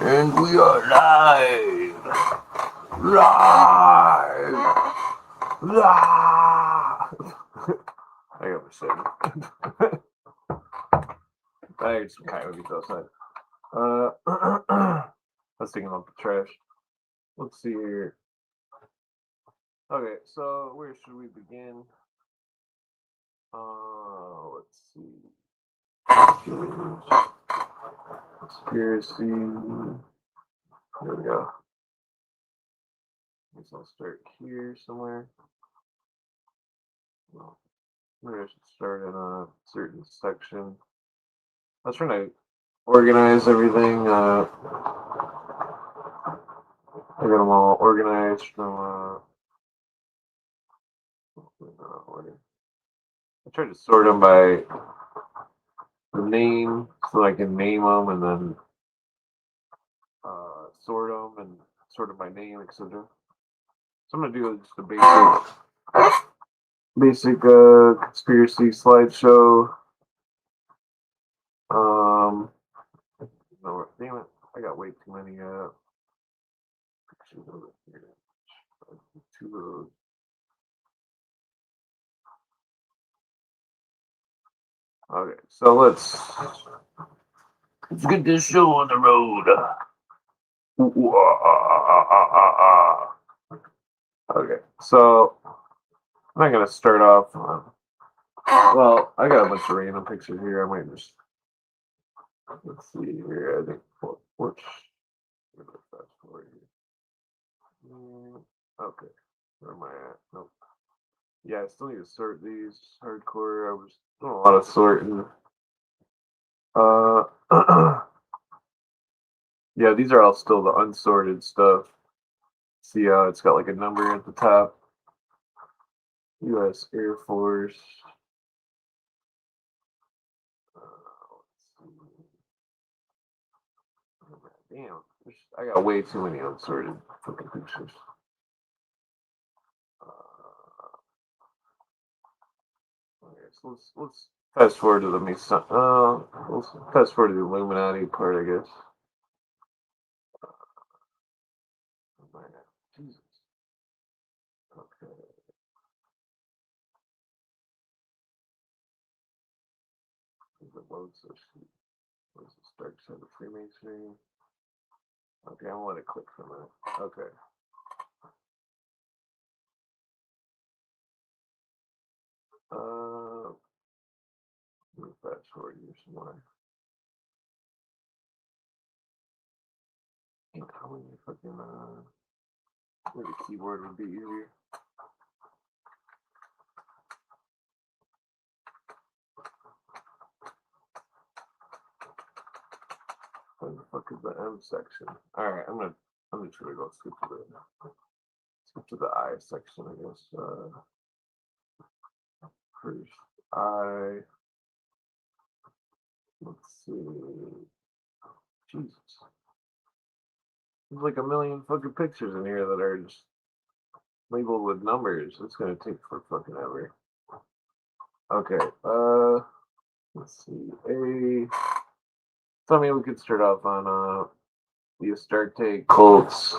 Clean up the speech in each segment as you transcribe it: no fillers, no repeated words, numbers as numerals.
And we are live! Live! Live! I got my second. I heard some coyotes outside. Let's take them up the trash. Let's see here. Okay, so where should we begin? Let's see. Conspiracy. There we go. I guess I'll start here somewhere. Well, maybe I should start in a certain section. I was trying to organize everything. I got them all organized from order. I tried to sort them by the name so I can name them and then sort them and sort them by name, etc. So I'm gonna do just a basic conspiracy slideshow. No, damn it! I got way too many pictures over here. Two of those. Okay, so let's get this show on the road. Okay, so I'm not gonna start off. Well, I got a bunch of random pictures here. I might just let's see here. I think which fast forward here. Okay, where am I at? Nope. Yeah, I still need to sort these hardcore. I was doing a lot of sorting. Yeah, these are all still the unsorted stuff. See how it's got like a number at the top. U.S. Air Force. Damn, I got way too many unsorted fucking pictures. Okay, so let's fast forward to the let's fast forward to the Illuminati part, I guess. Jesus. Okay. The loads of what's the dark side of Freemasonry? Okay, I'm gonna let it click for a minute. Okay. Let me fast forward here some more. How many fucking maybe the keyboard would be easier. Where the fuck is the M section? Alright, I'm just gonna go skip to the I section, I guess. First I let's see. Jesus. There's like a million fucking pictures in here that are just labeled with numbers. It's gonna take for fucking ever. Okay, let's see. So I mean we could start off on the Astarte cults.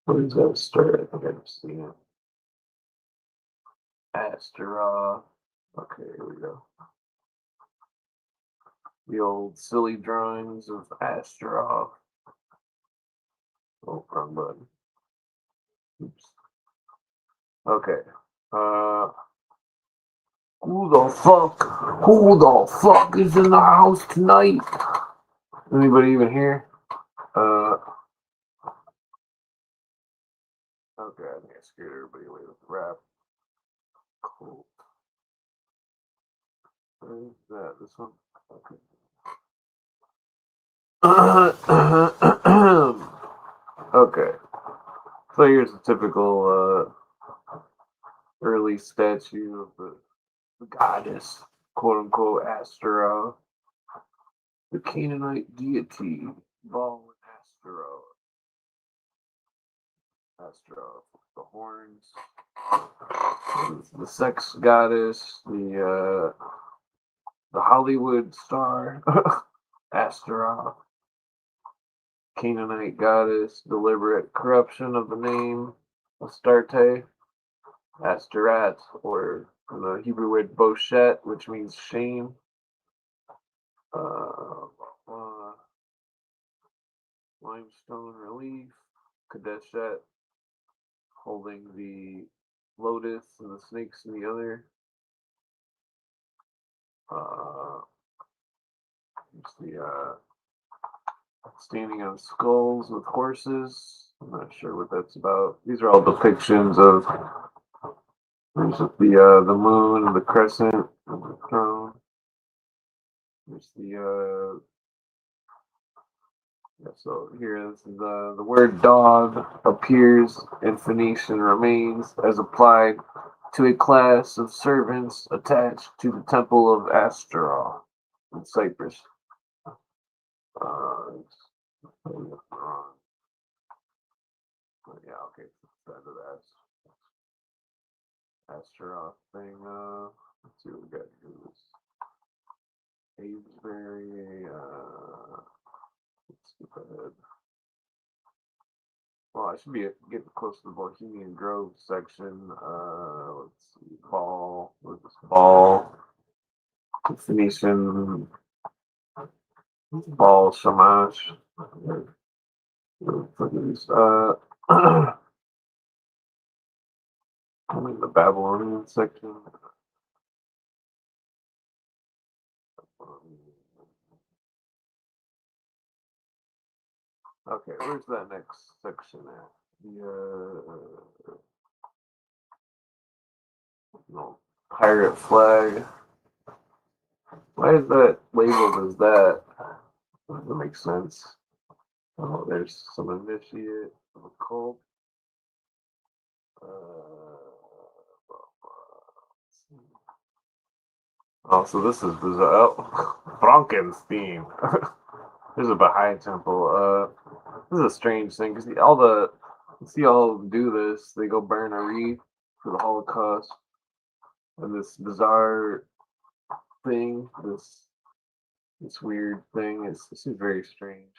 Where does that start? I think I've seen it. Astera. Okay, here we go. The old silly drawings of Astera. Oh, wrong button. Oops. Okay. Who the fuck is in the house tonight? Anybody even here? Okay, I think I scared everybody away with the rap. Cool. Where is that? This one? Okay. Okay. So here's a typical early statue of the goddess, quote unquote, Astera, the Canaanite deity, Baal Astera, the horns, the sex goddess, the Hollywood star, Astera, Canaanite goddess, deliberate corruption of the name Astarte, Astarat, or the Hebrew word boshet, which means shame. Uh, limestone relief, Kadeshet, holding the lotus and the snakes in the other. The standing on skulls with horses. I'm not sure what that's about. These are all depictions of there's the moon and the crescent and the throne. There's the so here this is the word dog appears in Phoenician remains as applied to a class of servants attached to the temple of Astaroth in Cyprus. Yeah, okay, so of that Astaroth thing. Let's see what we got here. Avebury. Let's skip ahead. Well, I should be getting close to the Bohemian Grove section. Let's see. Ball. What's this? Ball. Phoenician. Ball Shamash. I'm in the Babylonian section. Okay, where's that next section at? The no, pirate flag. Why is that labeled as that? Doesn't make sense. Oh, there's some initiate of a cult. Oh, so this is bizarre. Oh, Frankenstein. There's a Baha'i temple. This is a strange thing because all of them do this. They go burn a wreath for the Holocaust, and this bizarre thing, this weird thing, this is very strange.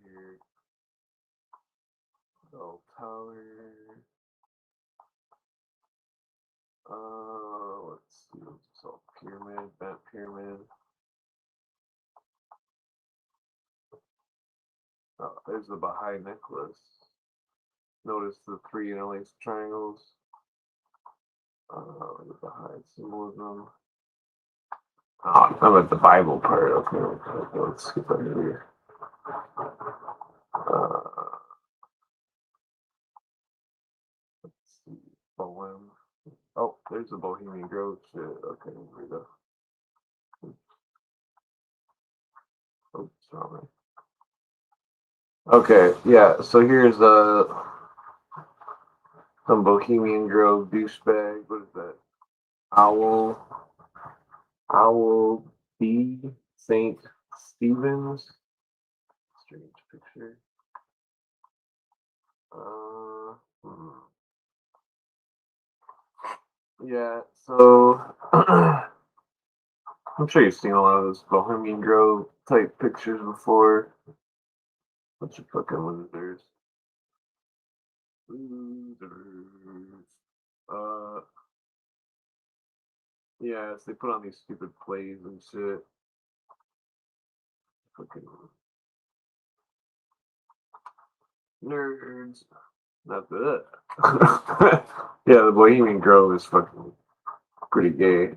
Here. Bell Tower. Let's see. So pyramid, bent pyramid. Oh, there's the Baha'i necklace. Notice the three interlaced triangles. The Baha'i symbolism. Oh, I'm at the Bible part. Okay, let's skip over here. Let's see. Poem. Oh, there's the Bohemian Grove shit. Okay, here we go. Oops, wrong. Okay, yeah, so here's some Bohemian Grove douchebag. What is that? Owl B. St. Stephen's. Strange picture. Yeah, so I'm sure you've seen a lot of those Bohemian Grove type pictures before. Bunch of fucking losers. Yes, they put on these stupid plays and shit. Fucking nerds. Not that. Yeah, the Bohemian Grove is fucking pretty gay.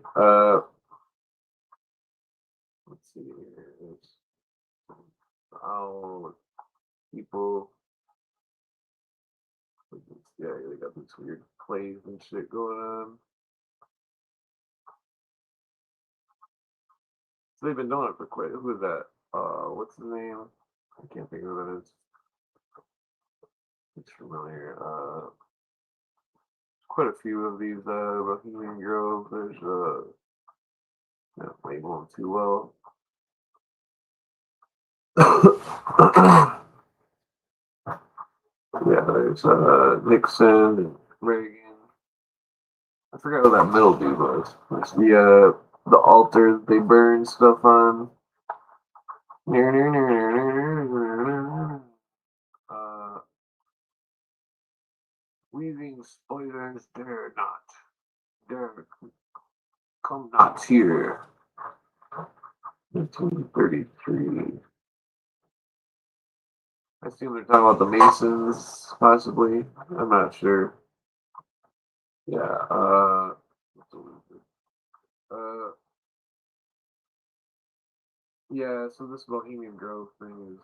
Let's see here. Oh, people. Yeah, they got these weird plays and shit going on. So they've been doing it for quite. Who is that? What's the name? I can't think of who that is. It's familiar. Quite a few of these Bohemian Grove. There's not label them too well. Yeah, there's Nixon and Reagan. I forgot what that middle dude was. It's the altar they burn stuff on. Uh, weaving spiders dare not. Dare come not here. 1933. I assume they're talking about the Masons, possibly. I'm not sure. Yeah. Uh, yeah. So this Bohemian Grove thing is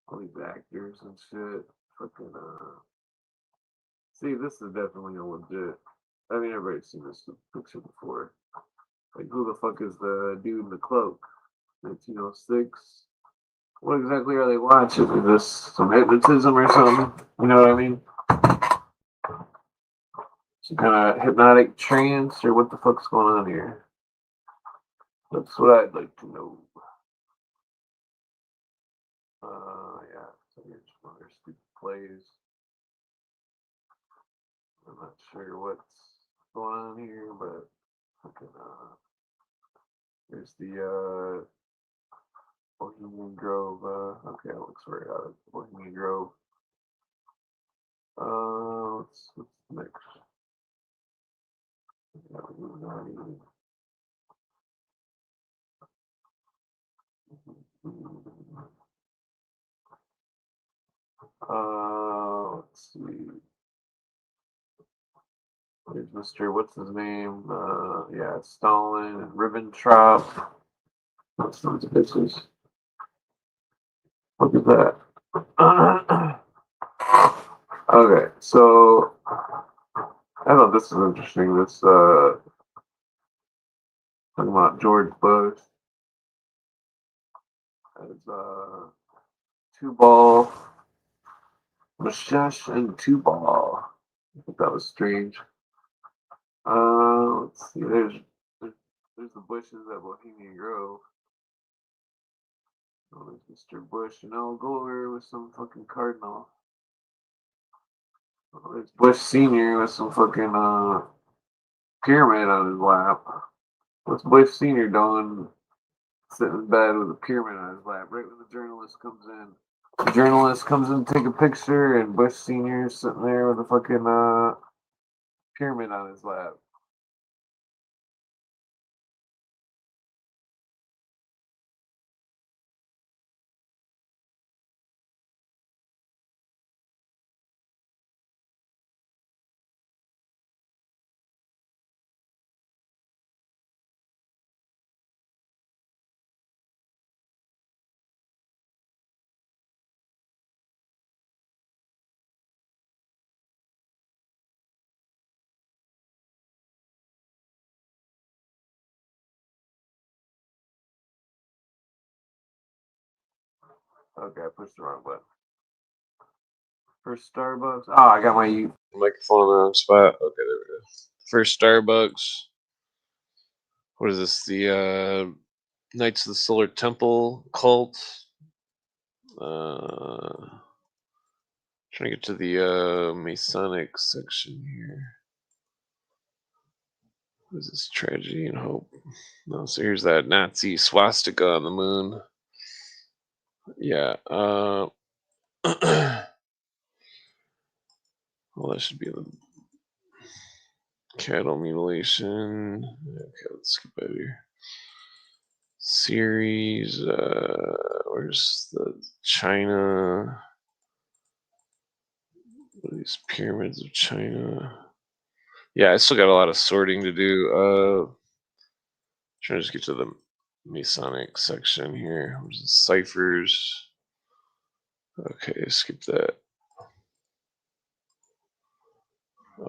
all these actors and shit. Fucking. See, this is definitely a legit. I mean, everybody's seen this picture before. Like, who the fuck is the dude in the cloak? 1906. What exactly are they watching? Is this some hypnotism or something? You know what I mean? Some kind of hypnotic trance, or what the fuck's going on here? That's what I'd like to know. Yeah. So here's one of their stupid plays. I'm not sure what's going on here, but fucking, there's the Bohemian Grove. Okay, it looks right out of Bohemian Grove. What's next? Let's see. There's Mr. What's his name? Yeah, Stalin and Ribbentrop. That's those bitches. Look at that. Okay, so I thought this is interesting. This talking about George Bush as two ball mustache and two ball. I think that was strange. Let's see. There's the bushes at Bohemian Grove. Oh, there's Mr. Bush and Al Gore with some fucking cardinal. Oh, there's Bush Senior with some fucking pyramid on his lap. What's Bush Senior doing? Sitting in bed with a pyramid on his lap. Right when the journalist comes in. The journalist comes in to take a picture, and Bush Senior sitting there with a fucking pyramid on his lap. Okay, I pushed the wrong button. First Starbucks. Oh, I got my microphone in the wrong spot. Okay, there we go. First Starbucks. What is this? The Knights of the Solar Temple cult. Trying to get to the Masonic section here. What is this? Tragedy and Hope. No, so here's that Nazi swastika on the moon. Yeah. Well, that should be the cattle mutilation. Okay, let's skip out here. Series. Where's the China? What are these pyramids of China? Yeah, I still got a lot of sorting to do. Trying to just get to the Masonic section here. Where's the ciphers? Okay, skip that.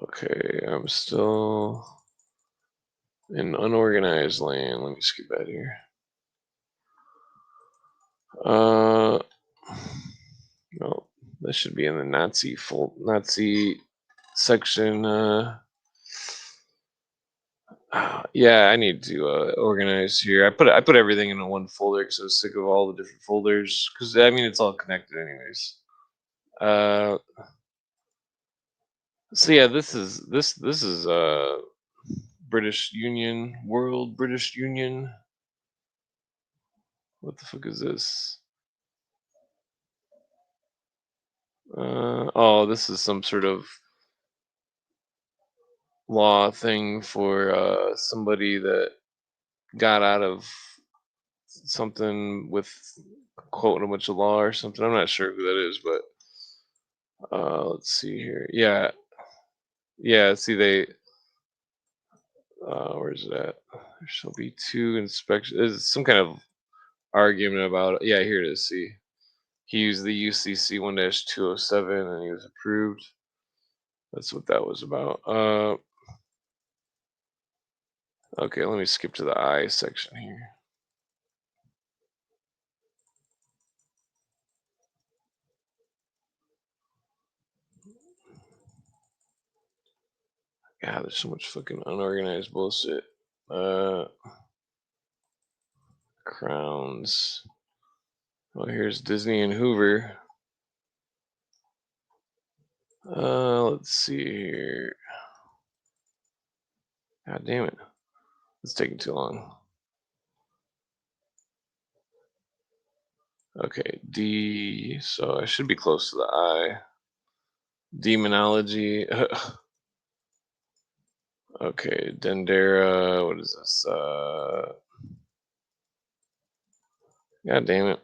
Okay, I'm still in unorganized land. Let me skip out here. No, that should be in the Nazi section. Yeah, I need to organize here. I put everything in one folder because I was sick of all the different folders. Because I mean, it's all connected anyways. So yeah, this is British Union, World British Union. What the fuck is this? Oh, this is some sort of law thing for somebody that got out of something with quoting a bunch of law or something. I'm not sure who that is, but let's see here. Yeah, yeah. See, where's it at? There shall be two inspections. There's some kind of argument about. Yeah, here it is. See, he used the UCC 1-207 and he was approved. That's what that was about. Okay, let me skip to the I section here. God, there's so much fucking unorganized bullshit. Uh, Crowns. Well, here's Disney and Hoover. Let's see here. God damn it. It's taking too long. Okay, D. So I should be close to the I. Demonology. Okay, Dendera. What is this? God damn it.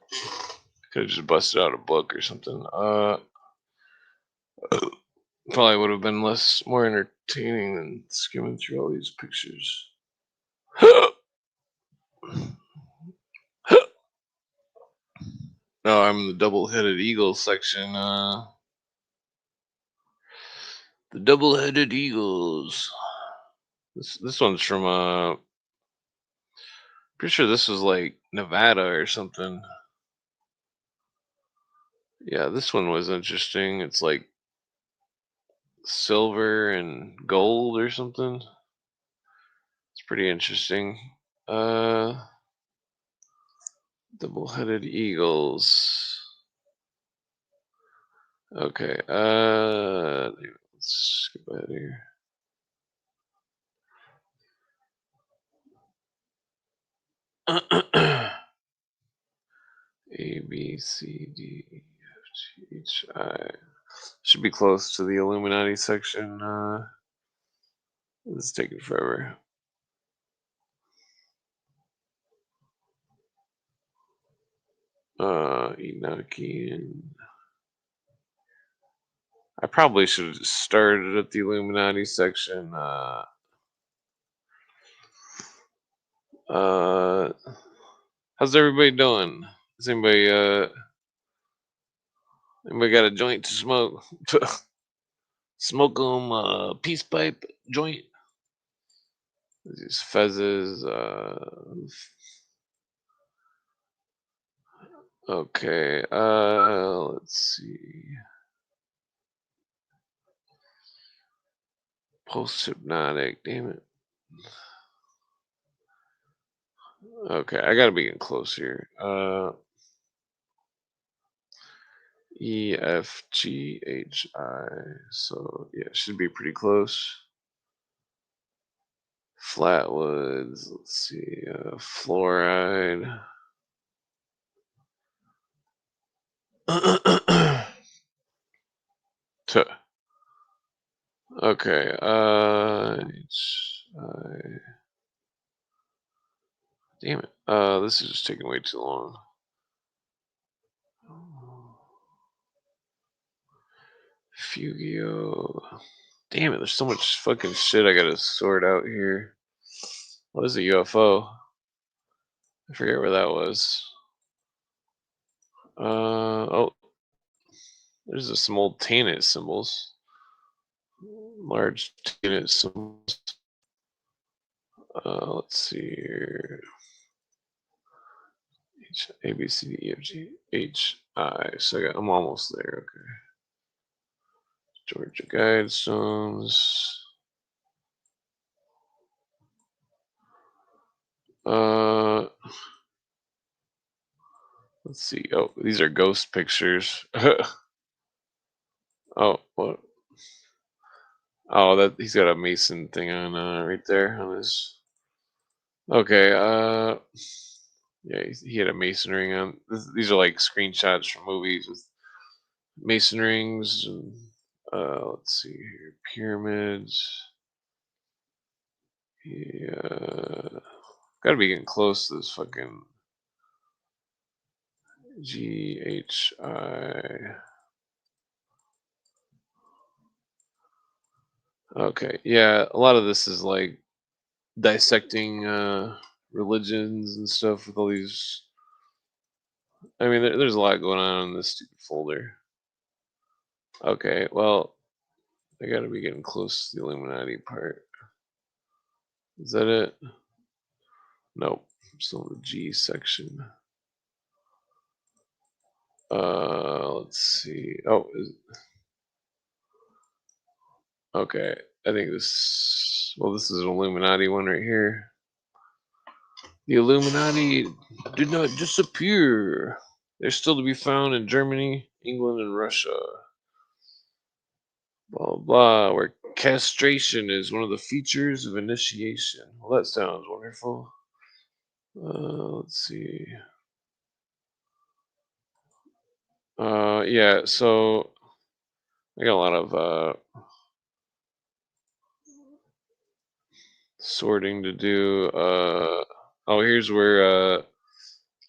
Could have just busted out a book or something. Probably would have been more entertaining than skimming through all these pictures. No, I'm in the double-headed eagle section. The double-headed eagles. This one's from pretty sure this was like Nevada or something. Yeah, this one was interesting. It's like silver and gold or something. It's pretty interesting. Uh, double-headed eagles. Okay. Let's skip ahead here. A B C D E F G H I. Should be close to the Illuminati section. It's taking forever. Enochian. I probably should have started at the Illuminati section. Uh, how's everybody doing? Has anybody got a joint to smoke? Smoke 'em peace pipe joint. These fezzes. Okay. Let's see. Post hypnotic. Damn it. Okay, I gotta be getting close here. EFGHI. So yeah, should be pretty close. Flatwoods. Let's see. Fluoride. T- okay. Damn it. This is just taking way too long. Fugio. Damn it, there's so much fucking shit I gotta sort out here. What is a UFO? I forget where that was. Oh, there's some old TANET symbols. Large TANET symbols. Let's see here. A B C D E F G H I. So I'm almost there. Okay. Georgia Guidestones. Uh, let's see. Oh, these are ghost pictures. Oh, what? Oh, that he's got a Mason thing on right there on his. Okay. Yeah, he had a Mason ring on. These are like screenshots from movies with Mason rings. And, let's see here, pyramids. Yeah, gotta be getting close to this fucking GHI. Okay, yeah, a lot of this is like dissecting religions and stuff with all these. I mean, there's a lot going on in this stupid folder. Okay, well, I gotta be getting close to the Illuminati part. Is that it? Nope. I'm still in the G section. Let's see. Oh, okay. I think this. Well, this is an Illuminati one right here. The Illuminati did not disappear. They're still to be found in Germany, England, and Russia. Blah blah. Where castration is one of the features of initiation. Well, that sounds wonderful. Let's see. Yeah. So I got a lot of sorting to do. Oh, here's where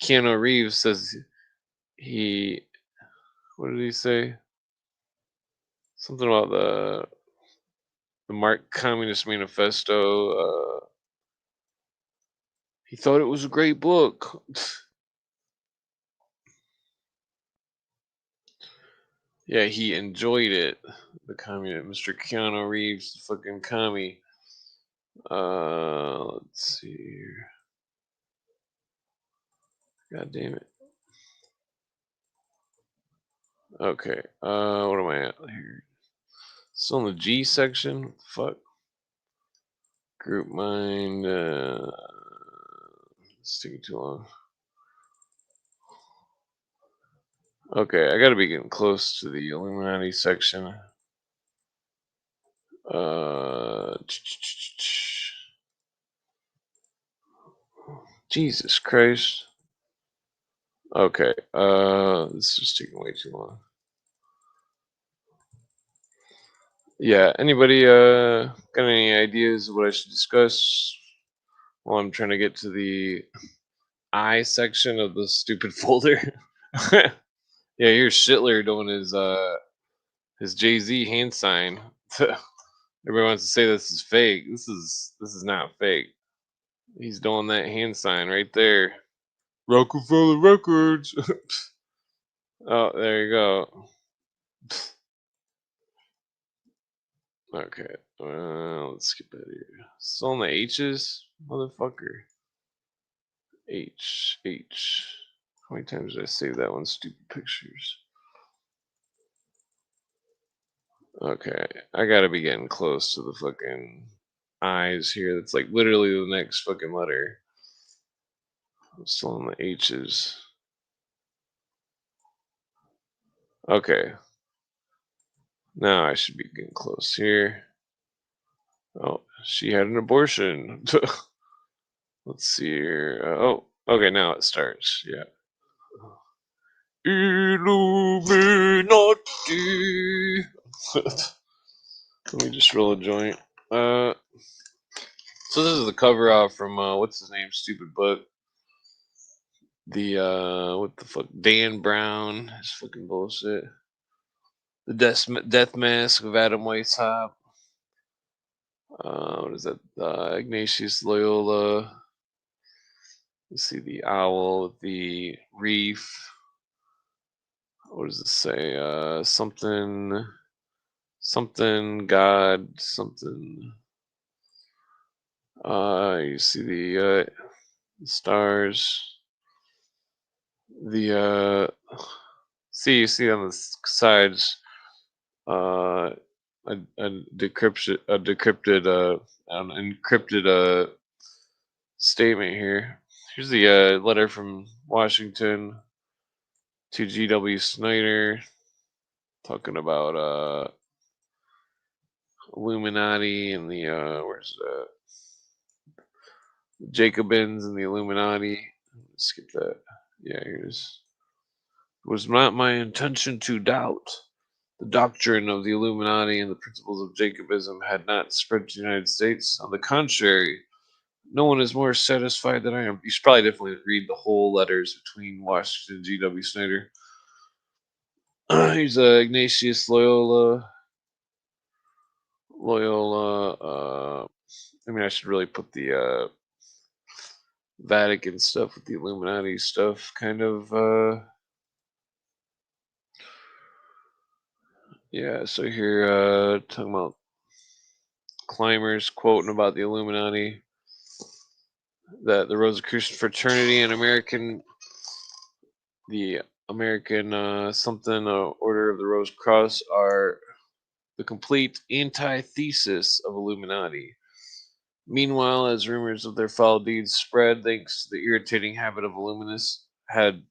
Keanu Reeves says he. What did he say? Something about the Mark Communist Manifesto. He thought it was a great book. Yeah, he enjoyed it. The communist, Mr. Keanu Reeves, the fucking commie. Let's see here. God damn it. Okay. What am I at here? Still in the G section. What the fuck? Group mind. It's taking too long. Okay, I gotta be getting close to the Illuminati section. Uh, Jesus Christ. Okay, this is taking way too long. Yeah, anybody got any ideas of what I should discuss while I'm trying to get to the I section of the stupid folder? Yeah, here's Shitler doing his Jay-Z hand sign. Everybody wants to say this is fake. This is not fake. He's doing that hand sign right there. Rockefeller Records. Oh, there you go. Okay. Let's skip that here. Still on the H's? Motherfucker. H. How many times did I save that one? Stupid pictures. Okay. I gotta be getting close to the fucking I's here. That's like literally the next fucking letter. I'm still on the H's. Okay. Now I should be getting close here. Oh, she had an abortion. Let's see here. Oh, okay, now it starts. Yeah. Illuminati. Let me just roll a joint. Uh, so this is the cover art from what's his name? Stupid book. The what the fuck? Dan Brown. It's fucking bullshit. The death mask of Adam Weishaupt. What is that? Ignatius Loyola. You see the owl, the reef. What does it say? Something God, something. You see the stars. The you see on the sides a an encrypted statement here. Here's the letter from Washington to G.W. Snyder talking about Illuminati and the where's that? Jacobins and the Illuminati. Skip that. Yeah, here's. It was not my intention to doubt. The doctrine of the Illuminati and the principles of Jacobism had not spread to the United States. On the contrary, no one is more satisfied than I am. You should probably definitely read the whole letters between Washington and G.W. Snyder. He's Ignatius Loyola. I mean, I should really put the Vatican stuff with the Illuminati stuff, kind of. Yeah. So here, talking about climbers quoting about the Illuminati, that the Rosicrucian fraternity and the American something Order of the Rose Cross are the complete antithesis of Illuminati. Meanwhile, as rumors of their foul deeds spread, thanks to the irritating habit of Illuminists had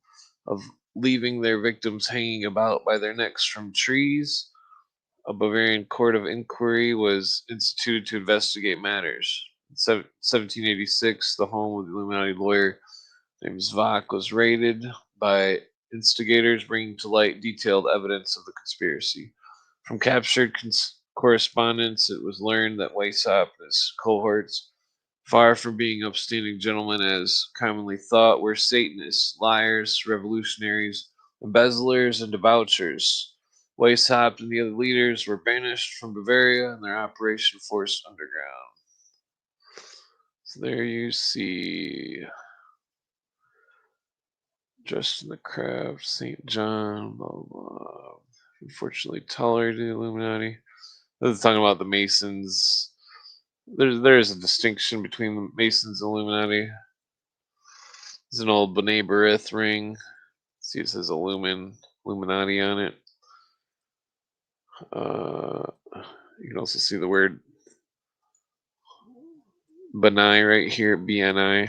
of leaving their victims hanging about by their necks from trees, a Bavarian court of inquiry was instituted to investigate matters. In 1786, the home of the Illuminati lawyer named Zvak was raided by instigators, bringing to light detailed evidence of the conspiracy. From captured correspondence, it was learned that Weishaupt and his cohorts, far from being upstanding gentlemen as commonly thought, were Satanists, liars, revolutionaries, embezzlers, and debauchers. Weishaupt and the other leaders were banished from Bavaria and their operation forced underground. So there you see Justin the Craft, St. John, blah, blah, blah. Unfortunately tolerated the Illuminati. This is talking about the Masons. There's a distinction between the Masons and Illuminati. There's an old B'nai B'rith ring. See, it says Illuminati on it. You can also see the word B'nai right here, BNI.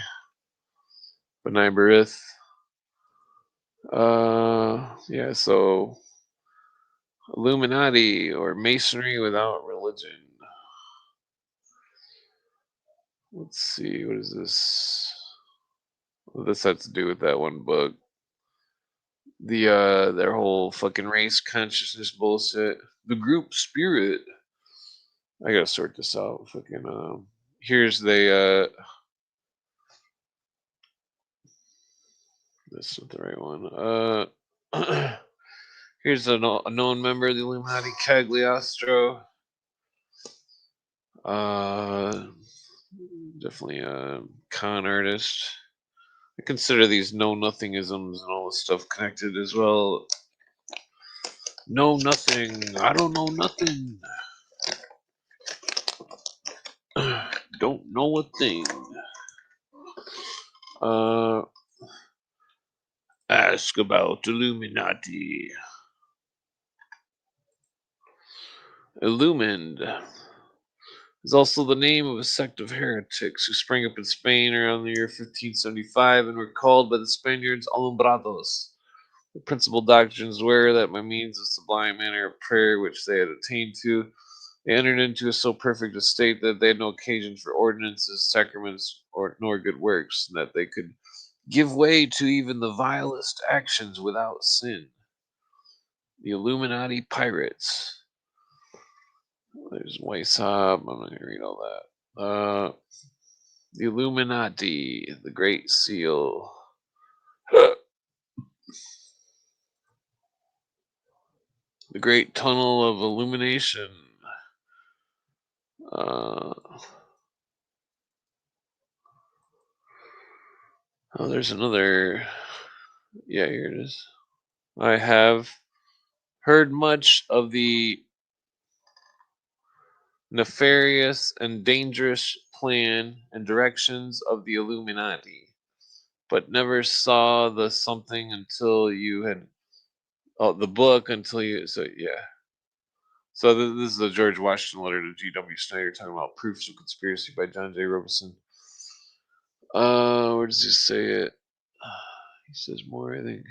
B'nai B'rith. Yeah, so Illuminati or Masonry without religion. Let's see, what is this? What does this have to do with that one book? Their whole fucking race consciousness bullshit. The group spirit. I gotta sort this out. Fucking here's the that's not the right one. Here's a known member of the Illuminati, Cagliostro. Definitely a con artist. I consider these know nothingisms and all this stuff connected as well. Know nothing. I don't know nothing. Don't know a thing. Ask about Illuminati. Illumined is also the name of a sect of heretics who sprang up in Spain around the year 1575 and were called by the Spaniards Alumbrados. The principal doctrines were that by means of sublime manner of prayer which they had attained to, they entered into a so perfect a state that they had no occasion for ordinances, sacraments, nor good works, and that they could give way to even the vilest actions without sin. The Illuminati pirates. There's Weishaupt. I'm not going to read all that. The Illuminati, the Great Seal. The Great Tunnel of Illumination. There's another. Yeah, here it is. I have heard much of the nefarious and dangerous plan and directions of the Illuminati, but never saw the something until you had the book until you. So yeah. So this is the George Washington letter to G.W. Snyder talking about proofs of conspiracy by John J. Robeson. Where does he say it? He says more, I think.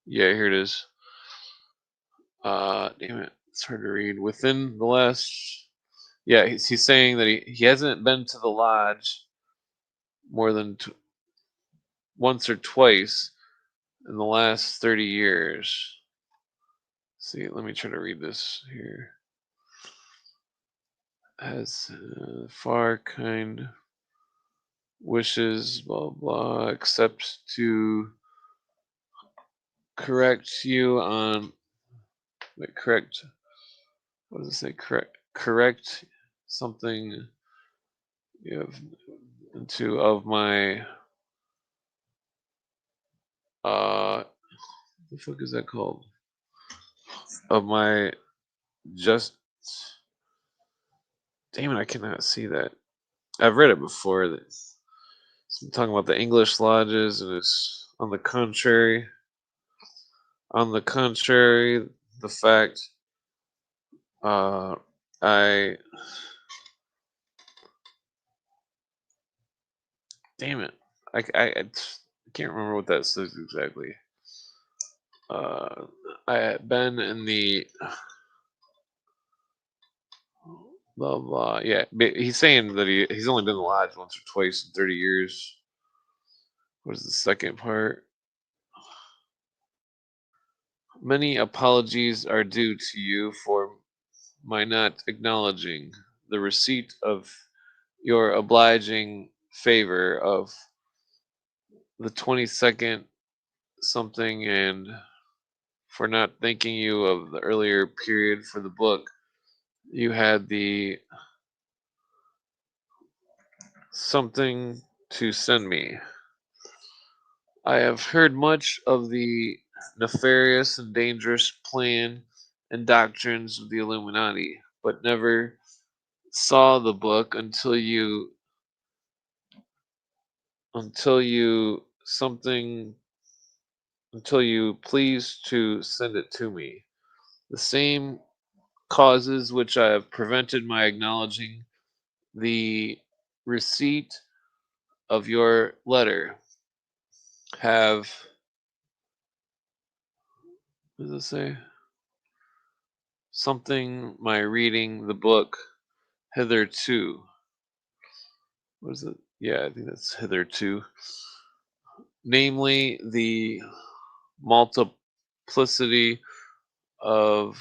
Yeah, here it is. Damn it, it's hard to read. Within the last Yeah, he's saying that he hasn't been to the lodge more than once or twice in the last 30 years. See, let me try to read this here. Has far kind wishes, blah blah, except to correct you on, like, correct. What does it say? Correct something you have into of my the fuck is that called? Of my just. Damn it, I cannot see that. I've read it before. It's talking about the English lodges, and it's on the contrary, the fact uh, I damn it, I can't remember what that says exactly. I had been in the blah blah. Yeah, but he's saying that he's only been in the lodge once or twice in 30 years. What is the second part? Many apologies are due to you for my not acknowledging the receipt of your obliging favor of the 22nd something, and for not thanking you of the earlier period for the book you had the something to send me. I have heard much of the nefarious and dangerous plan and doctrines of the Illuminati, but never saw the book until you something until you pleased to send it to me. The same causes which I have prevented my acknowledging the receipt of your letter have, what does it say? Something my reading the book hitherto. What is it? Yeah, I think that's hitherto. Namely, the multiplicity of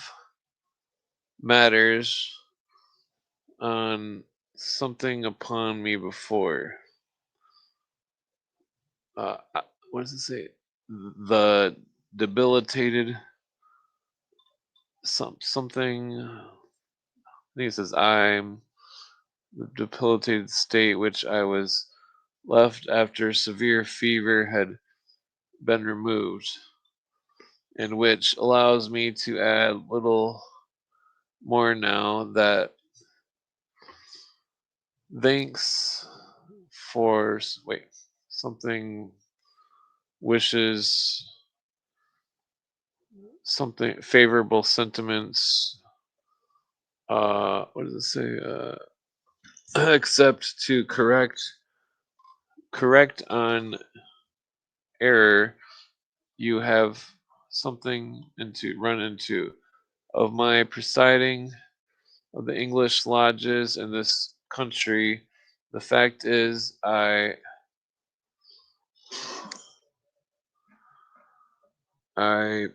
matters on something upon me before. What does it say? The debilitated something. I think it says I'm the debilitated state which I was left after severe fever had been removed, and which allows me to add little more now that thanks for wait something wishes something favorable sentiments. What does it say? Except to correct on error you have something into run into of my presiding of the English lodges in this country. The fact is I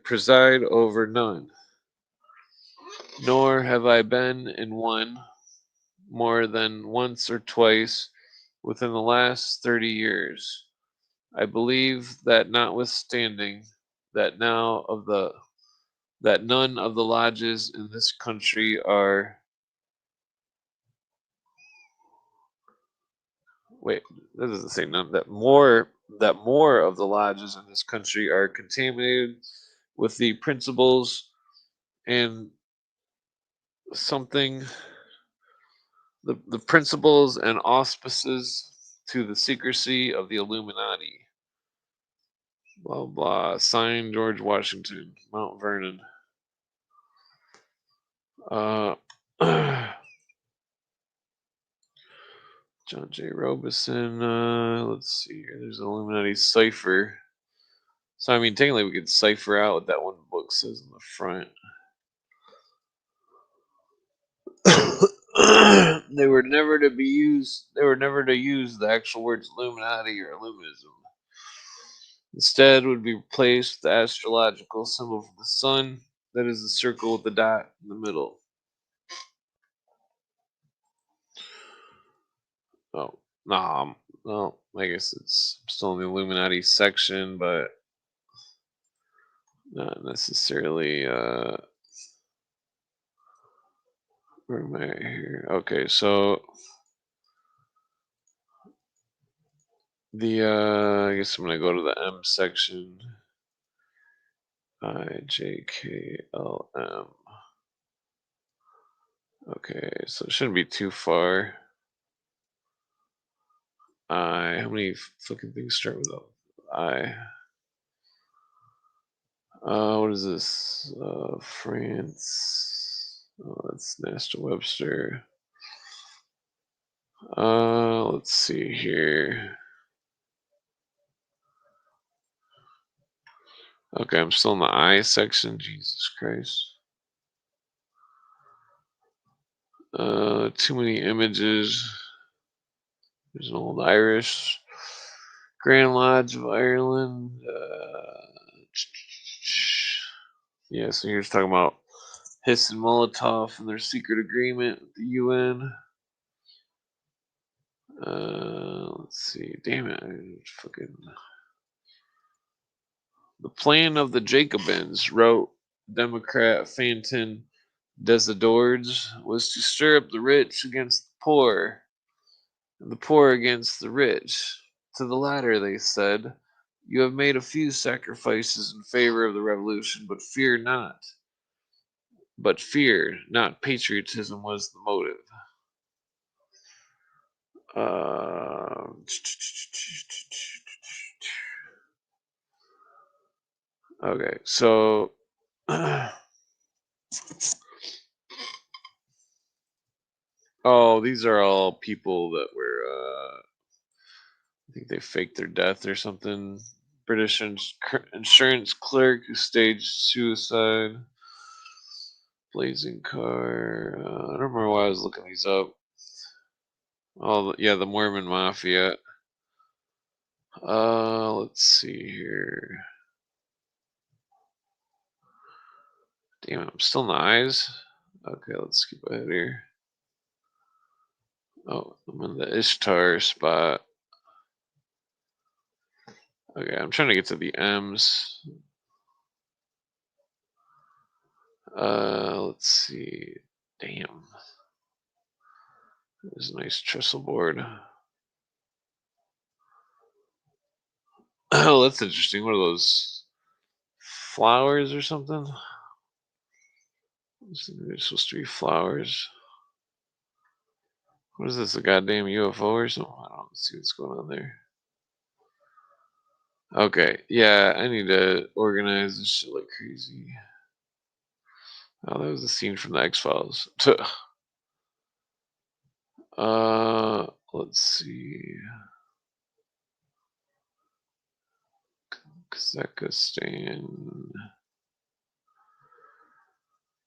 preside over none, nor have I been in one more than once or twice within the last 30 years. I believe that notwithstanding that now of the that none of the lodges in this country are wait, that doesn't say none, that more of the lodges in this country are contaminated with the principles and something the principles and auspices to the secrecy of the Illuminati. Blah blah. Signed George Washington, Mount Vernon. Uh, John J. Robison. Let's see here. There's an Illuminati cipher. So I mean, technically, we could cipher out what that one book says in the front. They were never to be used. They were never to use the actual words Illuminati or Illuminism. Instead, would be replaced with the astrological symbol for the sun. That is the circle with the dot in the middle. Oh, no, well, I guess it's still in the Illuminati section, but not necessarily. Where am I here? Okay, so I guess I'm gonna go to the M section. IJKLM. Okay, so it shouldn't be too far. How many fucking things start with I? What is this? France. Oh, that's Nasta Webster. Let's see here. Okay, I'm still in the I section. Jesus Christ. Too many images. There's an old Irish Grand Lodge of Ireland. Yeah, so here's talking about Hiss and Molotov and their secret agreement with the UN. Let's see. Damn it. Fucking. The plan of the Jacobins, wrote Democrat Fantin Desidords, was to stir up the rich against the poor, and the poor against the rich. To the latter, they said, "You have made a few sacrifices in favor of the revolution, but fear not. But fear, not patriotism, was the motive." Okay, so oh, these are all people that were I think they faked their death or something. British insurance clerk who staged suicide. Blazing car. I don't remember why I was looking these up. Oh, yeah, the Mormon Mafia. Let's see here. Damn it, I'm still in the eyes. Okay, let's skip ahead here. Oh, I'm in the Ishtar spot. Okay, I'm trying to get to the M's. Let's see. Damn. There's a nice trestle board. Oh, that's interesting. What are those? Flowers or something? They're supposed to be flowers. What is this? A goddamn UFO or something? I don't see what's going on there. Okay, yeah, I need to organize this shit like crazy. Oh, that was a scene from the X Files. Let's see. Kazakhstan.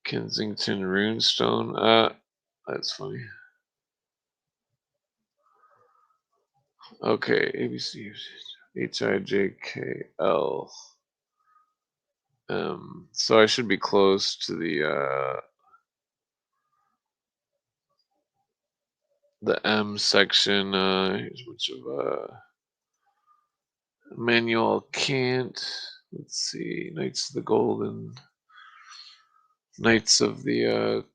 Kensington Runestone. That's funny. Okay, ABC. HIJKL. So I should be close to the M section. Here's a bunch of Emmanuel Kant. Let's see, Knights of the Golden, Knights of the what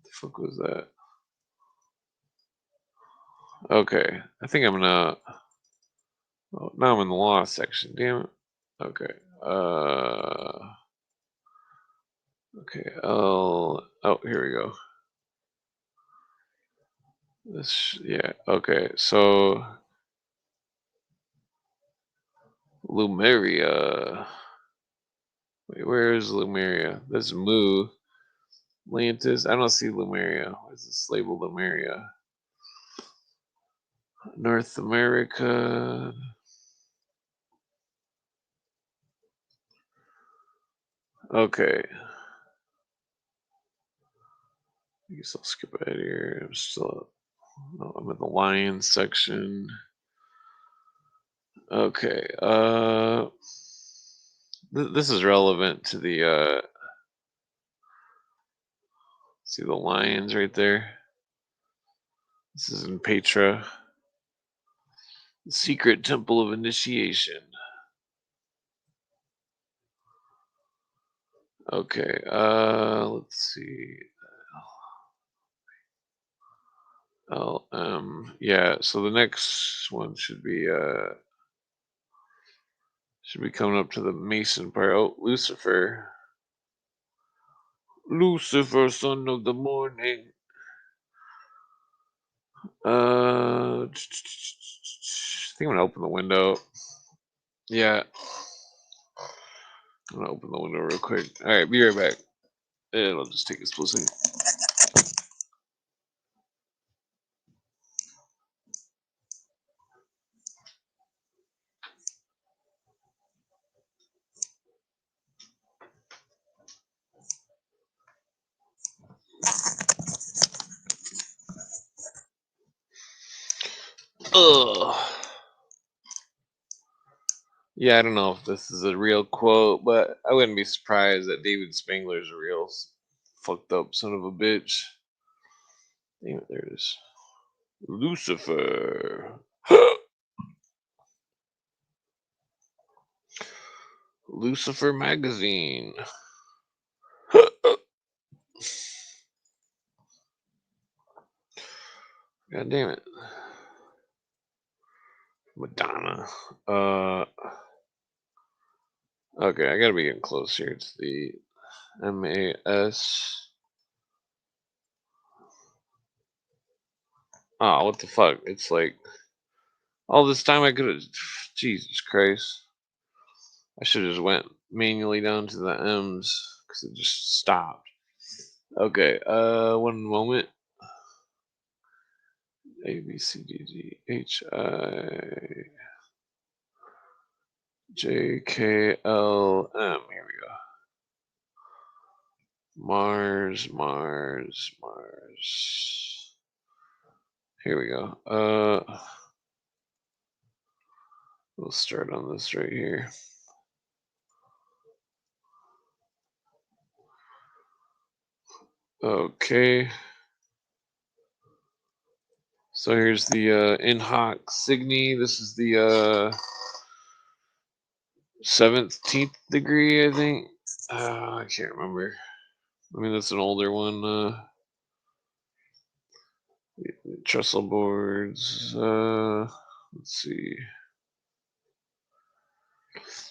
the fuck was that? Okay, I think I'm gonna. Oh, now I'm in the law section. Damn it. Okay. Okay. Oh, here we go. This. Yeah. Okay. So Lumeria. Wait, where is Lumeria? There's Mu. Atlantis. I don't see Lumeria. Why is this labeled Lumeria? North America. Okay. I guess I'll skip ahead here. I'm still Oh, I'm in the lions section. Okay. This is relevant to the see the lions right there. This is in Petra. The secret temple of initiation. Okay. Let's see. Yeah, so the next one should be coming up to the Mason part. Oh, Lucifer. Lucifer, son of the morning. I think I'm gonna open the window. Yeah. I'm gonna open the window real quick. Alright, be right back. It'll just take a split second. Ugh. Yeah, I don't know if this is a real quote, but I wouldn't be surprised that David Spangler's a real fucked up son of a bitch. Damn it, there it is. Lucifer. Lucifer magazine. God damn it. Madonna. Okay, I gotta be getting close here. It's the MAS. Oh, what the fuck? It's like all this time I could have. Jesus Christ! I should have just went manually down to the M's because it just stopped. Okay, one moment. A B C D G H I J K L M. Here we go. Mars. Here we go. We'll start on this right here. Okay. So here's the in hoc signy. This is the 17th degree, I think. I can't remember. I mean, that's an older one. Trestle boards. Let's see.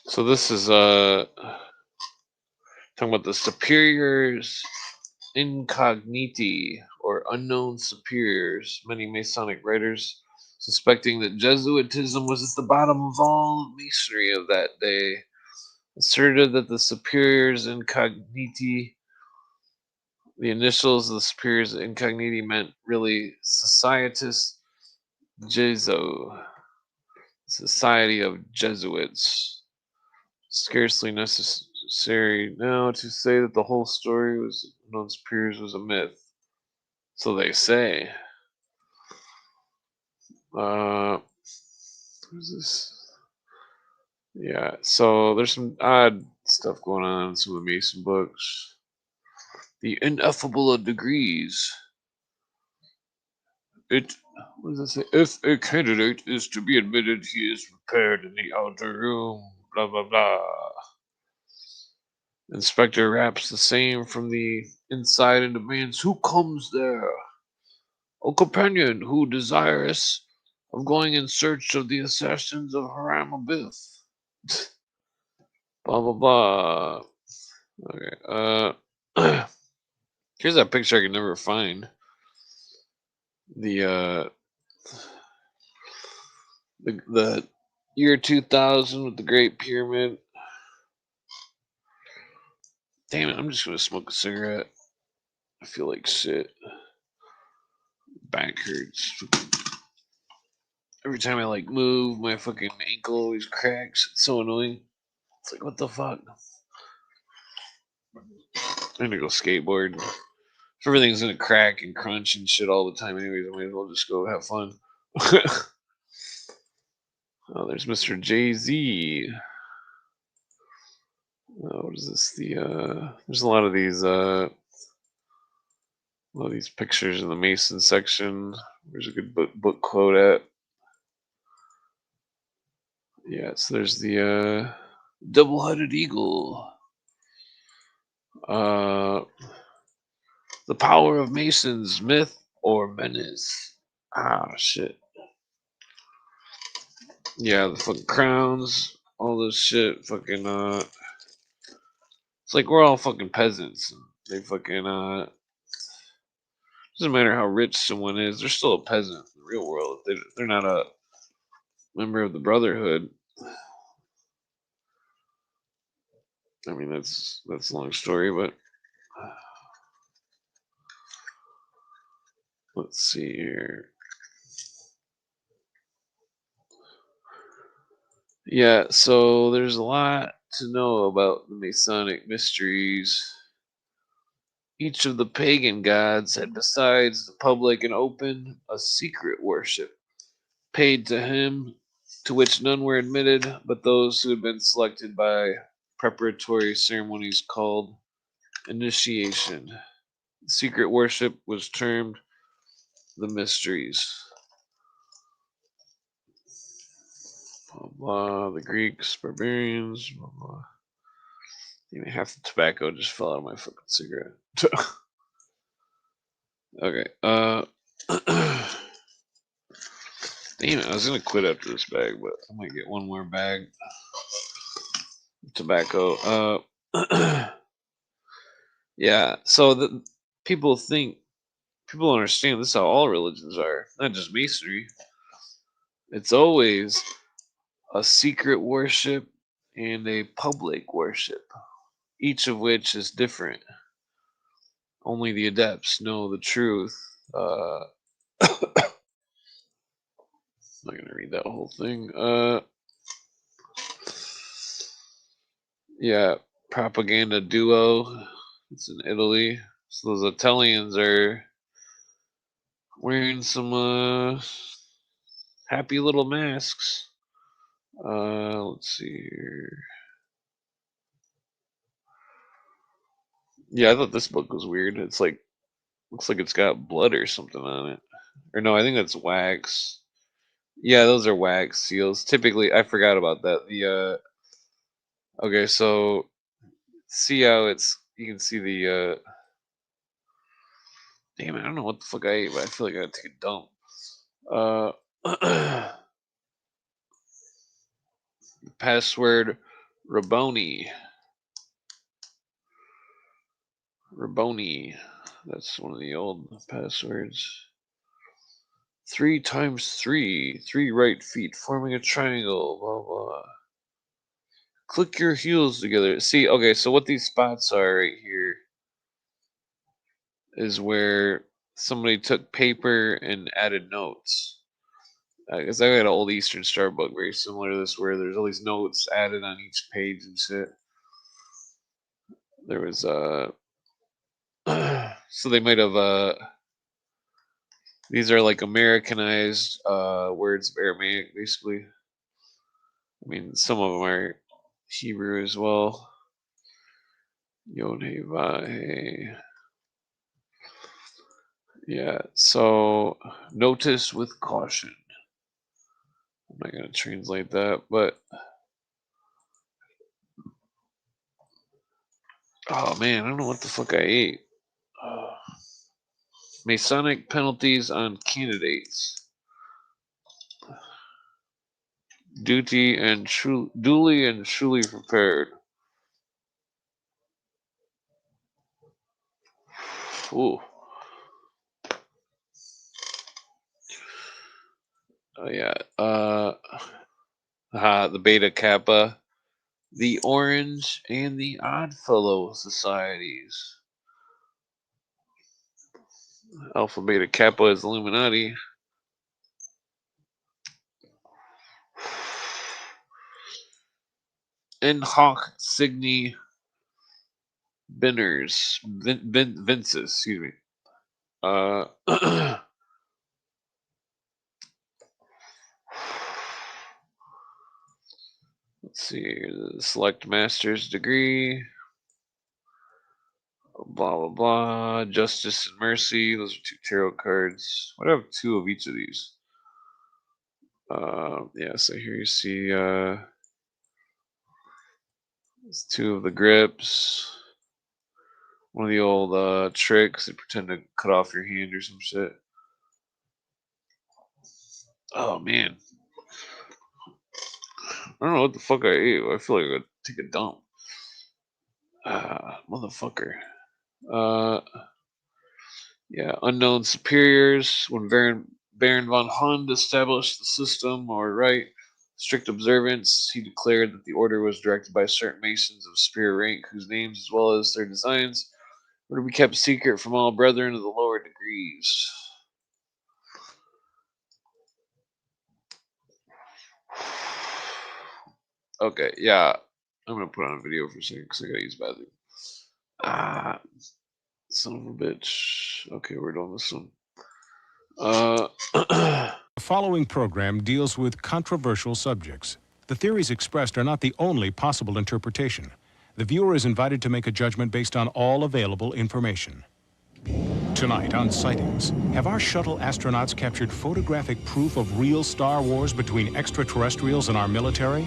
So this is talking about the superiors incogniti, or unknown superiors. Many Masonic writers, suspecting that Jesuitism was at the bottom of all of Masonry of that day, asserted that the superiors incogniti, the initials of the superiors incogniti, meant really Societas Jesu, Society of Jesuits. Scarcely necessary now to say that the whole story was unknown superiors was a myth. So they say. Who's this? Yeah, so there's some odd stuff going on in some of the Mason books. The ineffable of degrees. What does it say? If a candidate is to be admitted, he is prepared in the outer room. Blah blah blah. Inspector raps the same from the inside and demands, "Who comes there? A companion who desirous of going in search of the assassins of Haram Abith." Blah blah blah. Okay. Here's that picture I can never find. The the year 2000 with the Great Pyramid. Damn it! I'm just gonna smoke a cigarette. I feel like shit. Back hurts. Every time I like move, my fucking ankle always cracks. It's so annoying. It's like, what the fuck? I'm gonna go skateboard. If everything's gonna crack and crunch and shit all the time, anyways, I might as well just go have fun. Oh, there's Mr. Jay Z. What is this? There's a lot of these pictures in the Mason section. There's a good book quote at. Yeah, so there's the double-headed eagle. The power of Masons, myth or menace. Ah, shit. Yeah, the fucking crowns, all this shit. Fucking it's like we're all fucking peasants. They fucking doesn't matter how rich someone is, they're still a peasant in the real world. They're not a member of the brotherhood. I mean, that's a long story, but let's see here. Yeah, so there's a lot to know about the Masonic mysteries. Each of the pagan gods had, besides the public and open, a secret worship paid to him, to which none were admitted but those who had been selected by preparatory ceremonies called initiation. Secret worship was termed the mysteries. Blah, blah, the Greeks, barbarians, blah, blah. Even half the tobacco just fell out of my fucking cigarette. Okay. Damn it, I was gonna quit after this bag, but I might get one more bag. Tobacco. Yeah, so people people don't understand this is how all religions are, not just masonry. It's always a secret worship and a public worship, each of which is different. Only the adepts know the truth. I'm not gonna read that whole thing. Yeah, propaganda duo. It's in Italy. So those Italians are wearing some happy little masks. Let's see here. Yeah, I thought this book was weird. It's like looks like it's got blood or something on it. Or no, I think that's wax. Yeah, those are wax seals. Typically, I forgot about that. Okay, so see how you can see the damn it, I don't know what the fuck I ate, but I feel like I gotta take a dump. Password Raboni. Raboni. That's one of the old passwords. 3 times 3. 3 right feet forming a triangle. Blah blah. Click your heels together. See, okay, so what these spots are right here is where somebody took paper and added notes. Because I got an old Eastern Star book very similar to this, where there's all these notes added on each page and shit. There was so they might have these are like Americanized words of Aramaic, basically. I mean, some of them are Hebrew as well. Yod He Vav He. Yeah, so notice with caution. I'm not going to translate that, but oh man, I don't know what the fuck I ate. Masonic penalties on candidates. Duly and truly prepared. Ooh. Oh yeah. The Beta Kappa, the Orange, and the Oddfellow societies. Alpha Beta Kappa is Illuminati. In hoc signi Vinces, excuse me. Let's see here. The select master's degree. Blah blah blah. Justice and mercy. Those are 2 tarot cards. Why do I have 2 of each of these? Yeah. So here you see it's 2 of the grips. One of the old tricks that pretend to cut off your hand or some shit. Oh man. I don't know what the fuck I ate. I feel like I gotta take a dump. Motherfucker. Yeah, unknown superiors. When Baron von Hund established the system, or right, strict observance, he declared that the order was directed by certain Masons of superior rank, whose names as well as their designs were to be kept secret from all brethren of the lower degrees. Okay, yeah. I'm gonna put on a video for a second because I gotta use the bathroom. Son of a bitch. Okay, we're doing this one. The following program deals with controversial subjects. The theories expressed are not the only possible interpretation. The viewer is invited to make a judgment based on all available information. Tonight on Sightings, have our shuttle astronauts captured photographic proof of real Star Wars between extraterrestrials and our military?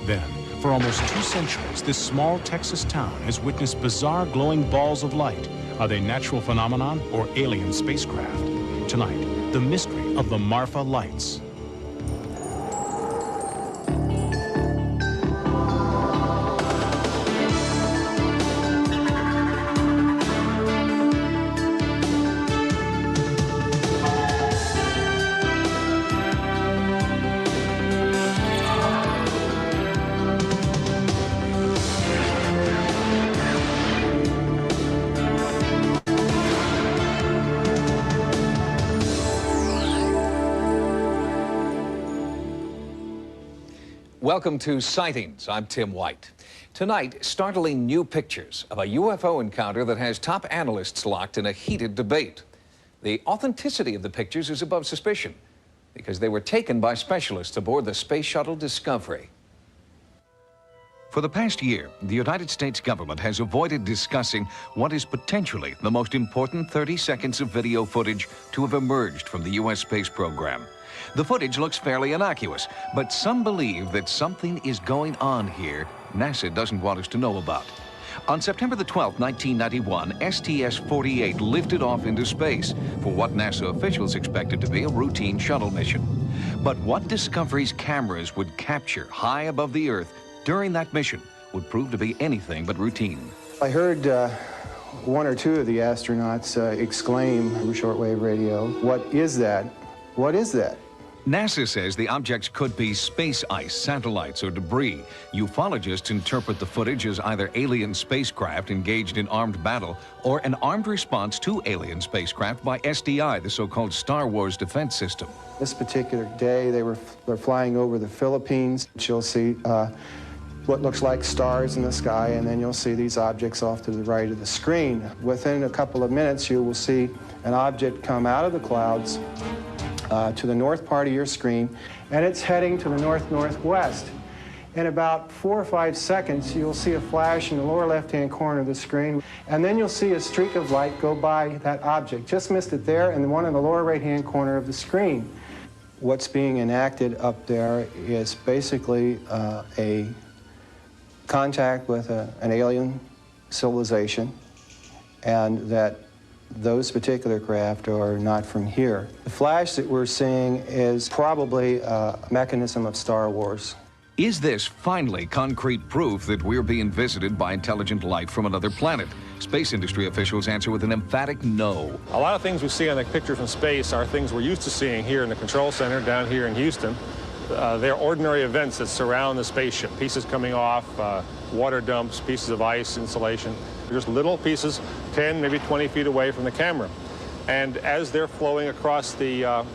Then, for almost 2 centuries, this small Texas town has witnessed bizarre glowing balls of light. Are they natural phenomenon or alien spacecraft? Tonight, the mystery of the Marfa Lights. Welcome to Sightings. I'm Tim White. Tonight, startling new pictures of a UFO encounter that has top analysts locked in a heated debate. The authenticity of the pictures is above suspicion because they were taken by specialists aboard the Space Shuttle Discovery. For the past year, the United States government has avoided discussing what is potentially the most important 30 seconds of video footage to have emerged from the U.S. space program. The footage looks fairly innocuous, but some believe that something is going on here NASA doesn't want us to know about. On September the 12th, 1991, STS-48 lifted off into space for what NASA officials expected to be a routine shuttle mission. But what Discovery's cameras would capture high above the Earth during that mission would prove to be anything but routine. I heard 1 or 2 of the astronauts exclaim over shortwave radio, "What is that? What is that?" NASA says the objects could be space ice, satellites, or debris. Ufologists interpret the footage as either alien spacecraft engaged in armed battle or an armed response to alien spacecraft by SDI, the so-called Star Wars defense system. This particular day, they're flying over the Philippines. You'll see what looks like stars in the sky, and then you'll see these objects off to the right of the screen. Within a couple of minutes, you will see an object come out of the clouds to the north part of your screen, and it's heading to the north-northwest. In about 4 or 5 seconds, you'll see a flash in the lower left-hand corner of the screen, and then you'll see a streak of light go by that object. Just missed it there, and the one in the lower right-hand corner of the screen. What's being enacted up there is basically a contact with an alien civilization, and that those particular craft are not from here. The flash that we're seeing is probably a mechanism of Star Wars. Is this finally concrete proof that we're being visited by intelligent life from another planet? Space industry officials answer with an emphatic no. A lot of things we see on the pictures from space are things we're used to seeing here in the control center down here in Houston. They're ordinary events that surround the spaceship. Pieces coming off, water dumps, pieces of ice, insulation. Just little pieces 10, maybe 20 feet away from the camera. And as they're flowing across the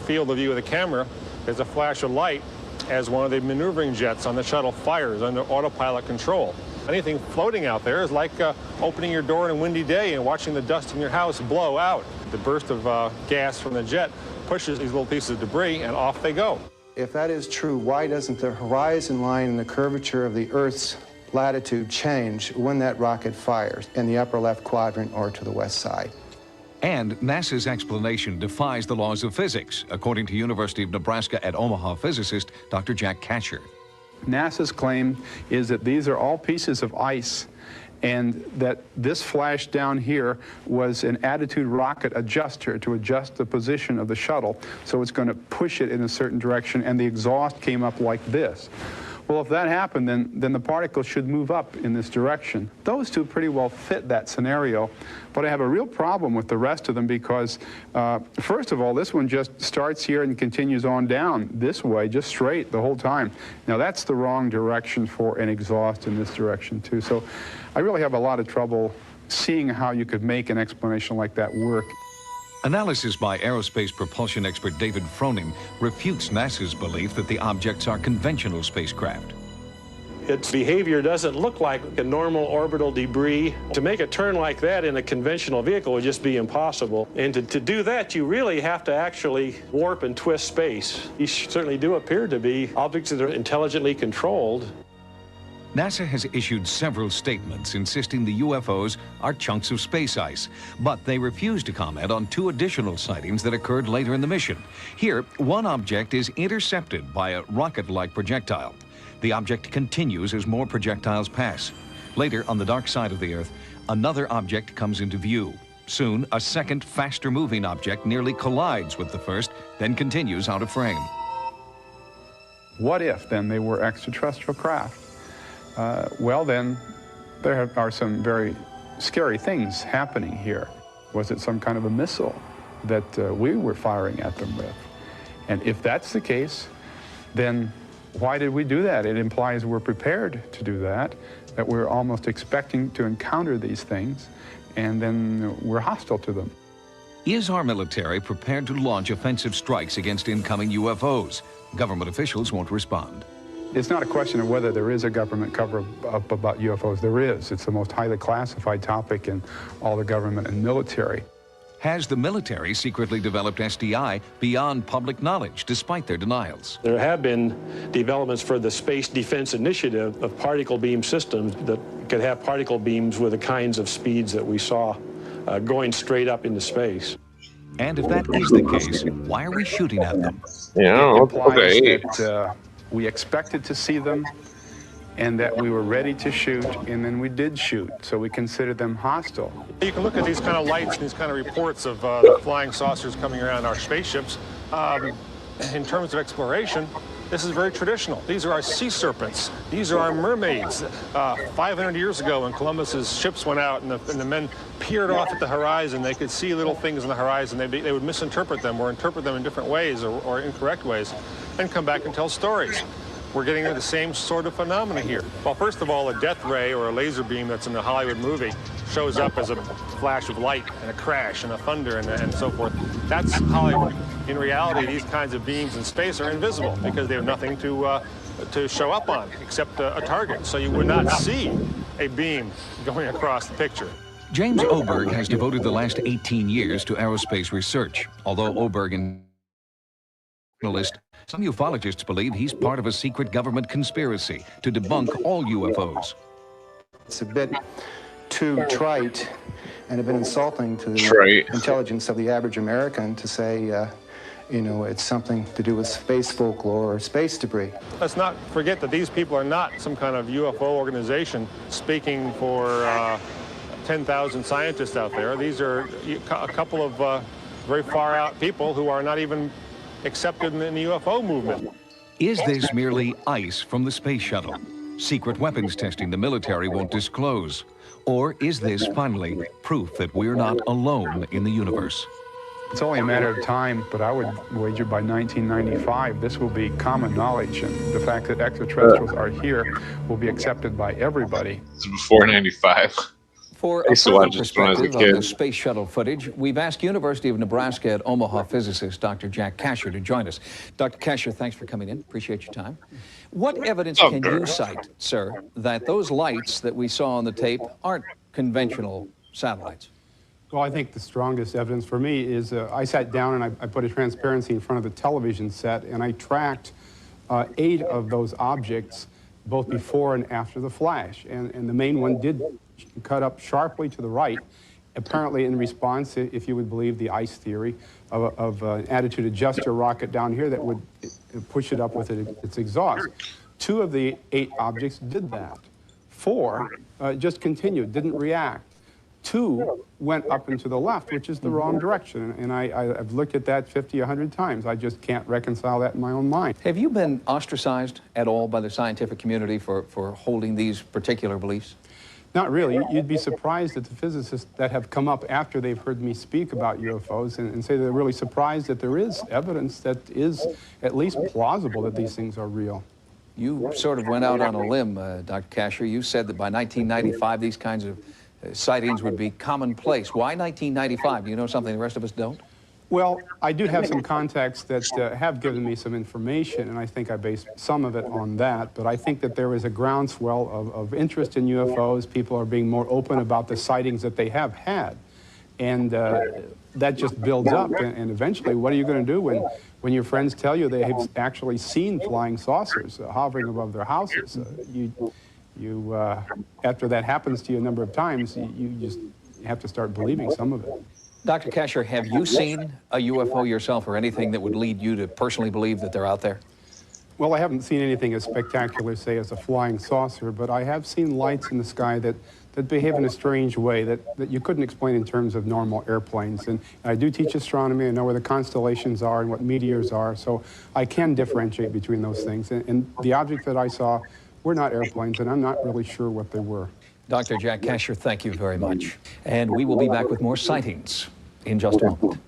field of view of the camera, there's a flash of light as one of the maneuvering jets on the shuttle fires under autopilot control. Anything floating out there is like opening your door on a windy day and watching the dust in your house blow out. The burst of gas from the jet pushes these little pieces of debris, and off they go. If that is true, why doesn't the horizon line and the curvature of the Earth's latitude change when that rocket fires in the upper left quadrant or to the west side? And NASA's explanation defies the laws of physics, according to University of Nebraska at Omaha physicist Dr. Jack Kasher. NASA's claim is that these are all pieces of ice, and that this flash down here was an attitude rocket adjuster to adjust the position of the shuttle, so it's going to push it in a certain direction, and the exhaust came up like this. Well, if that happened, then the particle should move up in this direction. Those two pretty well fit that scenario, but I have a real problem with the rest of them because, first of all, this one just starts here and continues on down this way, just straight the whole time. Now, that's the wrong direction for an exhaust in this direction, too. So I really have a lot of trouble seeing how you could make an explanation like that work. Analysis by aerospace propulsion expert David Froning refutes NASA's belief that the objects are conventional spacecraft. Its behavior doesn't look like a normal orbital debris. To make a turn like that in a conventional vehicle would just be impossible. And to do that, you really have to actually warp and twist space. These certainly do appear to be objects that are intelligently controlled. NASA has issued several statements insisting the UFOs are chunks of space ice, but they refuse to comment on two additional sightings that occurred later in the mission. Here, one object is intercepted by a rocket-like projectile. The object continues as more projectiles pass. Later, on the dark side of the Earth, another object comes into view. Soon, a second, faster-moving object nearly collides with the first, then continues out of frame. What if, then, they were extraterrestrial craft? Well, then, there are some very scary things happening here. Was it some kind of a missile that we were firing at them with? And if that's the case, then why did we do that? It implies we're prepared to do that we're almost expecting to encounter these things, and then we're hostile to them. Is our military prepared to launch offensive strikes against incoming UFOs? Government officials won't respond. It's not a question of whether there is a government cover-up about UFOs. There is. It's the most highly classified topic in all the government and military. Has the military secretly developed SDI beyond public knowledge, despite their denials? There have been developments for the Space Defense Initiative of particle beam systems that could have particle beams with the kinds of speeds that we saw going straight up into space. And if that is the case, why are we shooting at them? Yeah, It implies okay. that we expected to see them and that we were ready to shoot, and then we did shoot, so we considered them hostile. You can look at these kind of lights and these kind of reports of the flying saucers coming around our spaceships. In terms of exploration, this is very traditional. These are our sea serpents. These are our mermaids. 500 years ago, when Columbus's ships went out and the men peered off at the horizon, they could see little things on the horizon. They would misinterpret them or interpret them in different ways or incorrect ways, and come back and tell stories. We're getting into the same sort of phenomena here. Well, first of all, a death ray or a laser beam that's in a Hollywood movie shows up as a flash of light and a crash and a thunder and so forth. That's Hollywood. In reality, these kinds of beams in space are invisible because they have nothing to show up on except a target. So you would not see a beam going across the picture. James Oberg has devoted the last 18 years to aerospace research. Although Oberg and journalist, some ufologists believe he's part of a secret government conspiracy to debunk all UFOs. It's a bit too trite and a bit insulting to the intelligence of the average American to say, you know, it's something to do with space folklore or space debris. Let's not forget that these people are not some kind of UFO organization speaking for 10,000 scientists out there. These are a couple of very far out people who are not even accepted in the UFO movement. Is this merely ice from the space shuttle? Secret weapons testing the military won't disclose? Or is this finally proof that we're not alone in the universe? It's only a matter of time, but I would wager by 1995 this will be common knowledge, and the fact that extraterrestrials are here will be accepted by everybody. It's before 95. For I a used to further watch this when I was a perspective on kid. the space shuttle footage, we've asked University of Nebraska at Omaha physicist Dr. Jack Kasher to join us. Dr. Kasher, thanks for coming in. Appreciate your time. What evidence can you cite, sir, that those lights that we saw on the tape aren't conventional satellites? Well, I think the strongest evidence for me is I sat down and I put a transparency in front of the television set and I tracked 8 of those objects both before and after the flash. And the main one did cut up sharply to the right, apparently in response, if you would believe the ice theory, of an attitude adjuster rocket down here that would push it up with its exhaust. 2 of the 8 objects did that. 4 just continued, didn't react. 2 went up and to the left, which is the wrong direction. And I've looked at that 50, 100 times. I just can't reconcile that in my own mind. Have you been ostracized at all by the scientific community for holding these particular beliefs? Not really. You'd be surprised at the physicists that have come up after they've heard me speak about UFOs and say they're really surprised that there is evidence that is at least plausible that these things are real. You sort of went out on a limb, Dr. Kasher. You said that by 1995, these kinds of sightings would be commonplace. Why 1995? Do you know something the rest of us don't? Well, I do have some contacts that have given me some information, and I think I based some of it on that. But I think that there is a groundswell of interest in UFOs. People are being more open about the sightings that they have had. And that just builds up. And eventually, what are you going to do when your friends tell you they have actually seen flying saucers hovering above their houses? After that happens to you a number of times, you just have to start believing some of it. Dr. Kasher, have you seen a UFO yourself or anything that would lead you to personally believe that they're out there? Well, I haven't seen anything as spectacular, say, as a flying saucer, but I have seen lights in the sky that behave in a strange way that you couldn't explain in terms of normal airplanes. And I do teach astronomy. I know where the constellations are and what meteors are, so I can differentiate between those things. And the objects that I saw were not airplanes, and I'm not really sure what they were. Dr. Jack Kasher, thank you very much. And we will be back with more sightings in just a moment.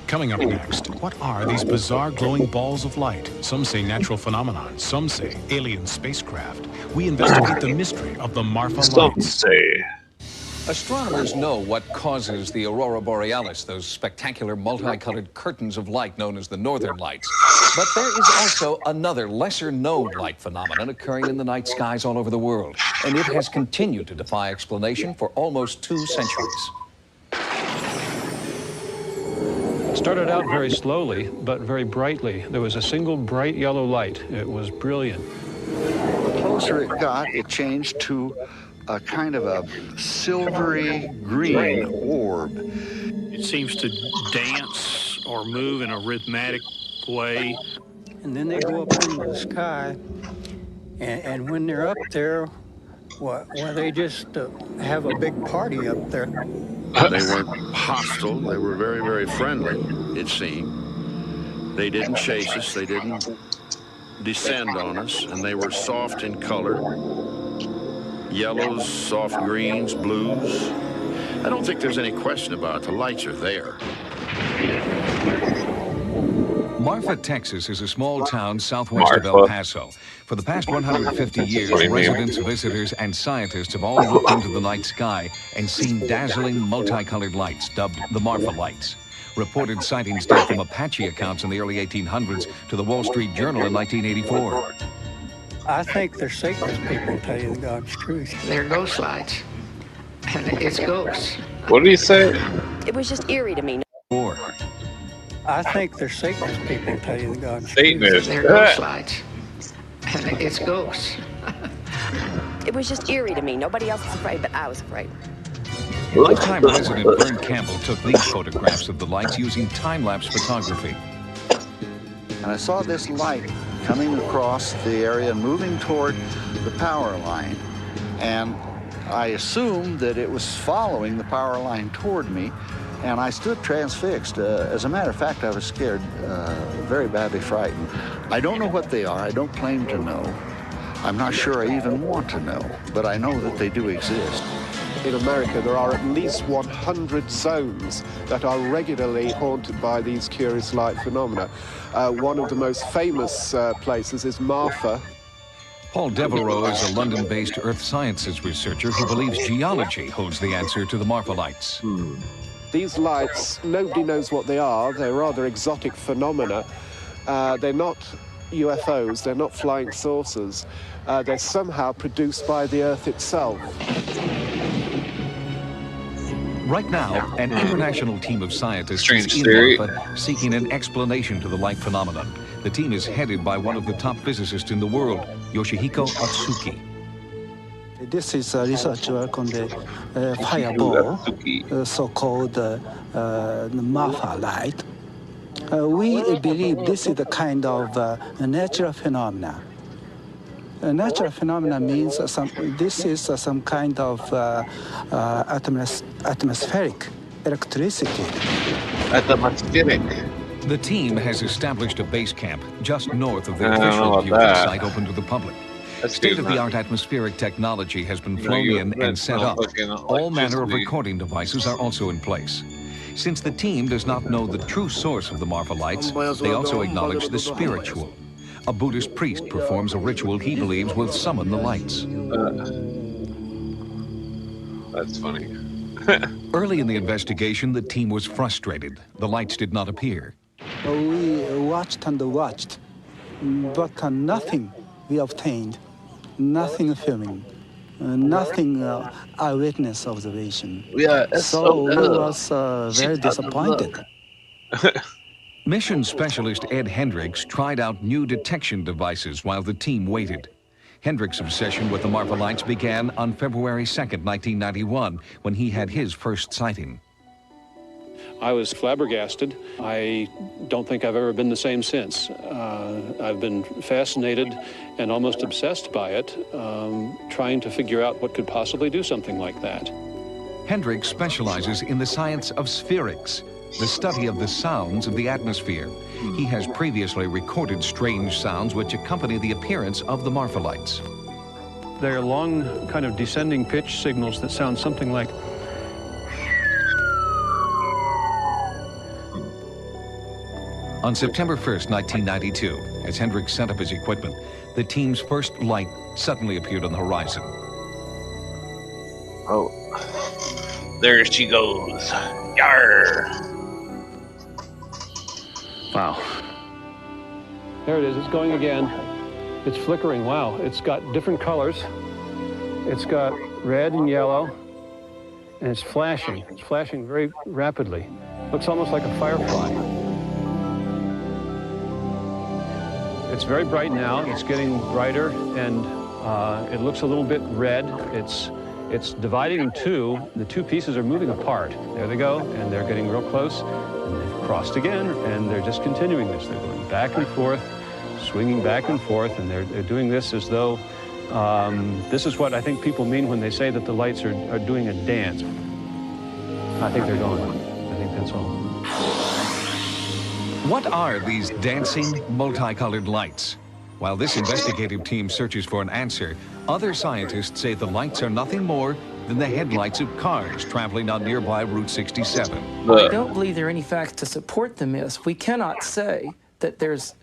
Coming up next, what are these bizarre glowing balls of light? Some say natural phenomenon, some say alien spacecraft. We investigate the mystery of the Marfa Some lights. say. Astronomers know what causes the aurora borealis, those spectacular multicolored curtains of light known as the northern lights. But there is also another lesser-known light phenomenon occurring in the night skies all over the world, and it has continued to defy explanation for almost 2 centuries. It started out very slowly, but very brightly. There was a single bright yellow light. It was brilliant. The closer it got, it changed to a kind of a silvery green orb. It seems to dance or move in a rhythmic way. And then they go up into the sky, and when they're up there, well, they just have a big party up there. They weren't hostile. They were very, very friendly, it seemed. They didn't chase us. They didn't descend on us, and they were soft in color. Yellows, soft greens, blues. I don't think there's any question about it. The lights are there. Marfa, Texas is a small town southwest of El Paso. For the past 150 years, residents, visitors, and scientists have all looked into the night sky and seen dazzling multicolored lights dubbed the Marfa lights. Reported sightings date from Apache accounts in the early 1800s to the Wall Street Journal in 1984. I think they're Satanist people, to tell you the God's truth. They're ghost lights. It's ghosts. What did he say? It was just eerie to me. I think they're Satanist people, to tell you the God's Satanist. They're ghost lights. It's ghosts. It was just eerie to me. Nobody else was afraid, but I was afraid. Lifetime resident Vern Campbell took these photographs of the lights using time-lapse photography. And I saw this light coming across the area and moving toward the power line. And I assumed that it was following the power line toward me, and I stood transfixed. As a matter of fact, I was scared, very badly frightened. I don't know what they are. I don't claim to know. I'm not sure I even want to know, but I know that they do exist. In America, there are at least 100 zones that are regularly haunted by these curious light phenomena. One of the most famous places is Marfa. Paul Devereaux is a London-based earth sciences researcher who believes geology holds the answer to the Marfa lights. These lights, nobody knows what they are. They're rather exotic phenomena. They're not UFOs, they're not flying saucers. They're somehow produced by the Earth itself. Right now, an international team of scientists is in Marfa seeking an explanation to the light phenomenon. The team is headed by one of the top physicists in the world, Yoshihiko Atsuki. This is a research work on the fireball, so-called Marfa light. We believe this is a kind of a natural phenomena. A natural phenomena means this is some kind of atmospheric electricity. Atmospheric. The team has established a base camp just north of the official viewing site open to the public. State-of-the-art atmospheric technology has been flown in and set up. All manner of recording devices are also in place. Since the team does not know the true source of the Marfa lights, they also acknowledge the spiritual. A Buddhist priest performs a ritual he believes will summon the lights. That's funny. Early in the investigation, the team was frustrated. The lights did not appear. We watched and watched, but nothing we obtained, nothing filming, nothing eyewitness observation. So we was very disappointed. Mission specialist Ed Hendricks tried out new detection devices while the team waited. Hendricks' obsession with the Marfa lights began on February 2nd, 1991, when he had his first sighting. I was flabbergasted. I don't think I've ever been the same since. I've been fascinated and almost obsessed by it, trying to figure out what could possibly do something like that. Hendricks specializes in the science of spherics, the study of the sounds of the atmosphere. He has previously recorded strange sounds which accompany the appearance of the Marfa lights. They're long, kind of descending pitch signals that sound something like. On September 1st, 1992, as Hendricks set up his equipment, the team's first light suddenly appeared on the horizon. Oh, there she goes. Yarr! Wow. There it is, it's going again. It's flickering, wow. It's got different colors. It's got red and yellow, and it's flashing. It's flashing very rapidly. Looks almost like a firefly. It's very bright now. It's getting brighter, and it looks a little bit red. It's dividing in two. The two pieces are moving apart. There they go, and they're getting real close. And they've crossed again, and they're just continuing this. They're going back and forth, swinging back and forth, and they're doing this as though this is what I think people mean when they say that the lights are doing a dance. I think they're going. I think that's all. What are these dancing, multicolored lights? While this investigative team searches for an answer, other scientists say the lights are nothing more than the headlights of cars traveling on nearby Route 67. I don't believe there are any facts to support the myth. We cannot say that there's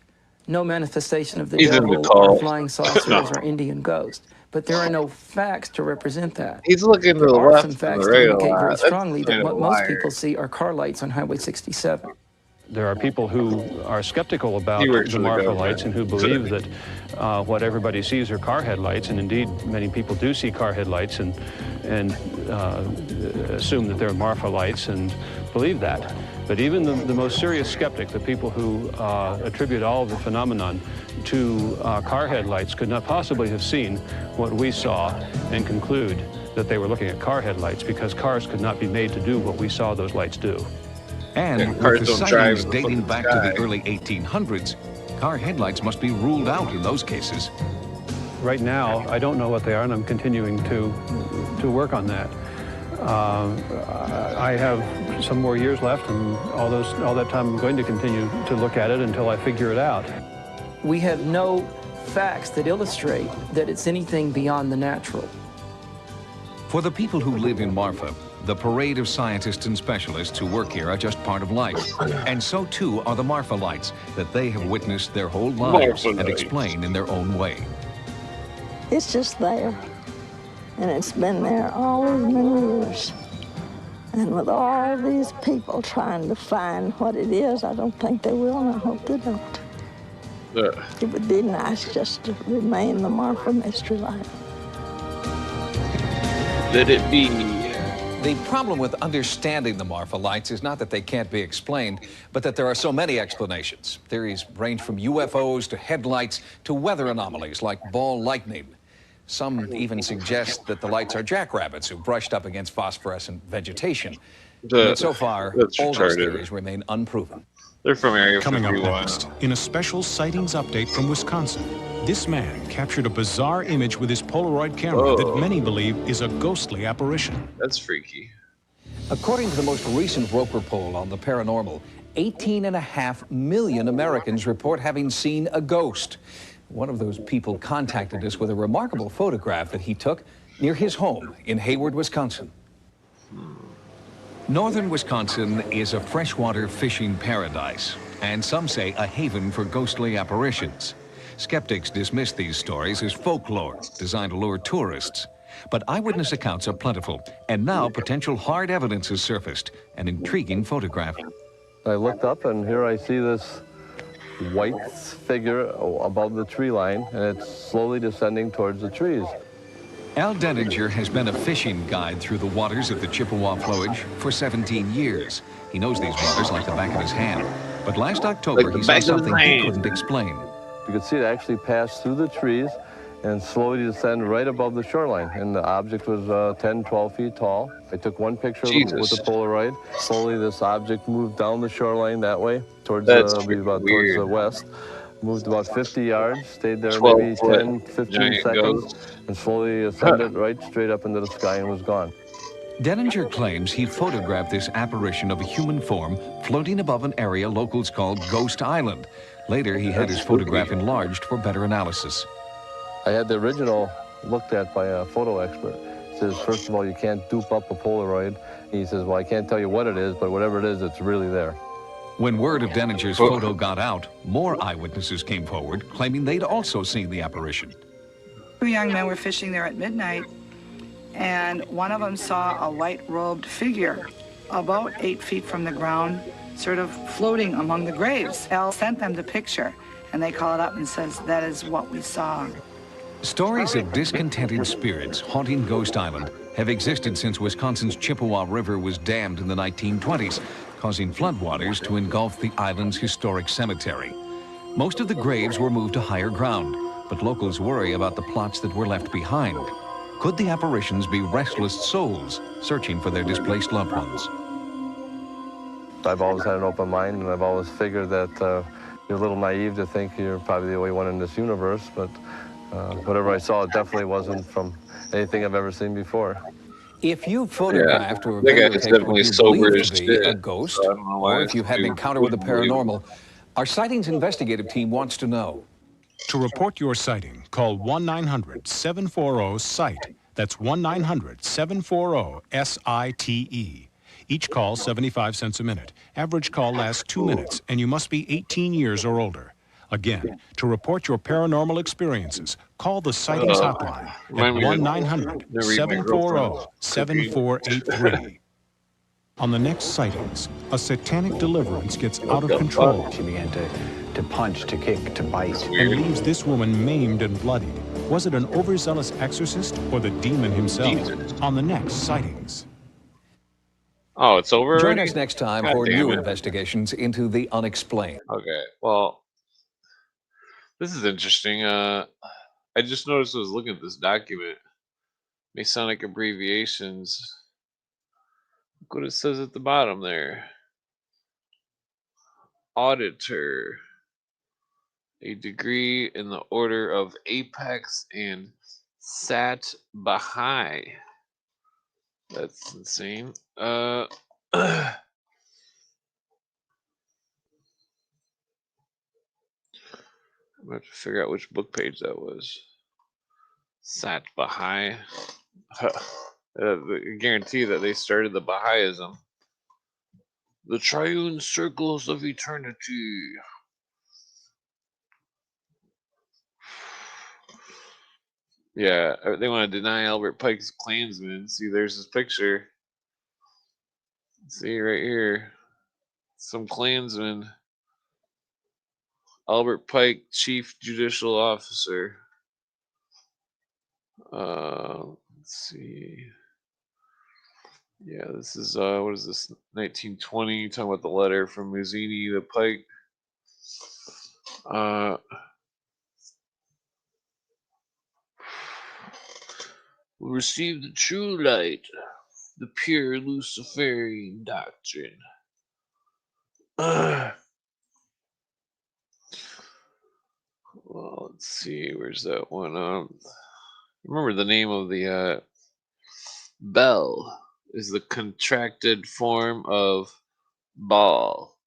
no manifestation of the devil or flying saucers or Indian ghost, but there are no facts to represent that. He's looking to the There are left some of facts the to radio indicate line. very That's strongly that kind of what most wired. people see are car lights on Highway 67. There are people who are skeptical about the Marfa lights and who believe that what everybody sees are car headlights, and indeed many people do see car headlights and assume that they're Marfa lights and believe that. But even the most serious skeptic, the people who attribute all of the phenomenon to car headlights, could not possibly have seen what we saw and conclude that they were looking at car headlights, because cars could not be made to do what we saw those lights do. And with the sightings dating back to the early 1800s, car headlights must be ruled out in those cases. Right now, I don't know what they are, and I'm continuing to work on that. I have some more years left, and all that time I'm going to continue to look at it until I figure it out. We have no facts that illustrate that it's anything beyond the natural. For the people who live in Marfa, the parade of scientists and specialists who work here are just part of life. And so too are the Marfa lights that they have witnessed their whole lives and explain in their own way. It's just there. And it's been there all these many years. And with all these people trying to find what it is, I don't think they will, and I hope they don't. It would be nice just to remain the Marfa mystery light. Let it be. The problem with understanding the Marfa lights is not that they can't be explained, but that there are so many explanations. Theories range from UFOs to headlights to weather anomalies like ball lightning. Some even suggest that the lights are jackrabbits who brushed up against phosphorescent vegetation. But so far, all those theories remain unproven. They're from Area Coming up 51. next, in a special sightings update from Wisconsin, this man captured a bizarre image with his Polaroid camera that many believe is a ghostly apparition. That's freaky. According to the most recent Roper poll on the paranormal, 18.5 million Americans report having seen a ghost. One of those people contacted us with a remarkable photograph that he took near his home in Hayward, Wisconsin. Northern Wisconsin is a freshwater fishing paradise, and some say a haven for ghostly apparitions. Skeptics dismiss these stories as folklore designed to lure tourists. But eyewitness accounts are plentiful, and now potential hard evidence has surfaced, an intriguing photograph. I looked up, and here I see this white figure above the tree line, and it's slowly descending towards the trees. Al Denninger has been a fishing guide through the waters of the Chippewa flowage for 17 years. He knows these waters like the back of his hand. But last October, he saw something he couldn't explain. You could see it actually pass through the trees and slowly descend right above the shoreline. And the object was 10, 12 feet tall. I took one picture with the Polaroid. Slowly, this object moved down the shoreline that way, towards the west. Moved about 50 yards, stayed there maybe 10, 15 seconds, and slowly ascended right straight up into the sky and was gone. Denninger claims he photographed this apparition of a human form floating above an area locals called Ghost Island. Later, he had his photograph enlarged for better analysis. I had the original looked at by a photo expert. He says, first of all, you can't dupe up a Polaroid. He says, well, I can't tell you what it is, but whatever it is, it's really there. When word of Denninger's photo got out, more eyewitnesses came forward, claiming they'd also seen the apparition. Two young men were fishing there at midnight, and one of them saw a white-robed figure about 8 feet from the ground, sort of floating among the graves. Al sent them the picture, and they called up and says, that is what we saw. Stories of discontented spirits haunting Ghost Island have existed since Wisconsin's Chippewa River was dammed in the 1920s, causing floodwaters to engulf the island's historic cemetery. Most of the graves were moved to higher ground, but locals worry about the plots that were left behind. Could the apparitions be restless souls searching for their displaced loved ones? I've always had an open mind, and I've always figured that you're a little naive to think you're probably the only one in this universe, but whatever I saw, it definitely wasn't from anything I've ever seen before. If you photographed or videotaped what you believe to be a ghost, or if you had an encounter with the paranormal, our sightings investigative team wants to know. To report your sighting, call 1-900-740-SITE. That's 1-900-740-SITE. Each call 75 cents a minute. Average call lasts 2 minutes, and you must be 18 years or older. Again, to report your paranormal experiences, call the Sightings Hotline at 1-900-740-7483. On the next Sightings, a satanic deliverance gets out of control. She began to punch, to kick, to bite. And leaves this woman maimed and bloodied. Was it an overzealous exorcist or the demon himself? On the next Sightings. Oh, it's over Join already? us next time God for damn new it. investigations into the unexplained. Okay, well, this is interesting. I just noticed I was looking at this document. Masonic abbreviations. Look what it says at the bottom there. Auditor. A degree in the order of Apex and Sat Baha'i. That's insane. I'm gonna have to figure out which book page that was. Sat Baha'i. I guarantee that they started the Baha'ism. The triune circles of eternity. Yeah, they want to deny Albert Pike's Klansman. See, there's his picture. See right here, some Klansman. Albert Pike, Chief Judicial Officer. Let's see. Yeah, this is what is this? 1920. Talking about the letter from Mazzini to Pike. We receive the true light, the pure Luciferian doctrine. Well, let's see. Where's that one? Remember the name of the Bel is the contracted form of Baal.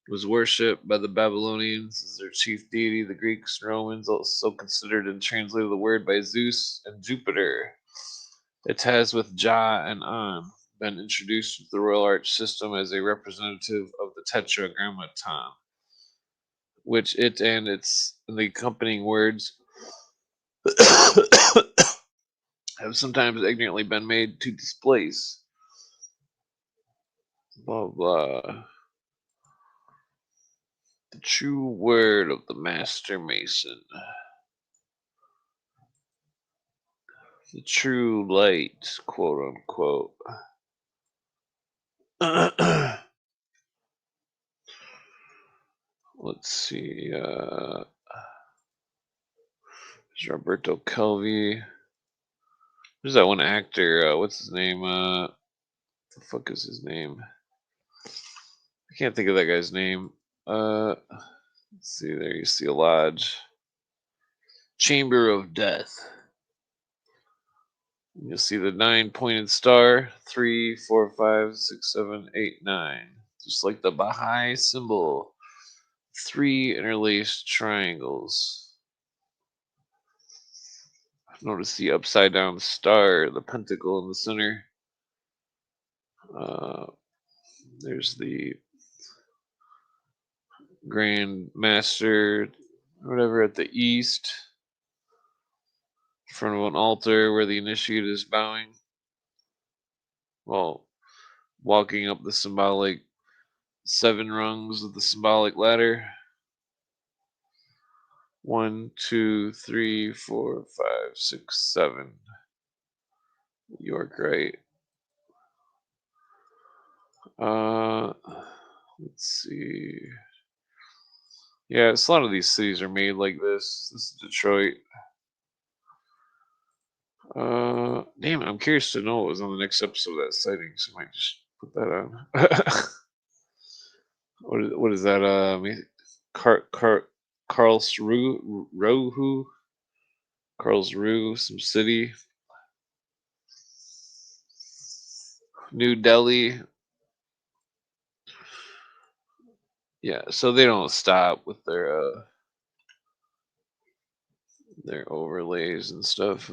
It was worshipped by the Babylonians as their chief deity. The Greeks and Romans also considered and translated the word by Zeus and Jupiter. It has, with Jah and An, been introduced with the Royal Arch system as a representative of the Tetragrammaton, which it and the accompanying words have sometimes ignorantly been made to displace. Blah blah. The true word of the Master Mason. The true light, quote unquote. Let's see. There's Roberto Calvi. There's that one actor. What's his name? What the fuck is his name? I can't think of that guy's name. Let's see. There you see a lodge. Chamber of Death. You'll see the 9-pointed star. 3, 4, 5, 6, 7, 8, 9. Just like the Baha'i symbol. 3 interlaced triangles. Notice the upside down star, the pentacle in the center. There's the Grand Master, whatever, at the east. In front of an altar where the initiate is bowing. Well, walking up the symbolic 7 rungs of the symbolic ladder. 1, 2, 3, 4, 5, 6, 7. York, right? Let's see. Yeah, a lot of these cities are made like this. This is Detroit. Damn it, I'm curious to know what was on the next episode of that sighting, so I might just put that on. What is that? Karlsruhe, some city. New Delhi. Yeah, so they don't stop with their overlays and stuff.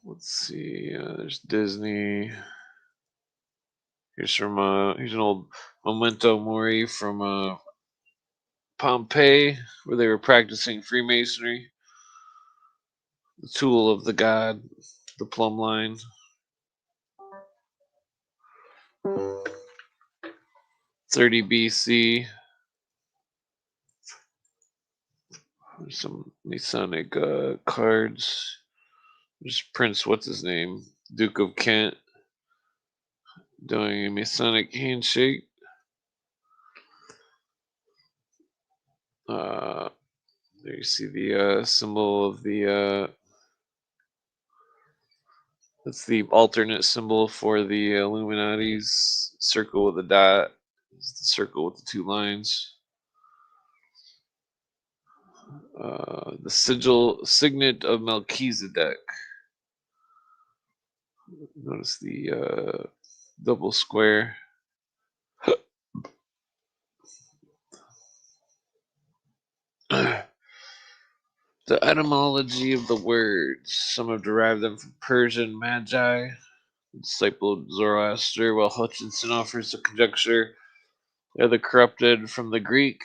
Let's see. There's Disney. Here's an old memento mori from Pompeii, where they were practicing Freemasonry. The tool of the god, the plumb line. '30 BC. There's some Masonic cards. There's Prince, what's his name? Duke of Kent, doing a Masonic handshake. There you see the symbol of the. That's the alternate symbol for the Illuminati's circle with a dot. It's the circle with the 2 lines. The signet of Melchizedek. Notice the double square. The etymology of the words. Some have derived them from Persian magi, disciple of Zoroaster, while Hutchinson offers a conjecture they're the corrupted from the Greek.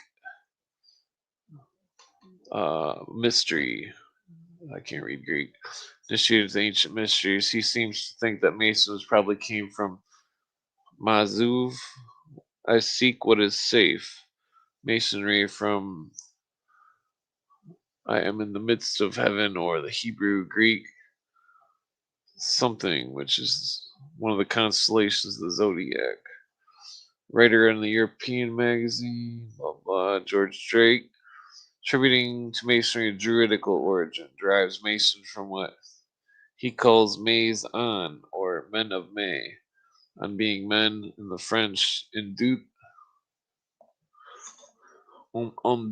mystery. I can't read Greek. Initiated the ancient mysteries. He seems to think that Masons probably came from Mazuv. I seek what is safe. Masonry from I am in the midst of heaven, or the Hebrew, Greek, something, which is one of the constellations of the zodiac. Writer in the European magazine, blah blah, George Drake, attributing to Masonry a druidical origin, derives Mason from what he calls Mays on, or men of May, on being men in the French, indut,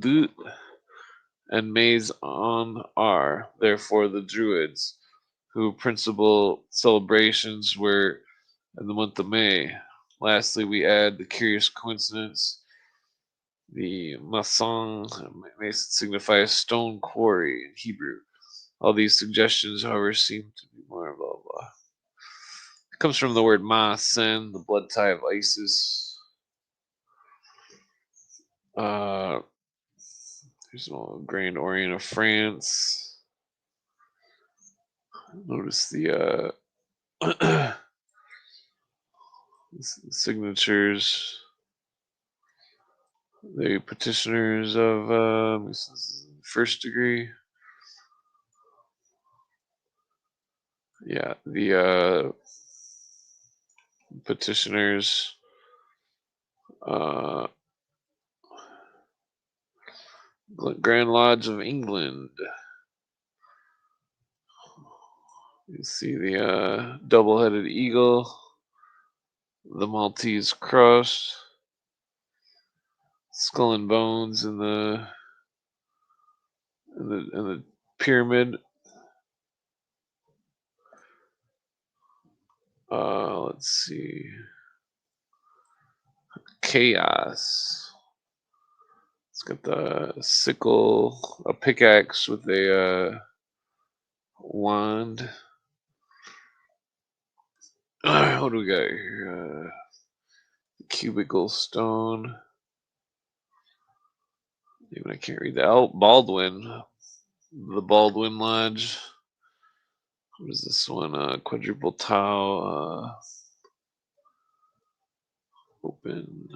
doute, and Mays on are, therefore, the Druids, whose principal celebrations were in the month of May. Lastly, we add the curious coincidence the mason may signify a stone quarry in Hebrew. All these suggestions, however, seem to be more blah blah. It comes from the word Ma-Sen, the blood tie of Isis. There's a Grand Orient of France. Notice the signatures. The petitioners of first degree. Yeah, the petitioners. Grand Lodge of England. You see the double-headed eagle, the Maltese cross, skull and bones in the pyramid. Let's see. Chaos. It's got the sickle, a pickaxe with a wand. What do we got here? Cubicle stone. Even I can't read that. Oh, Baldwin. The Baldwin Lodge. What is this one? Quadruple Tau. Open.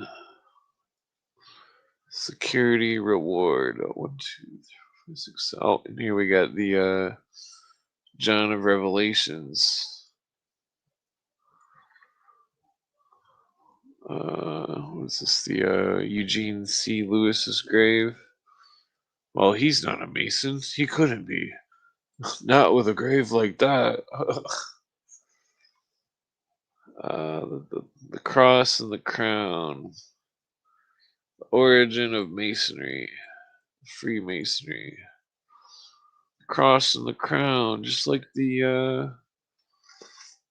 Security reward. 1, 2, 3, 4, 6. Oh, and here we got the John of Revelations. What is this? The Eugene C. Lewis's grave. Well, he's not a Mason. He couldn't be. Not with a grave like that. The cross and the crown. The origin of Masonry. Freemasonry. The cross and the crown, just like the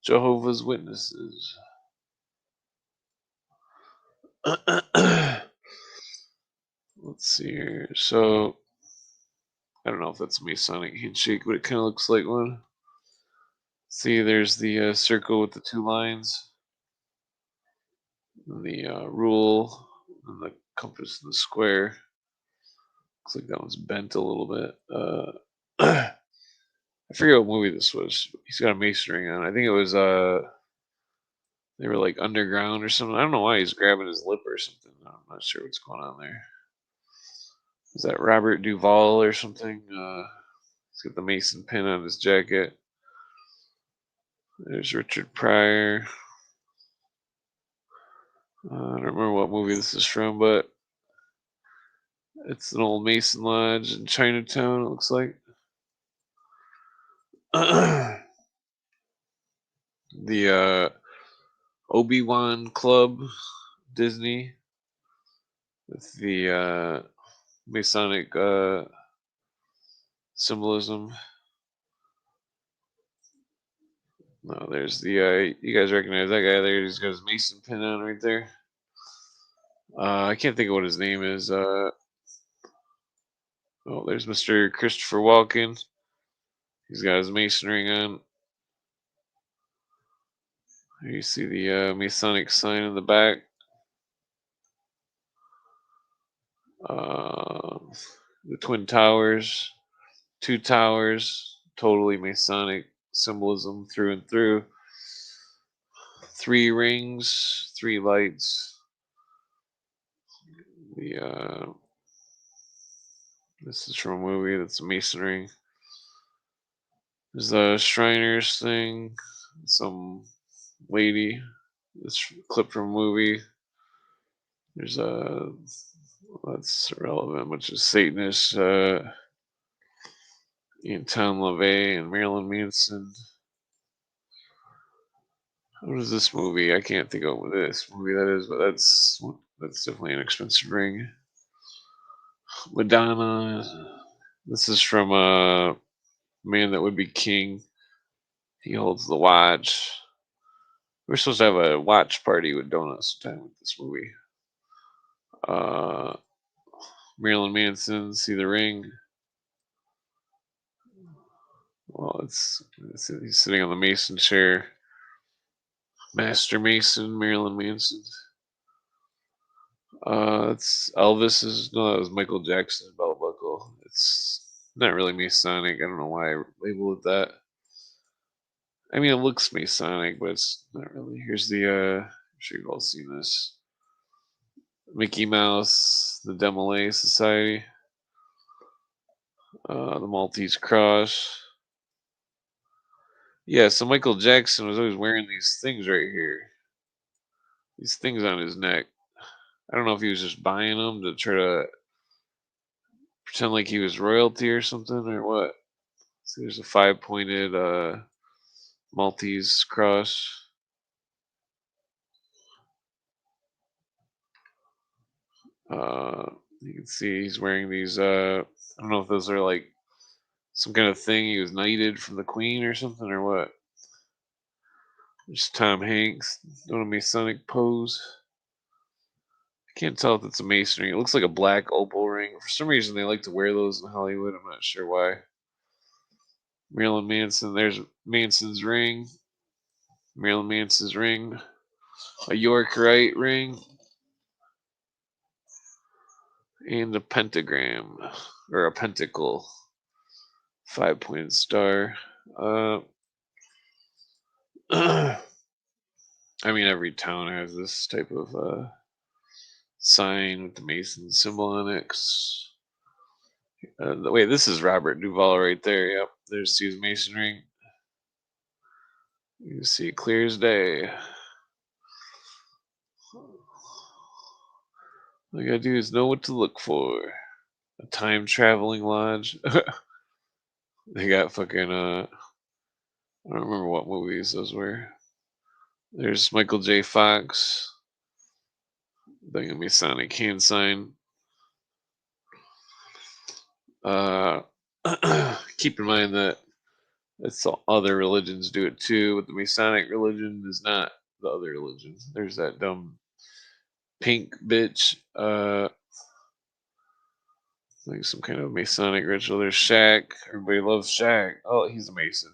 Jehovah's Witnesses. Let's see here. So, I don't know if that's a Masonic handshake, but it kind of looks like one. See, there's the circle with the 2 lines, and the rule, and the compass, and the square. Looks like that one's bent a little bit. I forget what movie this was. He's got a mason ring on. I think it was they were like underground or something. I don't know why he's grabbing his lip or something. I'm not sure what's going on there. Is that Robert Duvall or something? He's got the Mason pin on his jacket. There's Richard Pryor. I don't remember what movie this is from, but it's an old Mason lodge in Chinatown, it looks like. The Obi-Wan Club, Disney, with the Masonic symbolism. No, there's the you guys recognize that guy there? He's got his Mason pin on right there. I can't think of what his name is. Oh, there's Mr. Christopher Walken. He's got his Mason ring on. Here you see the Masonic sign in the back. The Twin Towers, 2 towers, totally Masonic symbolism through and through. 3 rings, 3 lights. This is from a movie that's masonry. There's the Shriners thing, some lady. This clip from a movie. There's that's irrelevant, which is Satanist, Anton LaVey and Marilyn Manson. What is this movie? I can't think of what this movie that is, but that's definitely an expensive ring. Madonna. This is from a Man That Would Be King. He holds the watch. We're supposed to have a watch party with donuts sometime with this movie. Marilyn Manson, see the ring. Well, he's sitting on the Mason chair. Master Mason, Marilyn Manson. It's Elvis's. No, that was Michael Jackson's belt buckle. It's not really Masonic. I don't know why I labeled it that. I mean, it looks Masonic, but it's not really. Here's the. I'm sure you've all seen this. Mickey Mouse, the Demolay Society, the Maltese Cross. Yeah, so Michael Jackson was always wearing these things right here. These things on his neck. I don't know if he was just buying them to try to pretend like he was royalty or something or what. So there's a 5-pointed Maltese cross. You can see he's wearing these. I don't know if those are like some kind of thing. He was knighted from the Queen or something or what. There's Tom Hanks doing a Masonic pose. I can't tell if it's a masonry. It looks like a black opal ring. For some reason, they like to wear those in Hollywood. I'm not sure why. Marilyn Manson. There's Manson's ring. Marilyn Manson's ring. A Yorkite ring. And a pentagram. Or a pentacle. 5-pointed star. I mean, every town has this type of sign with the Mason symbol on it. Wait, this is Robert Duvall right there. Yep, there's his Mason ring. You can see it clear as day. All you gotta do is know what to look for. A time traveling lodge. They got fucking I don't remember what movies those were. There's Michael J. Fox. They're gonna be Masonic hand sign. Keep in mind that it's other religions do it too, but the Masonic religion is not the other religion. There's that dumb pink bitch. Like some kind of Masonic ritual. There's Shaq. Everybody loves Shaq. Oh, he's a Mason.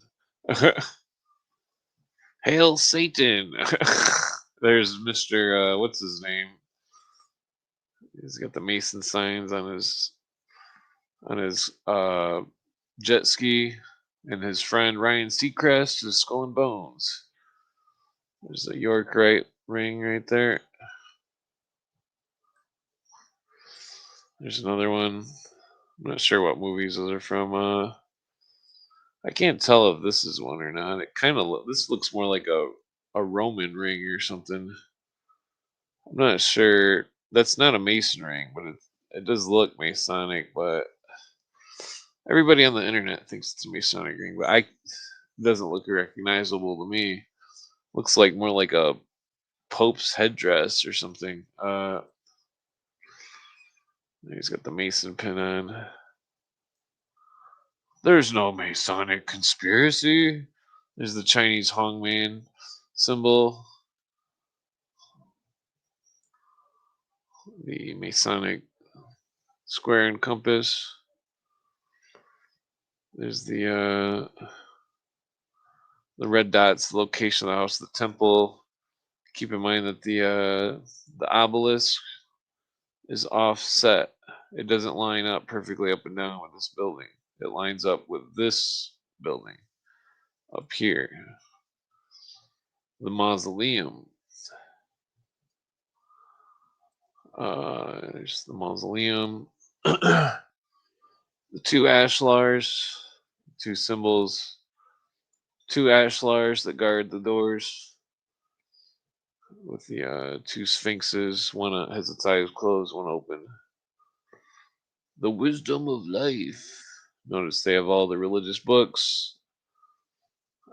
Hail Satan. There's Mr. What's his name? He's got the Mason signs on his jet ski, and his friend Ryan Seacrest is Skull and Bones. There's a Yorkite ring right there. There's another one. I'm not sure what movies those are from. I can't tell if this is one or not. It kind of this looks more like a Roman ring or something. I'm not sure. That's not a Mason ring, but it does look Masonic. But everybody on the internet thinks it's a Masonic ring, but it doesn't look recognizable to me. Looks like more like a Pope's headdress or something. He's got the Mason pin on. There's no Masonic conspiracy. There's the Chinese Hongman symbol. The Masonic square and compass. There's the red dots, the location of the house, the temple. Keep in mind that the obelisk is offset. it doesn't line up perfectly up and down with this building. It lines up with this building up here, the mausoleum. There's the mausoleum. The two ashlars, two symbols, two ashlars that guard the doors with the two sphinxes. One has its eyes closed, one open. The wisdom of life. Notice they have all the religious books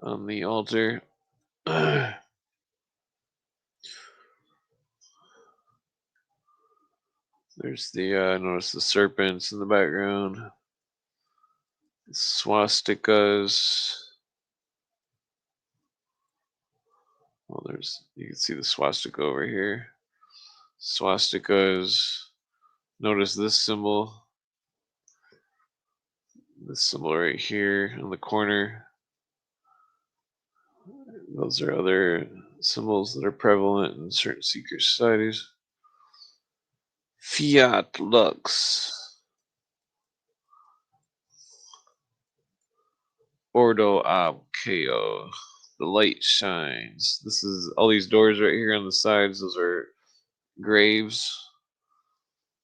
on the altar. There's the notice the serpents in the background. Swastikas. Well, you can see the swastika over here. Swastikas. Notice this symbol. This symbol right here in the corner. Those are other symbols that are prevalent in certain secret societies. Fiat Lux. Ordo ab Chaos. The light shines. This is all these doors right here on the sides. Those are graves.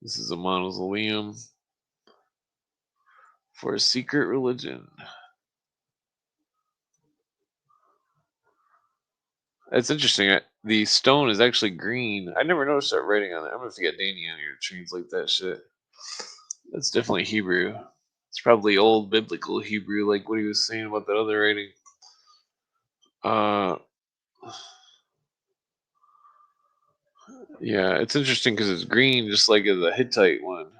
This is a mausoleum for a secret religion. It's interesting. The stone is actually green. I never noticed that writing on it. I'm gonna have to get Danny on here to translate that shit. That's definitely Hebrew. It's probably old biblical Hebrew, like what he was saying about that other writing. Yeah, it's interesting because it's green, just like the Hittite one,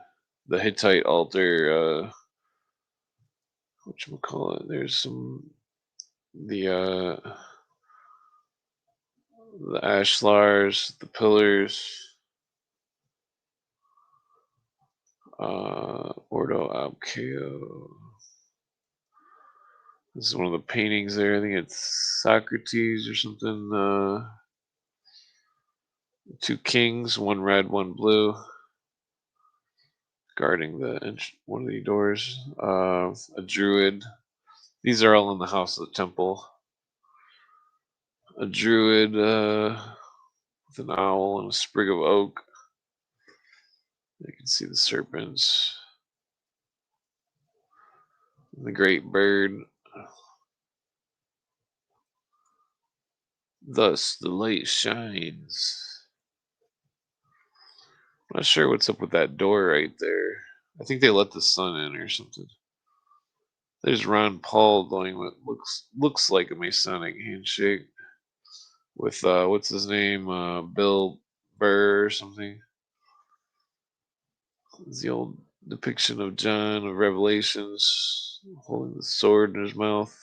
the Hittite altar. Whatchamacallit? There's some the ashlars, the pillars. Ordo ab Chaos. This is one of the paintings there. I think it's Socrates or something. Two kings, one red, one blue, guarding one of the doors. A druid. These are all in the house of the temple. A druid with an owl and a sprig of oak. You can see the serpents. The great bird. Thus the light shines. I'm not sure what's up with that door right there. I think they let the sun in or something. There's Ron Paul doing what looks like a Masonic handshake with what's his name, Bill Burr or something. It's the old depiction of John of Revelations holding the sword in his mouth,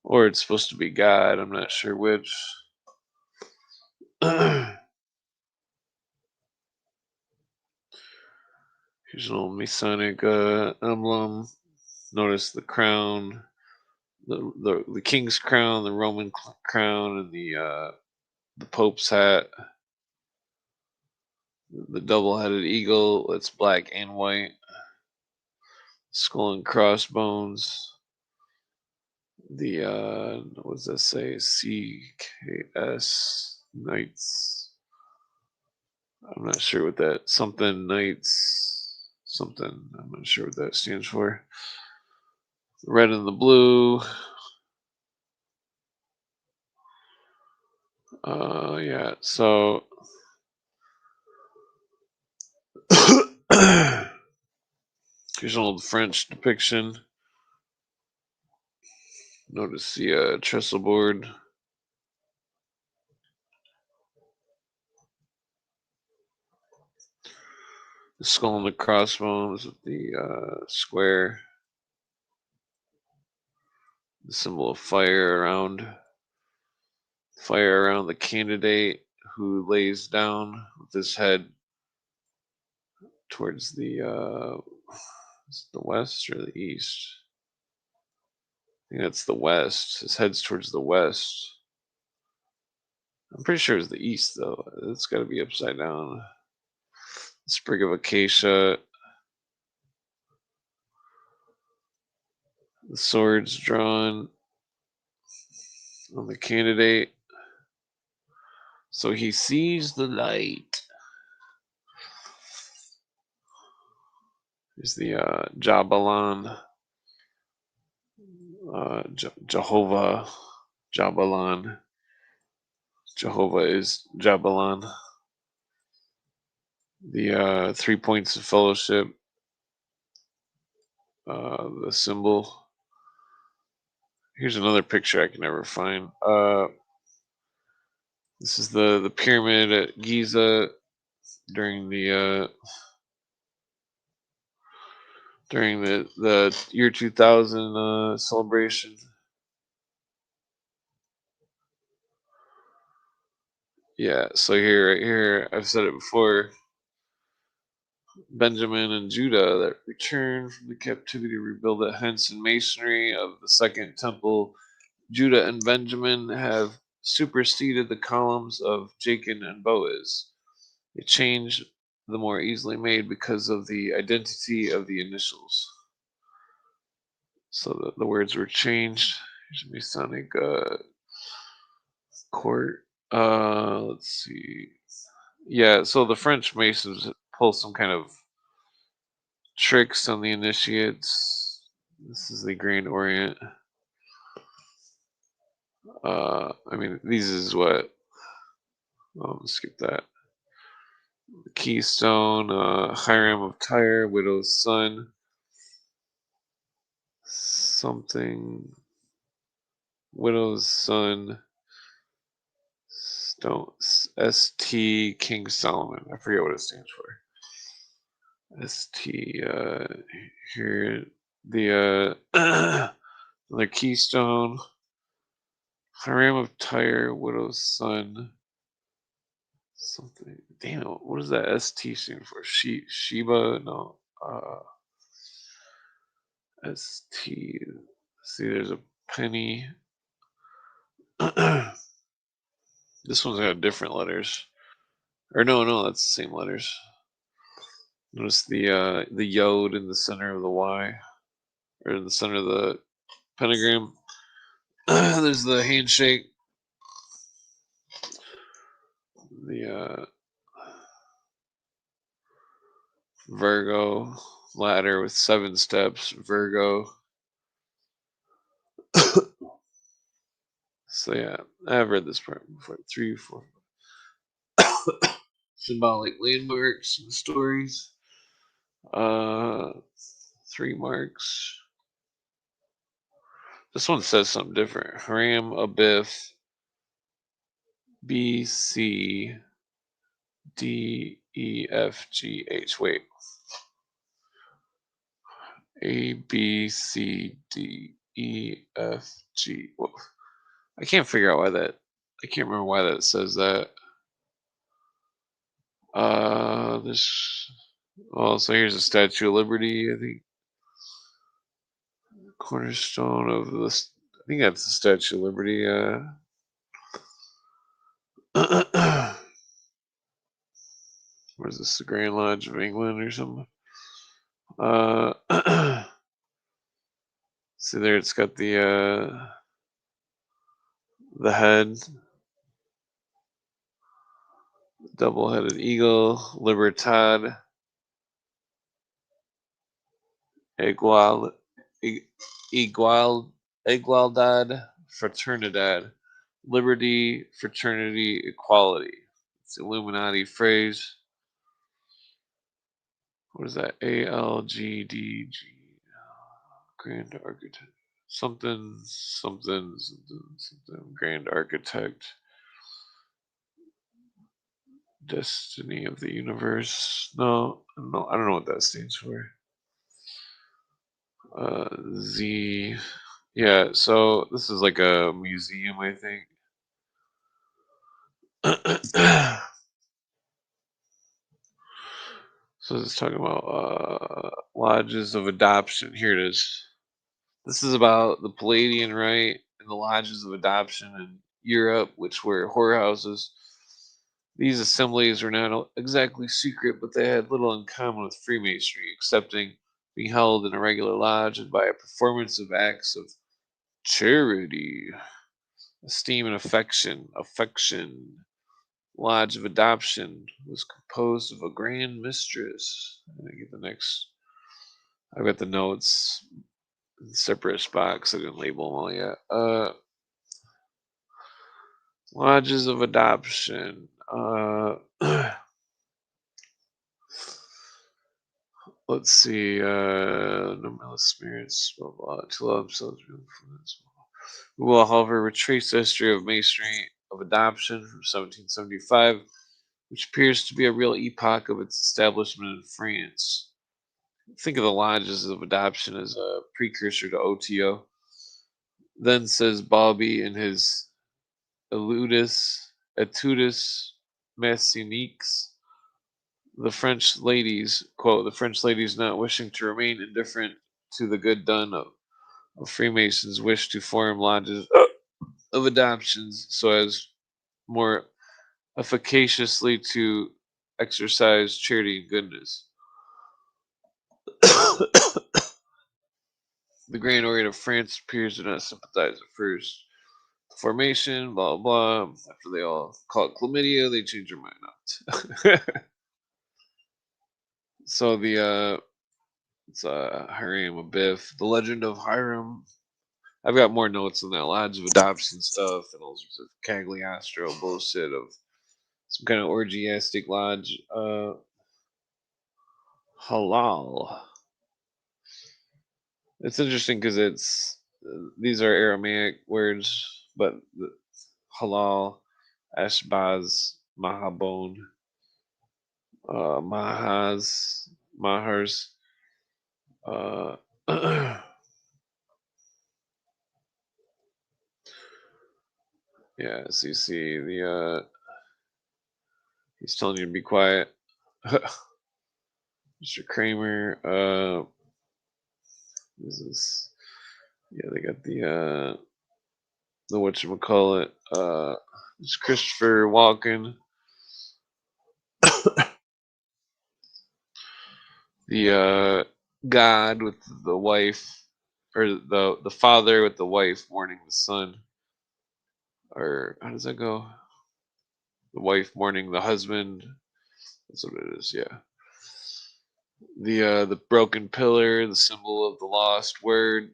or it's supposed to be God. I'm not sure which. Here's an old Masonic emblem. Notice the crown, the king's crown, the Roman crown, and the Pope's hat. The double-headed eagle. That's black and white. Skull and crossbones. The what does that say? CKS Knights. I'm not sure what that something Knights something. I'm not sure what that stands for. The red and the blue. Yeah. So here's an old French depiction. Notice the trestle board. The skull and the crossbones with the square. The symbol of fire around the candidate who lays down with his head towards the west or the east. I think that's the west. His head's towards the west. I'm pretty sure it's the east though. It's got to be upside down. sprig of acacia. The swords drawn on the candidate. So he sees the light. Here's the Jabalan. Jehovah. Jabalan. Jehovah is Jabalan. The 3 points of fellowship. The symbol. Here's another picture I can never find. This is the pyramid at Giza during the year 2000 celebration. Yeah, so here, right here, I've said it before. Benjamin and Judah that returned from the captivity rebuild the Henson masonry of the Second Temple. Judah and Benjamin have superseded the columns of Jachin and Boaz. They changed the more easily made because of the identity of the initials. So the words were changed. Here's a Masonic court. Let's see. Yeah, so the French Masons pull some kind of tricks on the initiates. This is the Grand Orient. I mean, these is what. Skip that. The Keystone, Hiram of Tyre, Widow's Son. Something. Widow's Son. Stone. ST King Solomon. I forget what it stands for. ST. Here. The the Keystone. Hiram of Tyre, Widow's Son. Something. Damn, what does that ST stand for? Sheba? No. ST. See, there's a penny. This one's got different letters. Or no, that's the same letters. Notice the yod in the center of the Y, or in the center of the pentagram. There's the handshake. The Virgo ladder with 7 steps. Virgo. So yeah, I've read this part before. 3, 4. Symbolic landmarks and stories. 3 marks. This one says something different. Haram Abiff B C D E F G H. Wait. A B C D E F G. Whoa. I can't figure out why that. I can't remember why that says that. This. Well, so here's the Statue of Liberty. I think cornerstone of this. I think that's the Statue of Liberty. What is this? The Grand Lodge of England or something? See there, it's got the head, double-headed eagle, Libertad, Igualdad, Fraternidad, liberty, fraternity, equality. It's Illuminati phrase. What is that? ALGDG. Grand Architect. Something. Grand Architect. Destiny of the Universe. No, I don't know what that stands for. Z. Yeah, so this is like a museum, I think. So it's talking about lodges of adoption. Here it is. This is about the Palladian rite and the lodges of adoption in Europe, which were whorehouses. These assemblies were not exactly secret, but they had little in common with Freemasonry, excepting being held in a regular lodge and by a performance of acts of charity, esteem, and affection. Lodge of Adoption was composed of a grand mistress. I get the next. I've got the notes in separate box. I didn't label them all yet. Lodges of Adoption. Let's see. Numerous spirits, blah blah. To allow themselves to influence. We will, however, retrace the history of Masonry of Adoption from 1775, which appears to be a real epoch of its establishment in France. Think of the lodges of adoption as a precursor to OTO. Then says Bobby in his Etudes Masoniques, the French ladies, quote, the French ladies not wishing to remain indifferent to the good done of Freemasons wish to form lodges of adoptions so as more efficaciously to exercise charity and goodness. The Grand Orient of France appears to not sympathize at first. The formation, blah blah. After they all call it chlamydia, they change their mind out. So it's Hiram Abiff, the Legend of Hiram. I've got more notes on that Lodge of Adoption stuff and all sorts of Cagliostro bullshit of some kind of orgiastic lodge. Halal. It's interesting because these are Aramaic words, but halal, ashbaz, mahabon, mahars. Yeah, so you see he's telling you to be quiet. Mr. Kramer, this is, yeah, they got the whatchamacallit, it's Christopher Walken, the God with the wife, or the father with the wife mourning the son, or how does that go? The wife mourning the husband. That's what it is. Yeah. The broken pillar, the symbol of the lost word,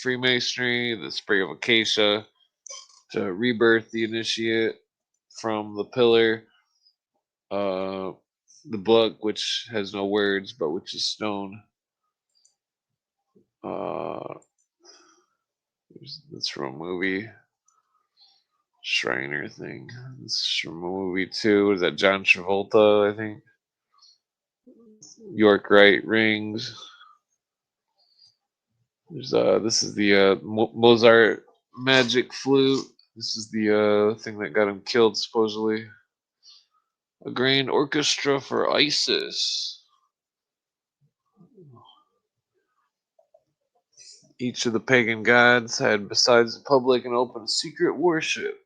Freemasonry, the spray of acacia to rebirth the initiate from the pillar, the book which has no words but which is stone. That's from a movie. Shriner thing. This is from a movie too. Is that John Travolta? I think. York Wright rings. There's this is the Mozart magic flute. This is the thing that got him killed supposedly. A grand orchestra for Isis. Each of the pagan gods had, besides the public and open, secret worship,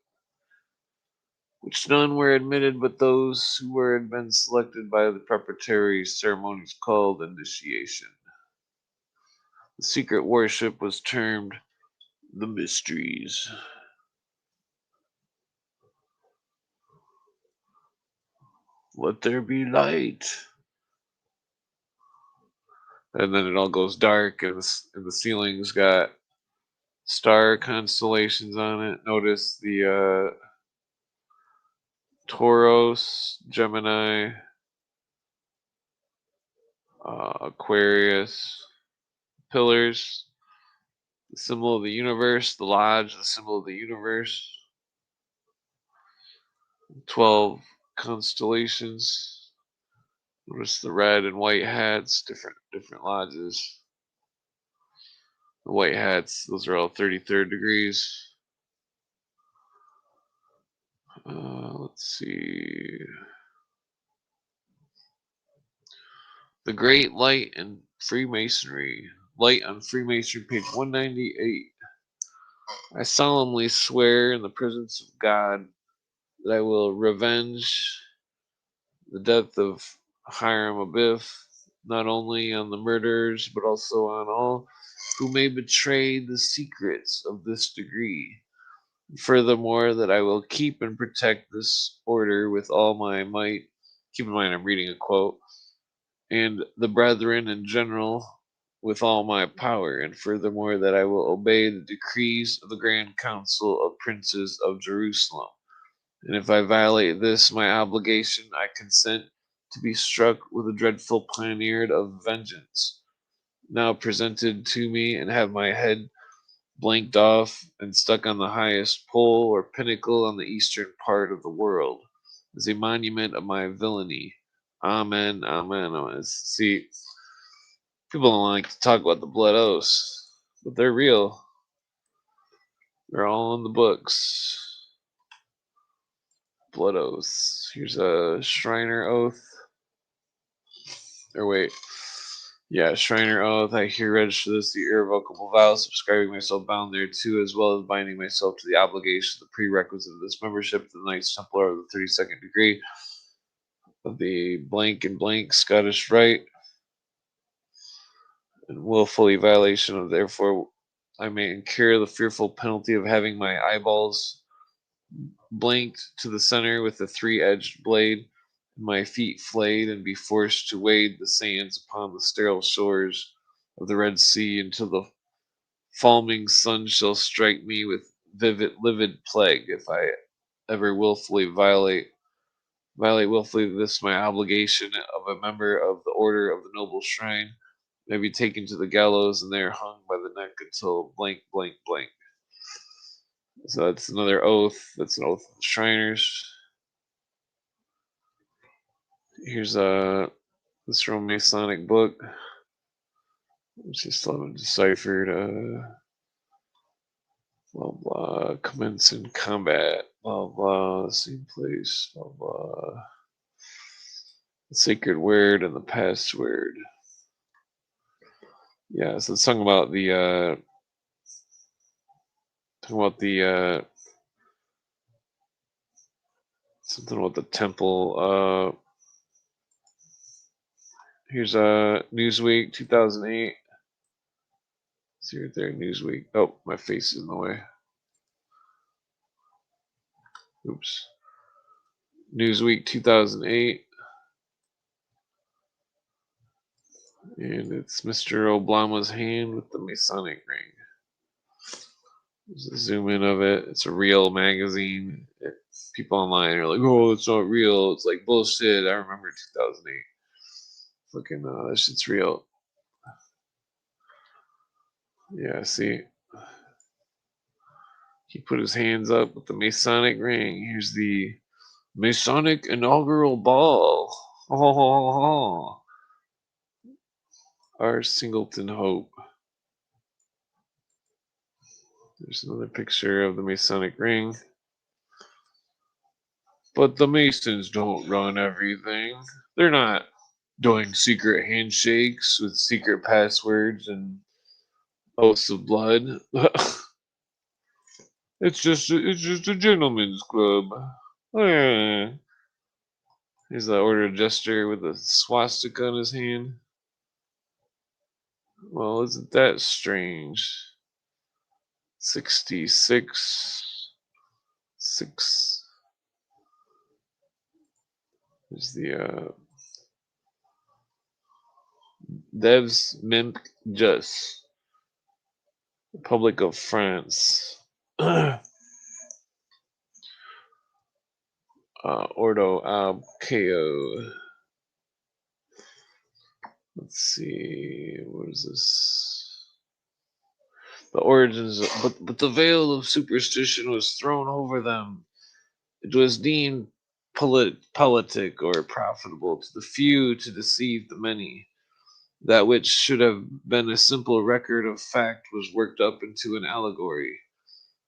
which none were admitted but those who had been selected by the preparatory ceremonies called initiation. The secret worship was termed the mysteries. Let there be light. And then it all goes dark, and the ceiling's got star constellations on it. Notice the Taurus, Gemini, Aquarius, pillars, the symbol of the universe, the lodge, the symbol of the universe, 12 constellations. Notice the red and white hats, different lodges. The white hats, those are all 33rd degrees. Let's see. The Great Light in Freemasonry. Light on Freemasonry, page 198. I solemnly swear in the presence of God that I will revenge the death of Hiram Abiff, not only on the murderers, but also on all who may betray the secrets of this degree. Furthermore, that I will keep and protect this order with all my might. Keep in mind, I'm reading a quote. And the brethren in general with all my power. And furthermore, that I will obey the decrees of the Grand Council of Princes of Jerusalem. And if I violate this, my obligation, I consent to be struck with a dreadful poniard of vengeance, now presented to me, and have my head blanked off and stuck on the highest pole or pinnacle on the eastern part of the world, as a monument of my villainy. Amen, amen, amen. See, people don't like to talk about the blood oaths, but they're real. They're all in the books. Blood oaths. Here's a Shriner oath. Or wait. Yeah, Shriner oath. I here register this the irrevocable vow, subscribing myself bound thereto, as well as binding myself to the obligation, the prerequisite of this membership to the Knights Templar of the 32nd degree of the blank and blank Scottish Rite, and willfully violation of therefore I may incur the fearful penalty of having my eyeballs blanked to the center with a three-edged blade, and my feet flayed, and be forced to wade the sands upon the sterile shores of the Red Sea until the falming sun shall strike me with livid plague, if I ever willfully violate willfully this my obligation of a member of the Order of the Noble Shrine, may be taken to the gallows and there hung by the neck until blank, blank, blank. So that's another oath. That's an oath of the Shriners. Here's this from Masonic book, which is still haven't deciphered. Blah blah. Commence in combat. Blah blah. Same place. Blah blah. The sacred word and the password. Yeah, so it's talking about the something about the temple. Here's Newsweek 2008. See right there, Newsweek. Oh, my face is in the way. Oops. Newsweek 2008. And it's Mr. Obama's hand with the Masonic ring. There's a zoom in of it. It's a real magazine. People online are like, oh, it's not real. It's like bullshit. I remember 2008. Fucking, that shit's real. Yeah, see? He put his hands up with the Masonic ring. Here's the Masonic inaugural ball. Oh, our Singleton Hope. There's another picture of the Masonic ring. But the Masons don't run everything. They're not doing secret handshakes with secret passwords and oaths of blood. It's just a gentleman's club. Here's the order gesture with a swastika on his hand. Well, isn't that strange? 66. 6. There's the Devs Mimp Just. Republic of France. Ordo Ab Ko. Let's see, what is this? The origins, but the veil of superstition was thrown over them. It was deemed politic or profitable to the few to deceive the many. That which should have been a simple record of fact was worked up into an allegory.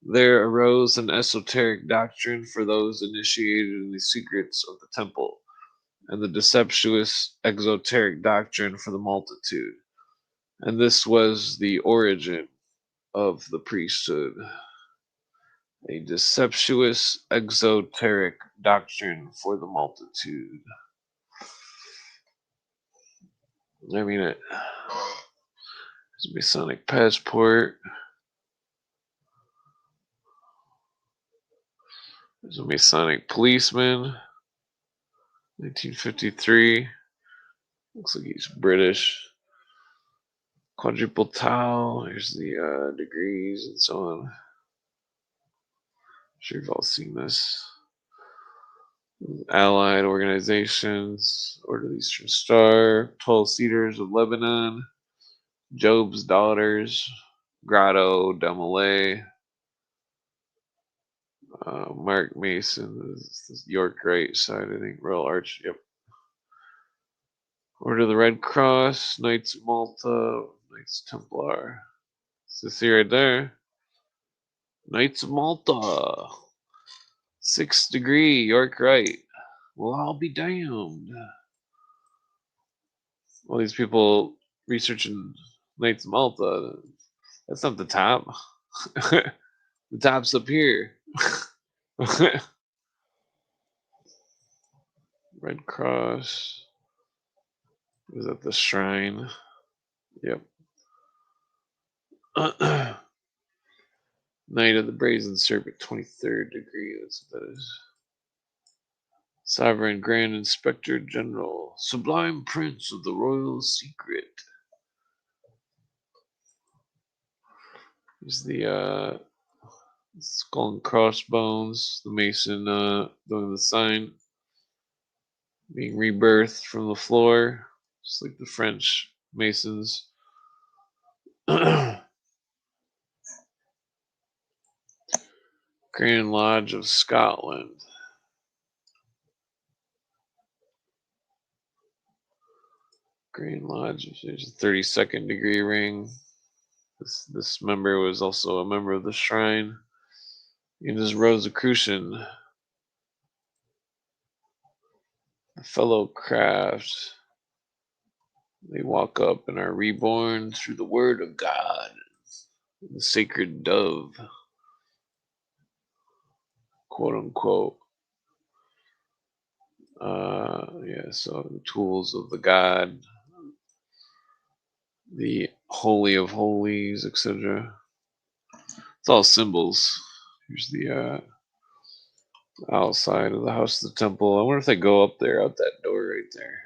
There arose an esoteric doctrine for those initiated in the secrets of the temple, and the deceptuous exoteric doctrine for the multitude. And this was the origin of the priesthood. A deceptuous exoteric doctrine for the multitude. I mean, it's a Masonic passport. There's a Masonic policeman. 1953. Looks like he's British. Quadruple tau. Here's the degrees and so on. I'm sure you've all seen this. Allied organizations. Order of the Eastern Star. 12 Cedars of Lebanon. Job's Daughters. Grotto de Malay. Mark Mason. This is York right side, I think. Royal Arch. Yep. Order of the Red Cross. Knights of Malta. Knights Templar. So see right there. Knights of Malta. 6th degree, York right. Well, I'll be damned. All these people researching Knights of Malta. That's not the top. The top's up here. Red Cross. Is that the shrine? Yep. Knight of the Brazen Serpent, 23rd degree. That's what that is. Sovereign Grand Inspector General. Sublime Prince of the Royal Secret. Here's the skull and crossbones. The Mason doing the sign. Being rebirthed from the floor. Just like the French Masons. Grand Lodge of Scotland. Grand Lodge. There's a 32nd degree ring. This member was also a member of the shrine. In his Rosicrucian. The fellow craft. They walk up and are reborn through the word of God. The sacred dove. Quote unquote. Yeah, so the tools of the God, the Holy of Holies, etc. It's all symbols. Here's the outside of the house of the temple. I wonder if they go up there, out that door right there.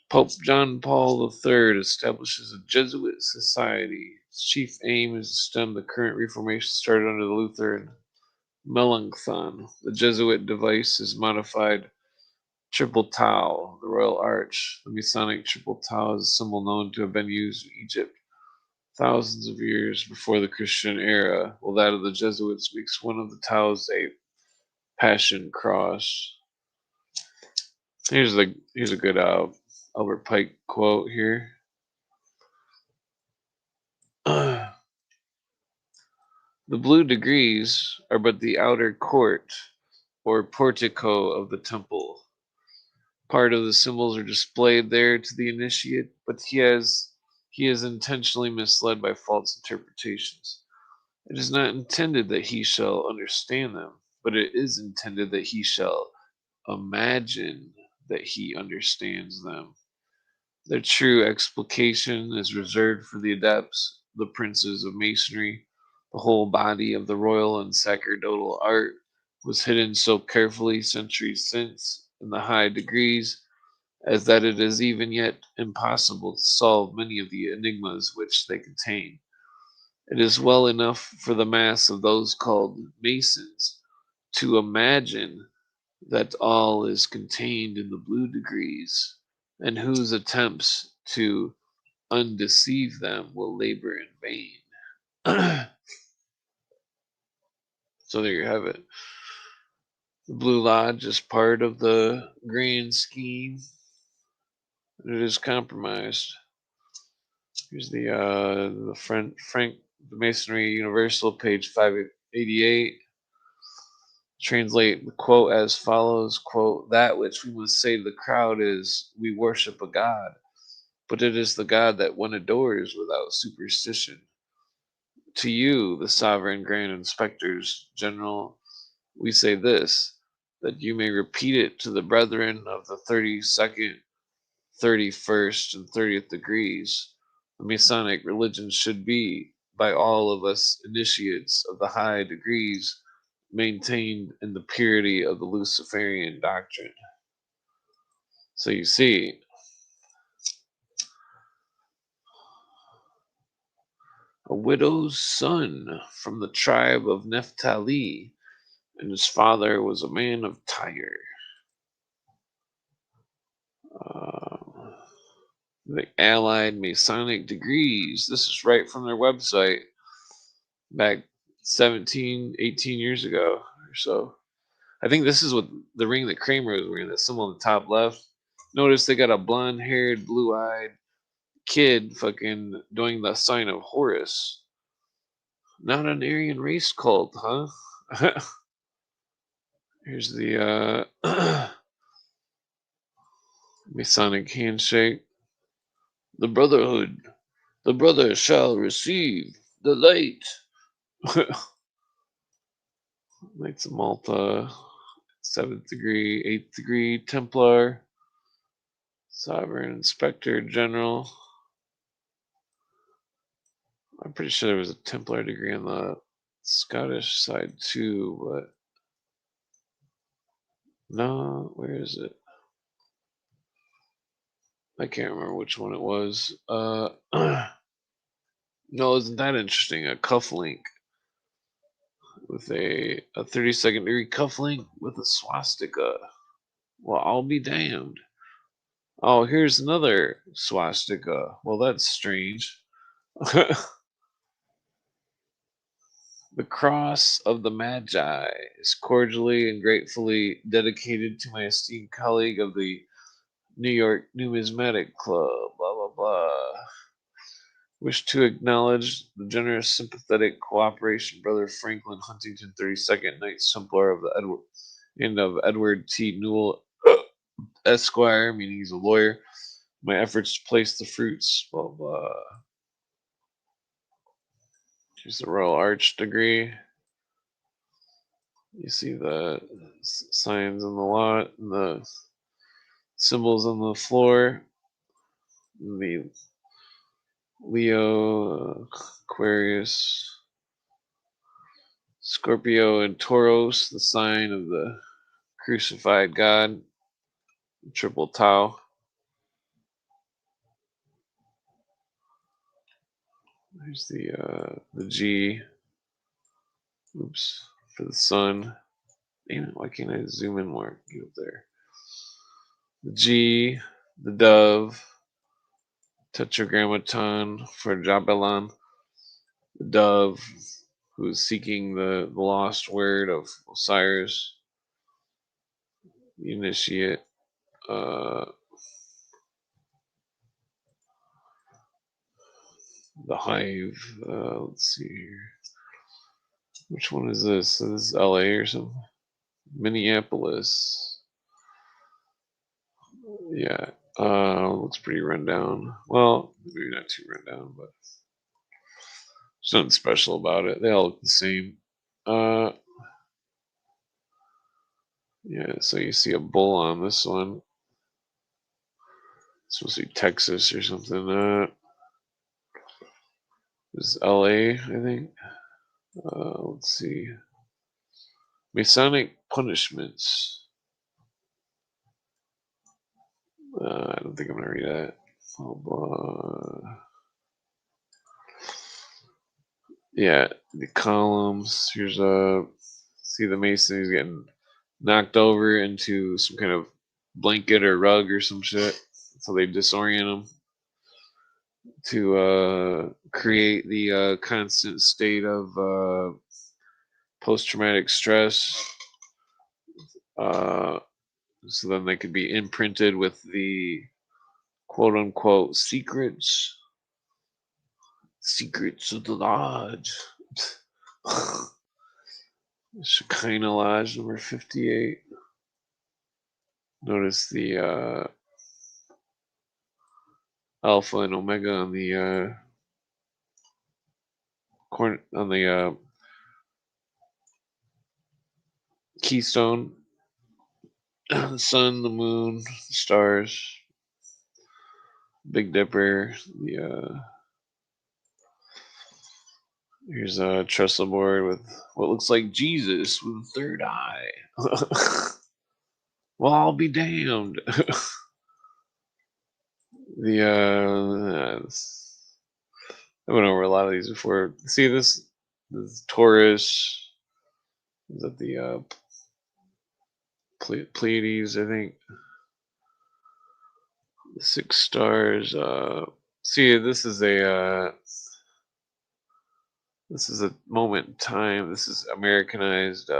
Pope John Paul III establishes a Jesuit society. Its chief aim is to stem the current Reformation started under the Lutheran Melanchthon. The Jesuit device is modified triple tau, the royal arch. The Masonic triple tau is a symbol known to have been used in Egypt thousands of years before the Christian era, while that of the Jesuits makes one of the taus a passion cross. Here's a good Albert Pike quote here. The blue degrees are but the outer court or portico of the temple. Part of the symbols are displayed there to the initiate, but he is intentionally misled by false interpretations. It is not intended that he shall understand them, but it is intended that he shall imagine that he understands them. Their true explication is reserved for the adepts, the princes of masonry. The whole body of the royal and sacerdotal art was hidden so carefully centuries since in the high degrees as that it is even yet impossible to solve many of the enigmas which they contain. It is well enough for the mass of those called Masons to imagine that all is contained in the blue degrees, and whose attempts to undeceive them will labor in vain. So there you have it. The Blue Lodge is part of the grand scheme. It is compromised. Here's the Frank the Masonry Universal, page 588. Translate the quote as follows, quote, that which we must say to the crowd is, we worship a God. but it is the God that one adores without superstition. To you, the sovereign grand inspectors general, we say this, that you may repeat it to the brethren of the 32nd, 31st, and 30th degrees. The Masonic religion should be, by all of us initiates of the high degrees, maintained in the purity of the Luciferian doctrine. So you see, a widow's son from the tribe of Naphtali, and his father was a man of Tyre. The Allied Masonic degrees. This is right from their website back 17, 18 years ago or so. I think this is what the ring that Kramer was wearing, that symbol on the top left. Notice they got a blonde-haired, blue-eyed kid fucking doing the sign of Horus. Not an Aryan race cult, huh? Here's the Masonic handshake. The Brotherhood. The brother shall receive the light. Knights of Malta. 7th degree, 8th degree Templar. Sovereign Inspector General. I'm pretty sure there was a Templar degree on the Scottish side too, but no, where is it? I can't remember which one it was. No, isn't that interesting? A cufflink with a 32nd degree cufflink with a swastika. Well, I'll be damned. Oh, here's another swastika. Well, that's strange. The Cross of the Magi is cordially and gratefully dedicated to my esteemed colleague of the New York Numismatic Club, blah, blah, blah. Wish to acknowledge the generous, sympathetic cooperation, Brother Franklin Huntington, 32nd Knights Templar of the Edward T. Newell, Esquire, meaning he's a lawyer. My efforts to place the fruits, blah, blah. Here's the Royal Arch degree. You see the signs on the lot and the symbols on the floor. The Leo, Aquarius, Scorpio, and Taurus, the sign of the crucified God, triple Tau. There's the G. Oops, for the sun. Damn it, why can't I zoom in more? Get up there. The G, the dove, Tetragrammaton for Jabelan, the dove who is seeking the lost word of Osiris, the initiate, the hive. Let's see here. Which one is this? This is LA or something? Minneapolis. Yeah. Looks pretty rundown. Well, maybe not too rundown, but there's nothing special about it. They all look the same. Yeah, so you see a bull on this one. It's supposed to be Texas or something. This is LA, I think. Let's see. Masonic punishments. I don't think I'm gonna read that. Yeah, the columns. Here's see the Mason is getting knocked over into some kind of blanket or rug or some shit. So they disorient him to create the constant state of post-traumatic stress. So then they could be imprinted with the quote-unquote secrets of the lodge. Shekinah Lodge number 58. Notice the Alpha and Omega on the keystone. The sun, the moon, the stars, Big Dipper. Here's a trestle board with what looks like Jesus with a third eye. Well, I'll be damned. I went over a lot of these before. See this Taurus. Is that the Pleiades? I think. The 6 stars. See, this is a moment in time. This is Americanized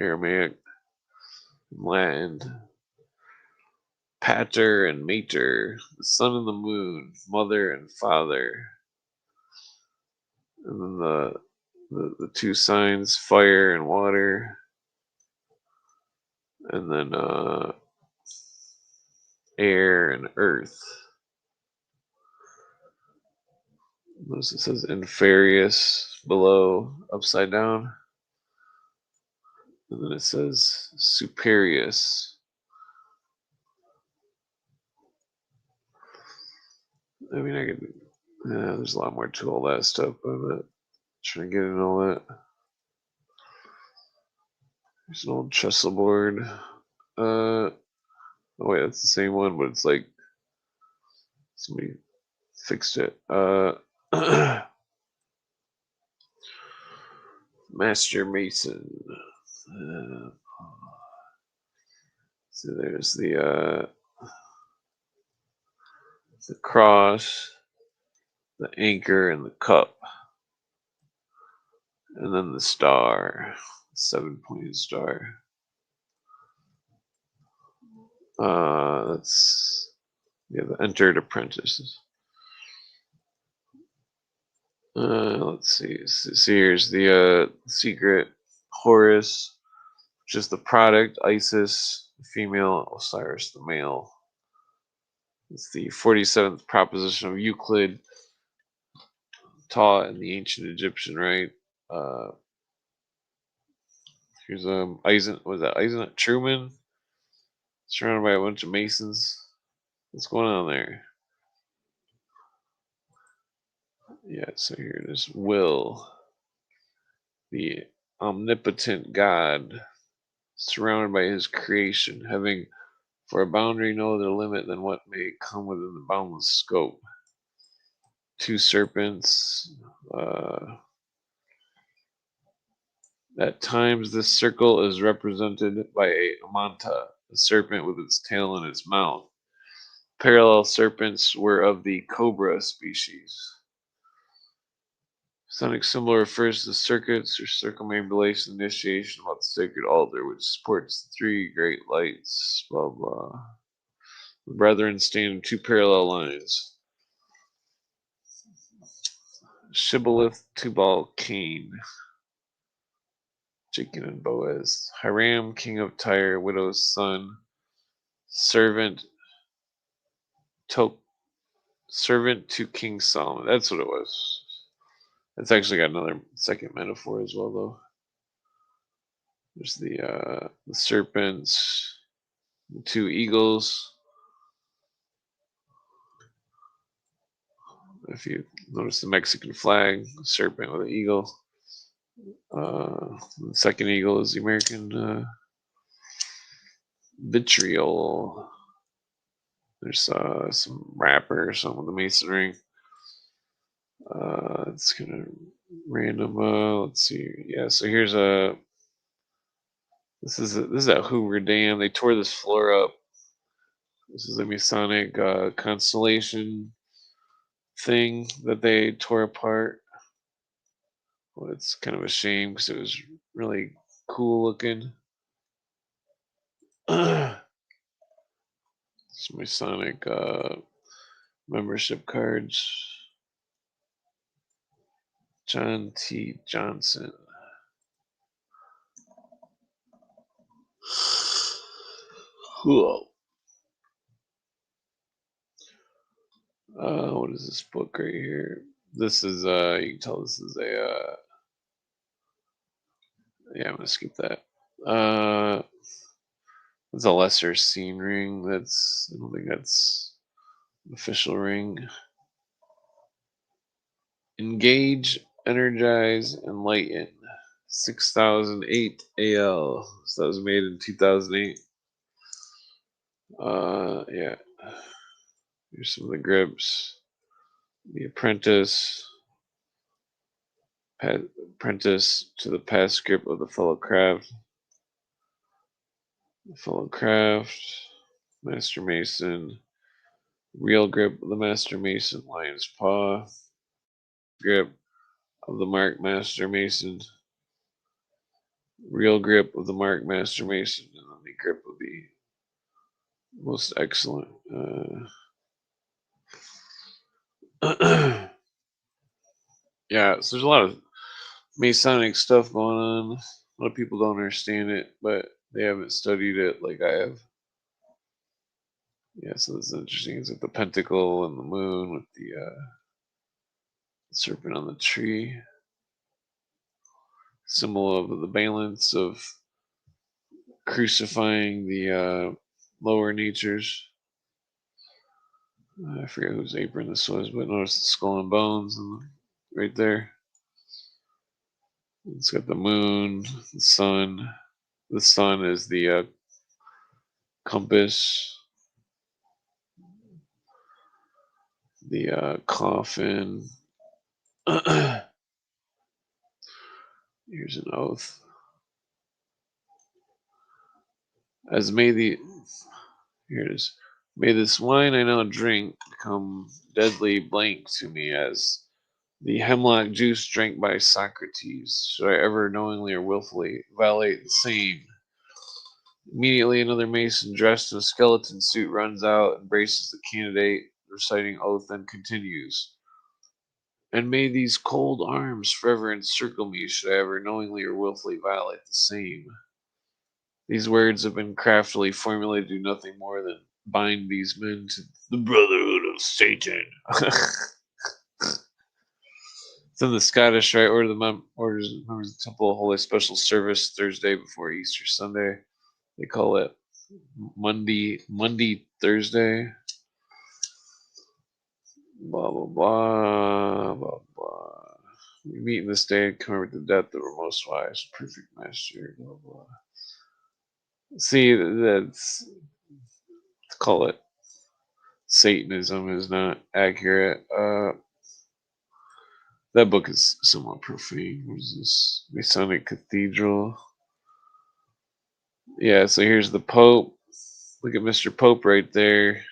Aramaic, Latin. Pater and Mater, the sun and the moon, mother and father, and then the 2 signs, fire and water, and then air and earth. Notice it says inferius below, upside down, and then it says superius. I mean, I could. There's a lot more to all that stuff, but I'm not trying to get into all that. There's an old trestle board. Oh wait, that's the same one, but it's like somebody fixed it. Master Mason. So there's the cross, the anchor, and the cup, and then the star, 7-pointed star. That's the entered apprentices. Let's see. So here's the secret Horus, which is the product, Isis, the female, Osiris, the male. It's the 47th proposition of Euclid, taught in the ancient Egyptian rite. Here's Eisen Truman, surrounded by a bunch of Masons. What's going on there? Yeah, so here it is. Will, the omnipotent God, surrounded by his creation, having for a boundary no other limit than what may come within the boundless scope. 2 serpents. At times, this circle is represented by a manta, a serpent with its tail in its mouth. Parallel serpents were of the cobra species. Sonic symbol refers to circuits or circumambulation initiation about the sacred altar, which supports the 3 great lights. Blah blah. The brethren stand in 2 parallel lines. Shibboleth, Tubal, Cain. Jacob and Boaz. Hiram, king of Tyre, widow's son. Servant to King Solomon. That's what it was. It's actually got another second metaphor as well, though. There's the serpents, the 2 eagles. If you notice the Mexican flag, serpent with an eagle. The second eagle is the American vitriol. There's some wrapper or something with the mason ring. It's kind of random. Let's see. Yeah, so here's this is at Hoover Dam. They tore this floor up. This is a Masonic constellation thing that they tore apart. Well, it's kind of a shame because it was really cool looking. It's Masonic membership cards. John T. Johnson. Cool. What is this book right here? This is you can tell this is a yeah, I'm gonna skip that. It's a lesser seen ring. I don't think that's an official ring. Engage, energize, enlighten. 6008 AL. So that was made in 2008. Yeah. Here's some of the grips. The apprentice. Apprentice to the past grip of the fellow craft. The fellow craft. Master Mason. Real grip of the Master Mason. Lion's paw. Grip of the Mark Master Mason. Real grip of the Mark Master Mason. And then the grip of the most excellent. Yeah, so there's a lot of Masonic stuff going on. A lot of people don't understand it, but they haven't studied it like I have. Yeah, so this is interesting. It's like the pentacle and the moon with the serpent on the tree. Symbol of the balance of crucifying the lower natures. I forget whose apron this was, but notice the skull and bones right there. It's got the moon, the sun. The sun is the compass, the coffin. Here's an oath. As may the here it is. May this wine I now drink become deadly blank to me as the hemlock juice drank by Socrates. Should I ever knowingly or willfully violate the same? Immediately another mason dressed in a skeleton suit runs out, embraces the candidate, reciting oath, and continues. And may these cold arms forever encircle me, should I ever knowingly or willfully violate the same. These words have been craftily formulated to do nothing more than bind these men to the brotherhood of Satan. It's in the Scottish Rite Order. The orders members of the Temple Holy Special Service Thursday before Easter Sunday. They call it Monday Thursday. Blah blah blah blah blah. We meet in this day and commemorate the death of our most wise, perfect master. Blah blah. See, that's call it Satanism is not accurate. That book is somewhat profane. What is this? Masonic Cathedral. Yeah, so here's the Pope. Look at Mr. Pope right there.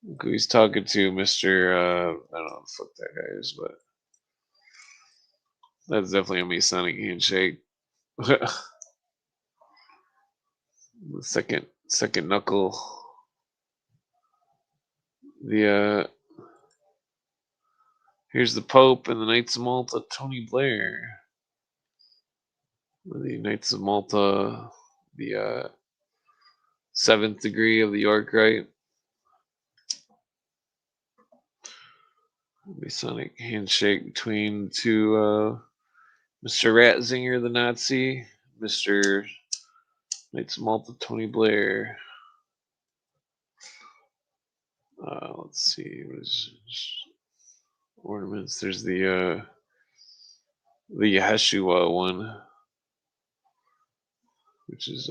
Look who he's talking to, Mr. I don't know what the fuck that guy is, but that's definitely a Masonic handshake. The second knuckle. Here's the Pope and the Knights of Malta, Tony Blair. The Knights of Malta, the seventh degree of the York Rite. Masonic handshake between two, Mr. Ratzinger, the Nazi, Mr. Knights of Malta, Tony Blair. Let's see, what is ornaments? There's the Yeshua one, which is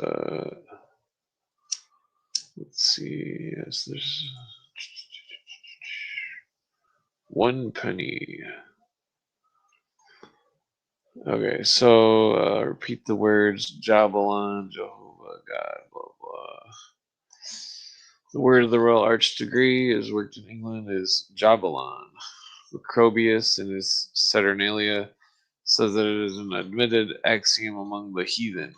let's see. Yes, there's 1 penny. Okay, so repeat the words Jabalon, Jehovah, God, blah blah. The word of the Royal Arch degree is worked in England is Jabalon. Macrobius in his Saturnalia says that it is an admitted axiom among the heathen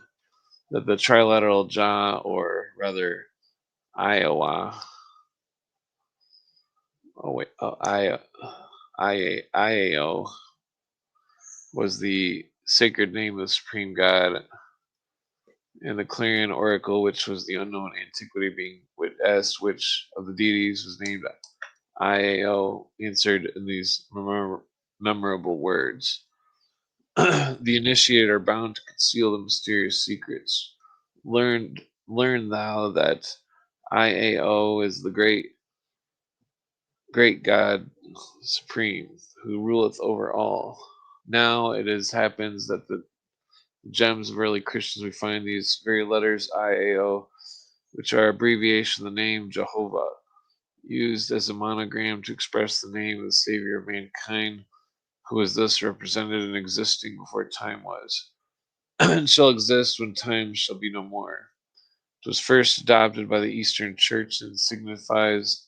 that the trilateral Ja, or rather Iowa, Iao, was the sacred name of the supreme god, and the Clarion Oracle, which was the unknown antiquity, being asked which of the deities was named IAO answered in these memorable words. The initiated are bound to conceal the mysterious secrets. Learn thou that IAO is the great God supreme, who ruleth over all. Now it happens that the gems of early Christians we find these very letters IAO, which are abbreviation of the name Jehovah, used as a monogram to express the name of the Savior of mankind, who is thus represented and existing before time was, and shall exist when time shall be no more. It was first adopted by the Eastern Church and signifies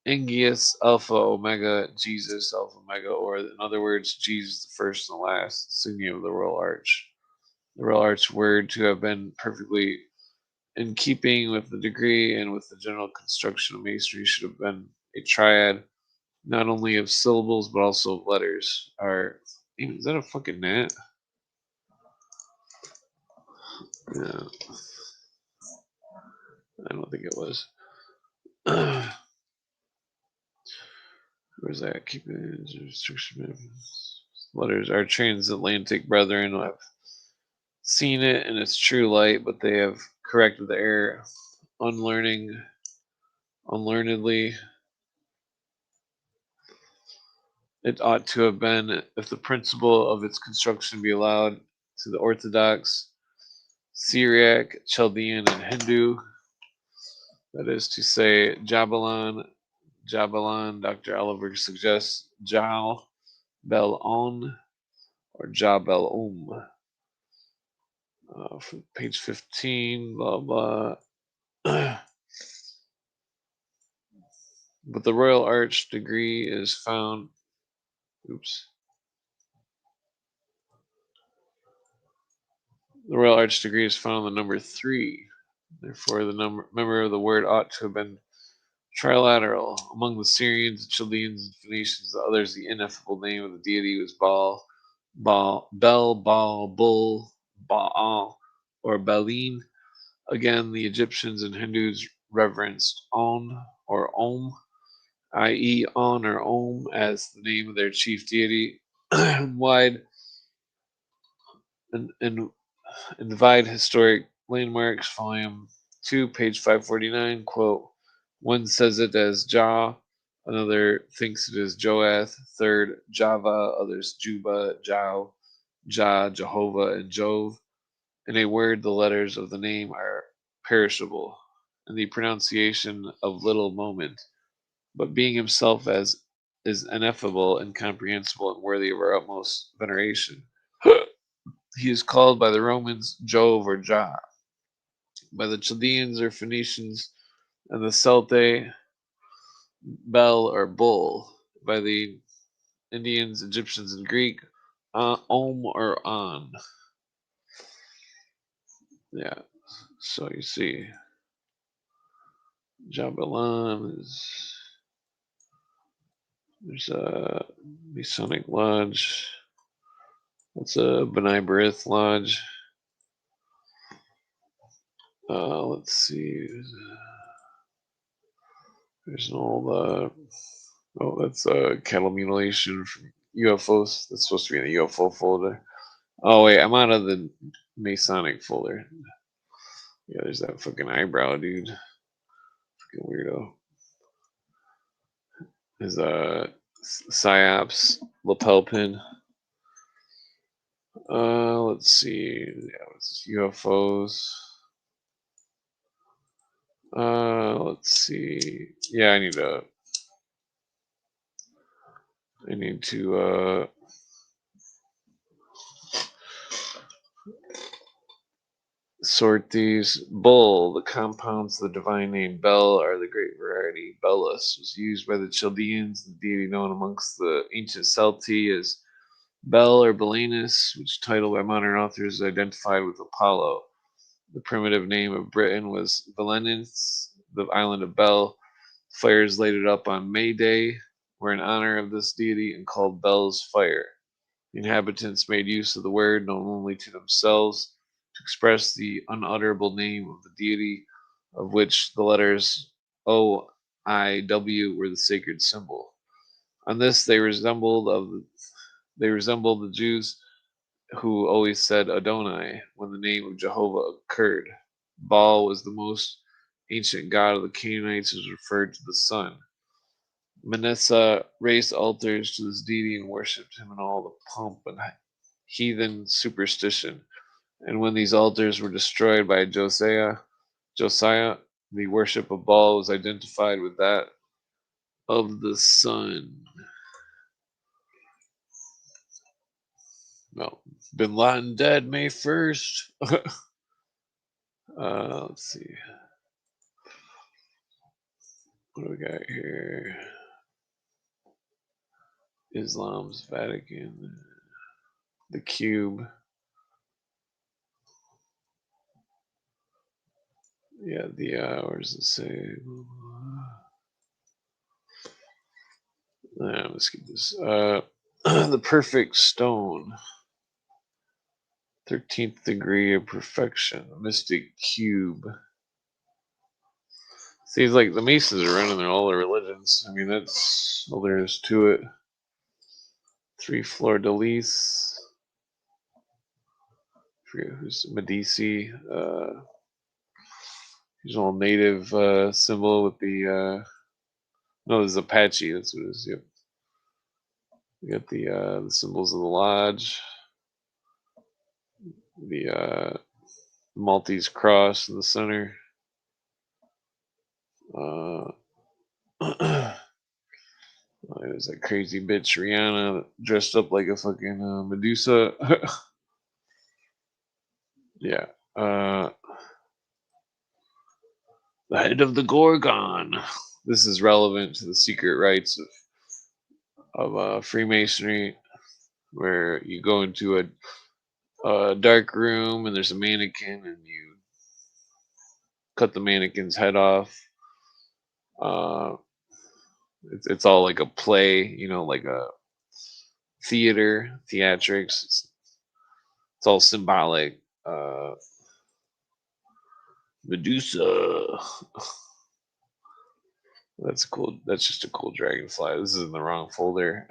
Engius Alpha Omega, Jesus Alpha Omega, or in other words, Jesus the first and the last, insignia of the Royal Arch. The Royal Arch word to have been perfectly in keeping with the degree and with the general construction of masonry should have been a triad, not only of syllables but also of letters. Is that a fucking gnat? Yeah. I don't think it was. Where's that? Keeping restriction. Letters. Our transatlantic brethren have seen it in its true light, but they have corrected the error unlearnedly. It ought to have been, if the principle of its construction be allowed to the Orthodox, Syriac, Chaldean, and Hindu. That is to say, Jabalan, Dr. Oliver suggests Jal Bel On or Jabel from page 15, blah blah. But the Royal Arch degree is found. Oops. The Royal Arch degree is found on the number 3. Therefore, the member of the word ought to have been trilateral. Among the Syrians, Chaldeans, and Phoenicians, the others, the ineffable name of the deity was Baal, Bull, Baal, or Baleen. Again, the Egyptians and Hindus reverenced On or Om, i.e., On or Om, as the name of their chief deity. Wide and Divide Historic Landmarks, Volume 2, page 549, quote, one says it as Jah, another thinks it is Joath, third Java, others Juba, Jau, Jah, Jehovah, and Jove. In a word, the letters of the name are perishable, and the pronunciation of little moment, but being himself as is ineffable, incomprehensible, and worthy of our utmost veneration. He is called by the Romans Jove or Jah, by the Chaldeans or Phoenicians and the Celtae Bel or Bull, by the Indians, Egyptians, and Greek Om or On. Yeah, so you see, Jabalan is, there's a Masonic Lodge. What's a B'nai B'rith Lodge? Let's see. There's an old, that's cattle mutilation from UFOs. That's supposed to be in the UFO folder. Oh, wait, I'm out of the Masonic folder. Yeah, there's that fucking eyebrow, dude. Fucking weirdo. There's a PSYOPs lapel pin. Let's see. Yeah, it's UFOs. Let's see. Yeah, I need to sort these. Bull, the compounds of the divine name Bel are the great variety. Belus was used by the Chaldeans, the deity known amongst the ancient Celti as Bel or Belenus, which title by modern authors is identified with Apollo. The primitive name of Britain was Belenus, the island of Bel. Fires lighted up on May Day were in honor of this deity and called Bel's Fire. The inhabitants made use of the word known only to themselves to express the unutterable name of the deity, of which the letters O IW were the sacred symbol. On this, they resembled the Jews who always said Adonai when the name of Jehovah occurred. Baal was the most ancient god of the Canaanites, who was referred to the sun. Manasseh raised altars to this deity and worshipped him in all the pomp and heathen superstition. And when these altars were destroyed by Josiah, the worship of Baal was identified with that of the sun. No, Bin Laden dead May 1st. Let's see. What do we got here? Islam's Vatican. The cube. Yeah, where does it say? Let's get this. The perfect stone. 13th degree of perfection. Mystic cube. Seems like the Masons are running all their religions. I mean, that's all there is to it. 3 fleur de lis. I forget who's Medici. Here's all native symbol with the. No, this is Apache. That's what it is. Yep. We got the symbols of the lodge. The Maltese cross in the center. There's that crazy bitch Rihanna dressed up like a fucking Medusa. Yeah. The head of the Gorgon. This is relevant to the secret rites of Freemasonry, where you go into a dark room and there's a mannequin and you cut the mannequin's head off. It's all like a play, like a theatrics. It's all symbolic. Medusa. That's cool. That's just a cool dragonfly. This is in the wrong folder.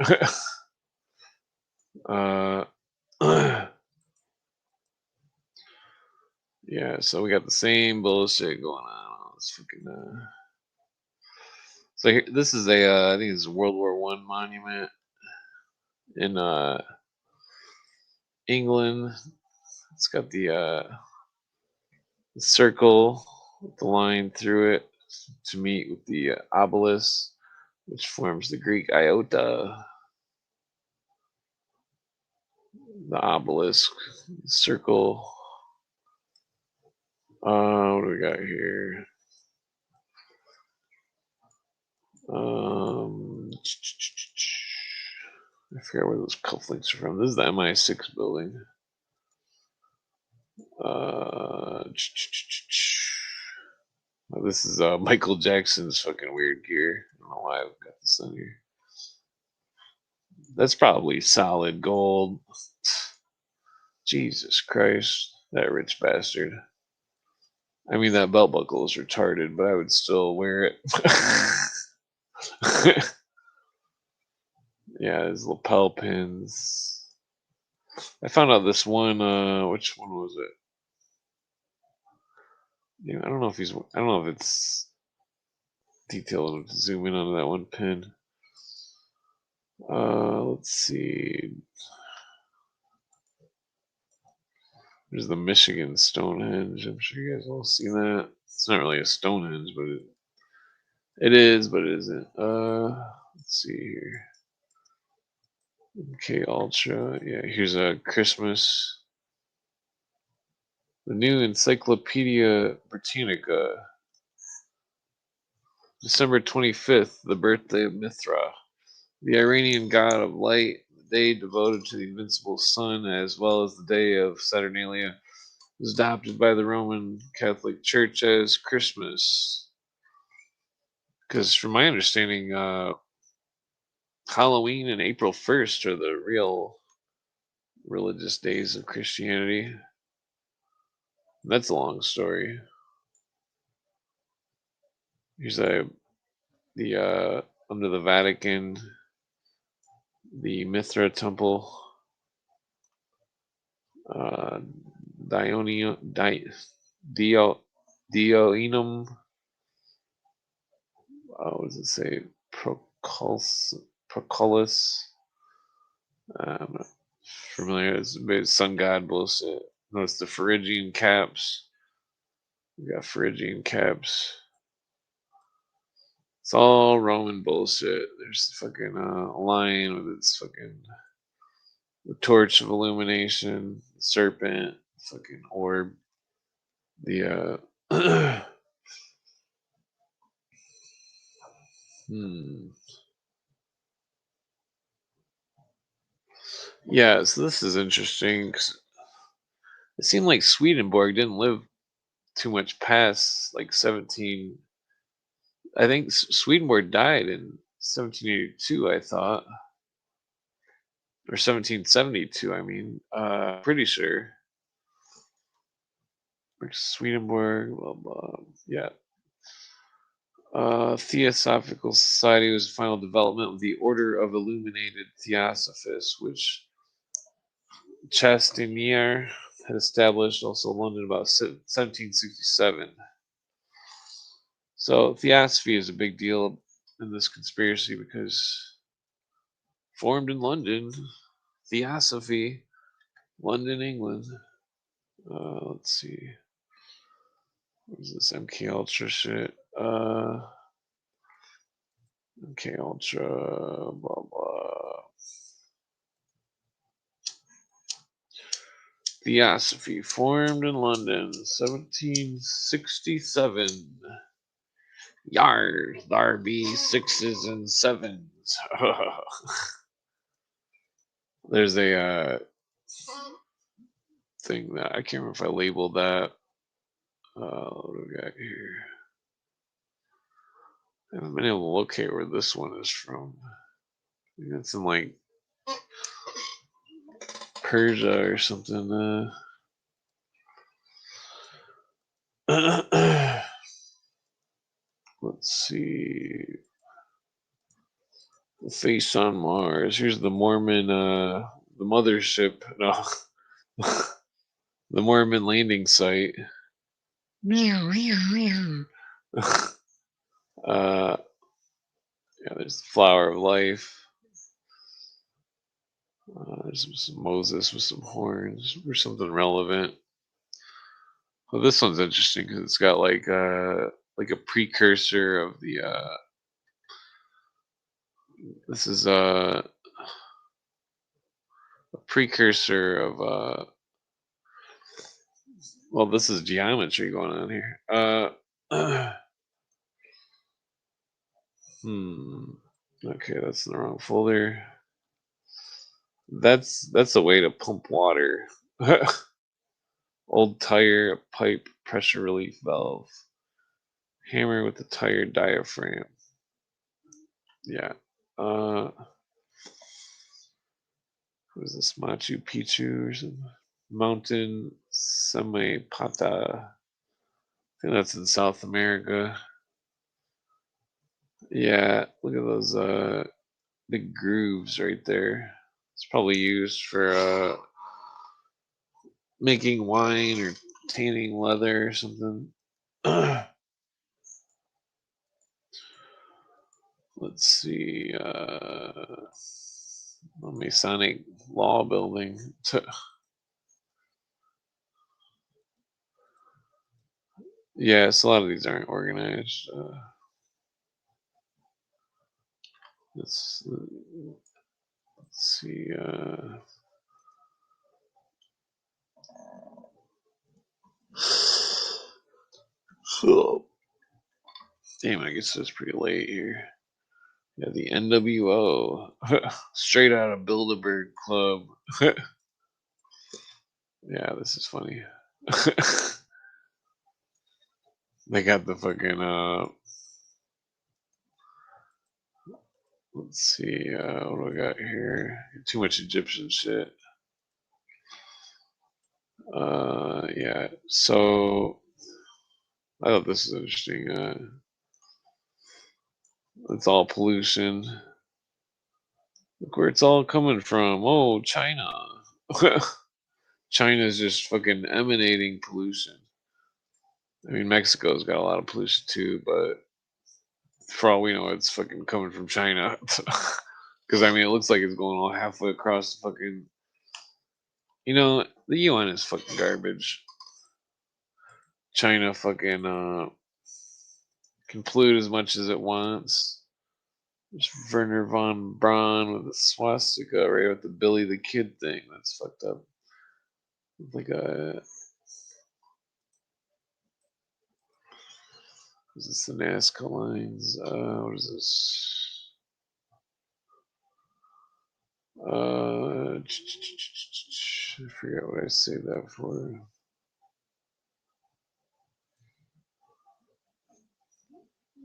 Yeah, so we got the same bullshit going on. It's fucking. So here, this is I think it's a World War I monument in England. It's got the circle with the line through it to meet with the obelisk, which forms the Greek iota. The obelisk, circle. What do we got here? I forget where those cufflinks are from. This is the MI6 building. This is Michael Jackson's fucking weird gear. I don't know why I've got this on here. That's probably solid gold. Jesus Christ, that rich bastard. I mean, that belt buckle is retarded, but I would still wear it. Yeah, his lapel pins. I found out this one. Which one was it? Yeah, I don't know if it's detailed enough to zoom in on that one pin. Let's see. There's the Michigan Stonehenge. I'm sure you guys all seen that. It's not really a Stonehenge, but it is, but it isn't. Let's see here. MK Ultra. Yeah, here's a Christmas. The new Encyclopedia Britannica. December 25th, the birthday of Mithra, the Iranian god of light, the day devoted to the invincible sun, as well as the day of Saturnalia, was adopted by the Roman Catholic Church as Christmas. Because from my understanding, Halloween and April 1st are the real religious days of Christianity. That's a long story. Here's a the under the Vatican, the Mithra Temple, Dioenum. What does it say? Proculus. I'm not familiar. It's sun god bullshit. Notice the Phrygian caps. We got Phrygian caps. It's all Roman bullshit. There's the fucking lion with its fucking the torch of illumination, the serpent, fucking orb, the Yeah, so this is interesting 'cause it seemed like Swedenborg didn't live too much past like 17. I think Swedenborg died in 1782, I thought, or 1772. I mean, pretty sure. Swedenborg, blah blah. Yeah. Theosophical Society was the final development of the Order of Illuminated Theosophists, which Chastanier had established, also in London, about 1767. So theosophy is a big deal in this conspiracy because formed in London, theosophy, London, England. Let's see. What is this MK Ultra shit? MK Ultra, blah blah. Theosophy formed in London, 1767. Yar, there be sixes and sevens. There's a thing that I can't remember if I labeled that. What do we got here? I haven't been able to locate where this one is from. I think it's in like Persia or something. Let's see. The face on Mars. Here's the Mormon, the mothership. No, the Mormon landing site. Yeah, there's the Flower of Life. There's some Moses with some horns or something relevant. Well, this one's interesting because it's got like a precursor of the. This is a precursor of. Well, this is geometry going on here. Okay, that's in the wrong folder. That's a way to pump water. Old tire, pipe, pressure relief valve. Hammer with the tire diaphragm. Yeah. What is this? Machu Picchu or something? Mountain Samapata. I think that's in South America. Yeah, look at those big grooves right there. It's probably used for making wine or tanning leather or something. Let's see. A Masonic law building. Yes, a lot of these aren't organized. Let's see. Oh, damn, I guess it's pretty late here. Yeah, the NWO. Straight out of Bilderberg Club. Yeah, this is funny. They got the fucking let's see, what do I got here? Too much Egyptian shit. Yeah, so I thought this was interesting. It's all pollution. Look where it's all coming from. Oh, China. China's just fucking emanating pollution. I mean, Mexico's got a lot of pollution too, but for all we know, it's fucking coming from China. Because I mean, it looks like it's going all halfway across the fucking. You know, the UN is fucking garbage. China fucking can pollute as much as it wants. There's Werner von Braun with a swastika right with the Billy the Kid thing. That's fucked up. Like a. Is this the Nazca lines? What is this? I forget what I saved that for.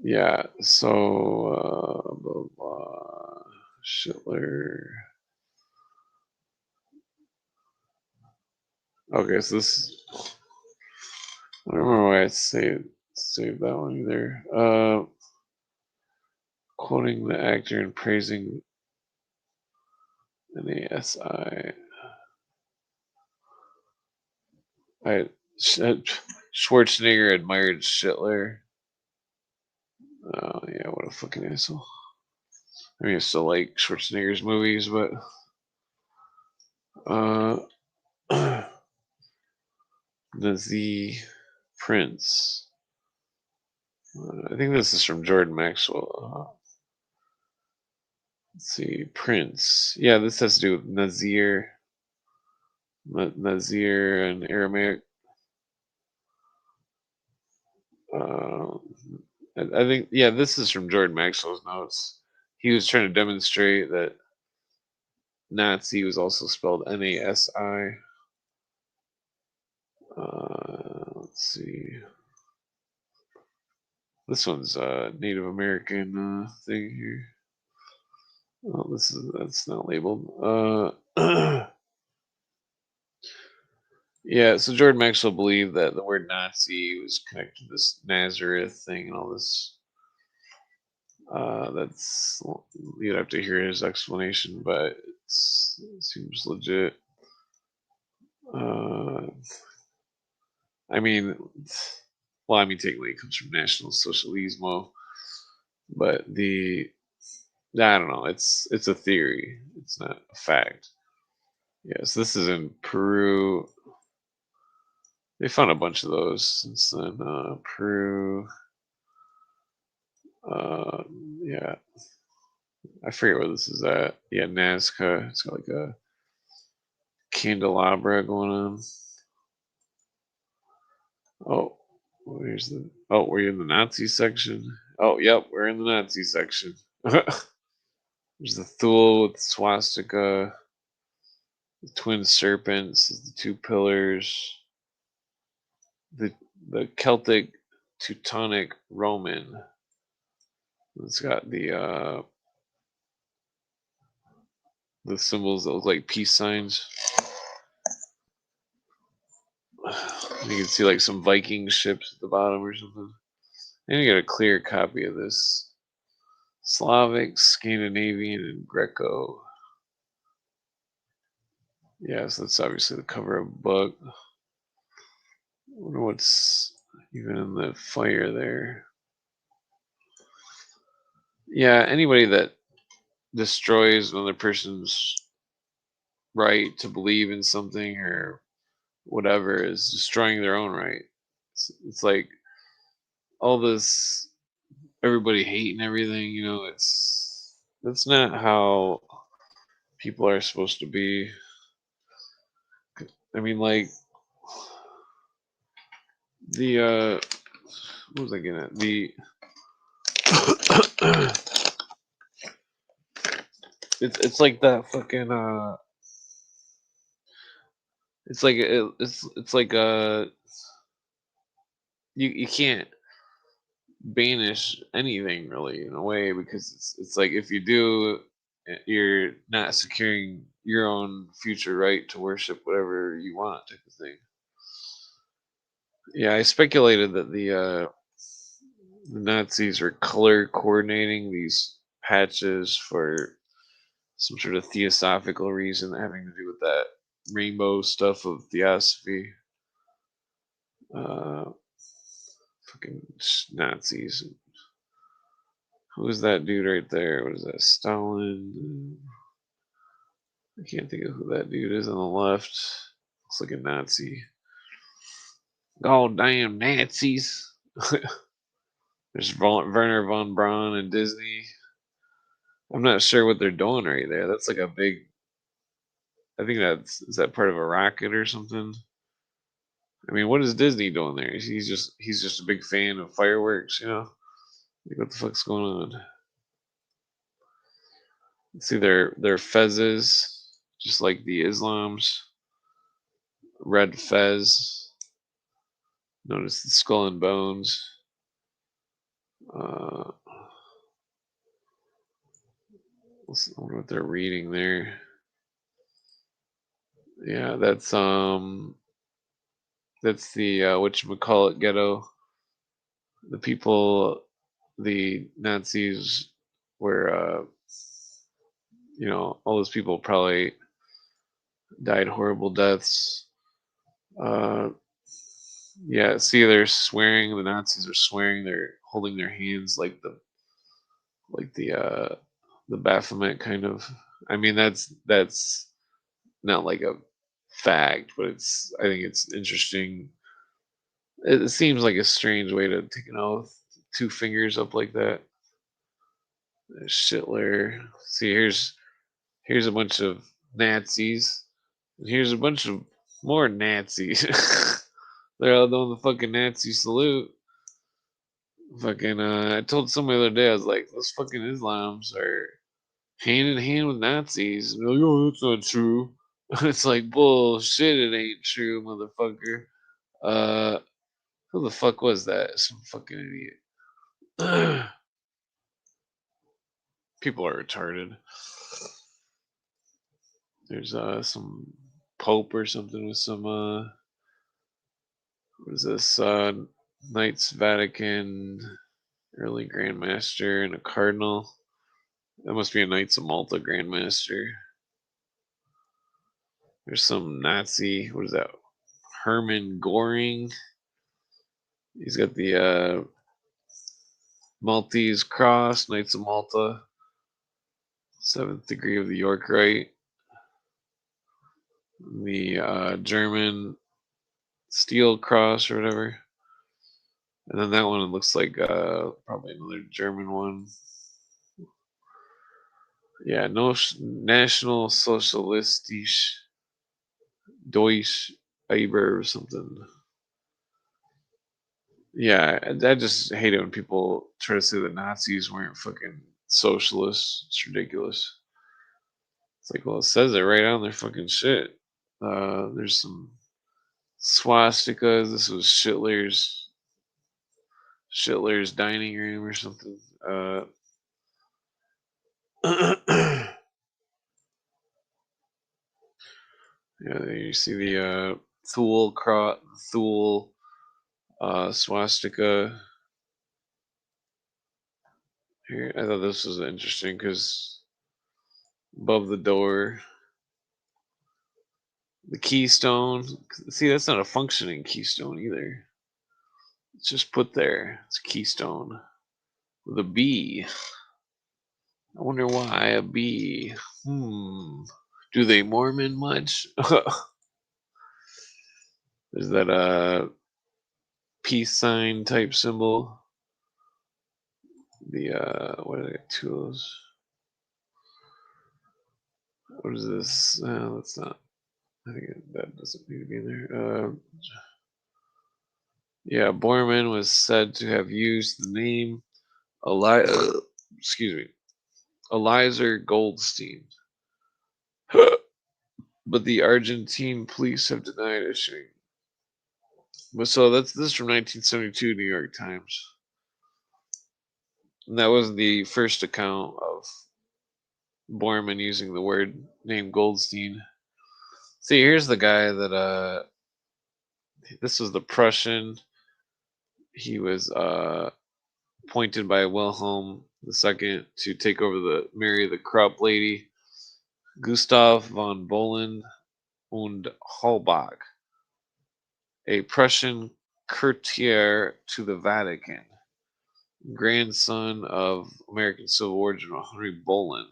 Yeah, so blah, blah, Schindler. Okay, so this. I don't remember why I saved that one either. Quoting the actor and praising NASI. Schwarzenegger admired Schindler. Oh yeah, what a fucking asshole. I mean, I still like Schwarzenegger's movies, but the Z Prince. I think this is from Jordan Maxwell. Let's see, Prince. Yeah, this has to do with Nazir. Nazir and Aramaic. I think, yeah, this is from Jordan Maxwell's notes. He was trying to demonstrate that Nazi was also spelled Nasi. Let's see. This one's a Native American thing here. Oh, that's not labeled. Yeah, so Jordan Maxwell believed that the word Nazi was connected to this Nazareth thing and all this. That's, you'd have to hear his explanation, but it seems legit. I mean, technically it comes from National Socialismo, but I don't know. It's a theory. It's not a fact. Yes, this is in Peru. They found a bunch of those since then. Peru. Yeah. I forget where this is at. Yeah, Nazca. It's got like a candelabra going on. Oh, where's the? Oh, we're in the Nazi section. Oh, yep, we're in the Nazi section. There's the Thule with the swastika, the twin serpents, the two pillars, the Celtic, Teutonic, Roman. It's got the symbols that look like peace signs. You can see like some Viking ships at the bottom or something. And you get a clear copy of this. Slavic, Scandinavian, and Greco. Yeah, so that's obviously the cover of a book. I wonder what's even in the fire there. Yeah, anybody that destroys another person's right to believe in something or whatever is destroying their own right. It's like all this, everybody hating everything, you know, that's not how people are supposed to be. I mean, like, what was I getting at? It's like that fucking, it's like, it's like, you can't banish anything really in a way, because it's like if you do, you're not securing your own future right to worship whatever you want, type of thing. Yeah, I speculated that the Nazis were color coordinating these patches for some sort of theosophical reason having to do with that rainbow stuff of theosophy. Fucking Nazis. Who is that dude right there? What is that? Stalin? I can't think of who that dude is on the left. Looks like a Nazi. God damn Nazis. There's Werner von Braun and Disney. I'm not sure what they're doing right there. That's like a big. I think is that part of a rocket or something? I mean, what is Disney doing there? He's just a big fan of fireworks, you know? Like, what the fuck's going on? See their fezzes, just like the Islam's. Red fez. Notice the skull and bones. I wonder what they're reading there. Yeah, that's the whatchamacallit ghetto. The people, the Nazis were all those people probably died horrible deaths. Yeah, see, they're swearing. The Nazis are swearing. They're holding their hands like the Baphomet kind of. I mean, that's not like a fact, but I think it's interesting. It seems like a strange way to take an oath. 2 fingers up like that. There's Hitler. See, here's a bunch of Nazis. And here's a bunch of more Nazis. They're all doing the fucking Nazi salute. Fucking, I told somebody the other day, I was like, those fucking Islams are hand in hand with Nazis. And they're like, oh, that's not true. It's like, bullshit, it ain't true, motherfucker. Who the fuck was that? Some fucking idiot. People are retarded. There's some Pope or something with some what is this? Knights Vatican, early Grandmaster, and a Cardinal. That must be a Knights of Malta Grandmaster. There's some Nazi, what is that? Hermann Goring. He's got the Maltese Cross, Knights of Malta. 7th degree of the York Rite. The German Steel Cross or whatever. And then that one looks like probably another German one. Yeah, no National Sozialistische Deutsche Eber or something. Yeah, I just hate it when people try to say the Nazis weren't fucking socialists. It's ridiculous. It's like, well, it says it right on their fucking shit. There's some swastikas. This was Hitler's dining room or something. Yeah, you see the Thule swastika. Here, I thought this was interesting because above the door, the keystone. See, that's not a functioning keystone either. It's just put there. It's a keystone with a B. I wonder why a B. Do they Mormon much? Is that a peace sign type symbol? The what are they? 2 of those. What is this? That's not. I think that doesn't need to be in there. Yeah, Borman was said to have used the name Eliza Goldstein, but the Argentine police have denied issuing. But so this is from 1972 New York Times, and that wasn't the first account of Borman using the word name Goldstein. See, here's the guy that this was the Prussian. He was appointed by Wilhelm II to take over marry the Krupp lady, Gustav von Bohlen und Holbach, a Prussian courtier to the Vatican, grandson of American Civil War General Henry Bohlen.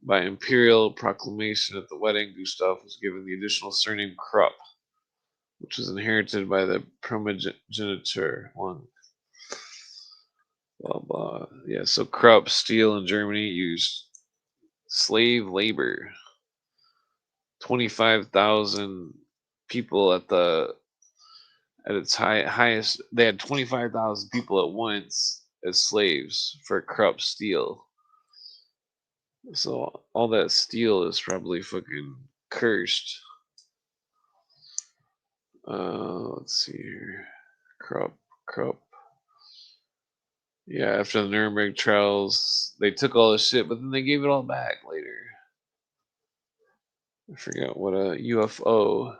By imperial proclamation at the wedding, Gustav was given the additional surname Krupp, which was inherited by the primogeniture one. Blah blah. Yeah, so Krupp steel in Germany used slave labor. 25,000 people at its highest. They had 25,000 people at once as slaves for Krupp steel. So all that steel is probably fucking cursed. Let's see here. Krupp. Yeah, after the Nuremberg trials, they took all this shit, but then they gave it all back later. I forgot what a UFO.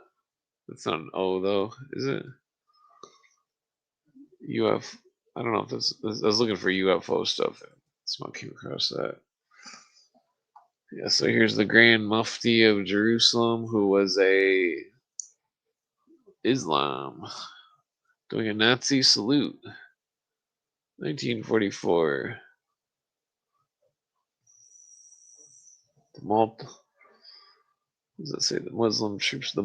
That's not an O though, is it? I don't know if this. I was looking for UFO stuff. Somehow came across that. Yeah, so here's the Grand Mufti of Jerusalem, who was a Islam, doing a Nazi salute. 1944. What does it say? The Muslim troops, the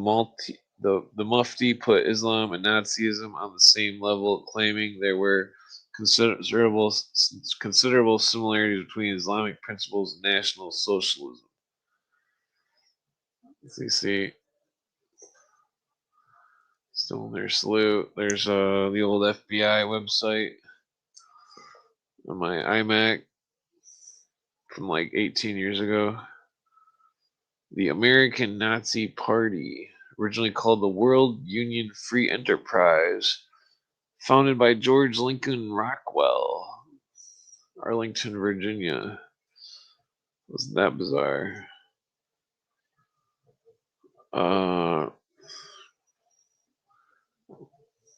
Mufti put Islam and Nazism on the same level, claiming there were considerable similarities between Islamic principles and National Socialism. You see, still in their salute. There's the old FBI website on my iMac from like 18 years ago. The American Nazi Party, originally called the World Union Free Enterprise, founded by George Lincoln Rockwell, Arlington, Virginia. Wasn't that bizarre?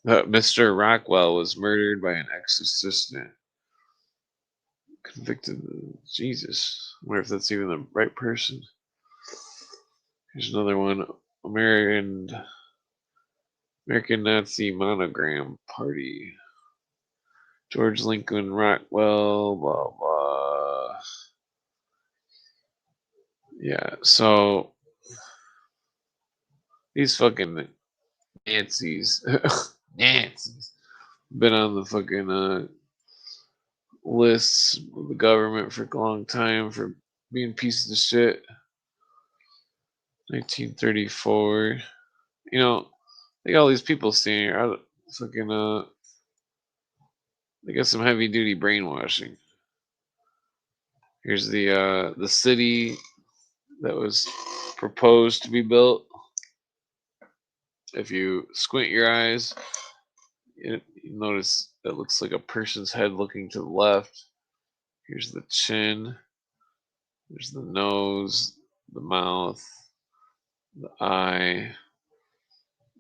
Mr. Rockwell was murdered by an ex-assistant. Convicted. Jesus. I wonder if that's even the right person. Here's another one. American Nazi Monogram Party. George Lincoln Rockwell, blah, blah. Yeah, so these fucking Nazis, been on the fucking lists of the government for a long time for being pieces of shit. 1934. You know, they got all these people standing here. Fucking, they got some heavy duty brainwashing. Here's the city that was proposed to be built. If you squint your eyes, you notice it looks like a person's head looking to the left. Here's the chin. There's the nose, the mouth, the eye,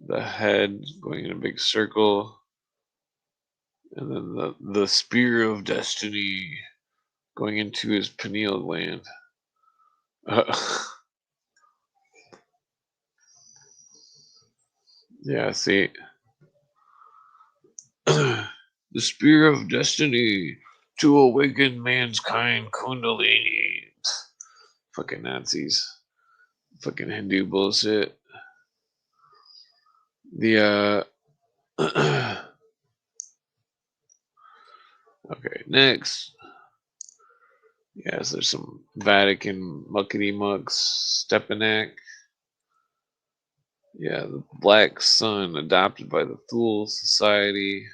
the head going in a big circle, and then the spear of destiny going into his pineal gland. Yeah, see. The spear of destiny to awaken mankind kundalini. Fucking Nazis. Fucking Hindu bullshit. The okay, next. Yes, there's some Vatican muckety mucks. Stepanak. Yeah, the Black Sun adopted by the Thule Society.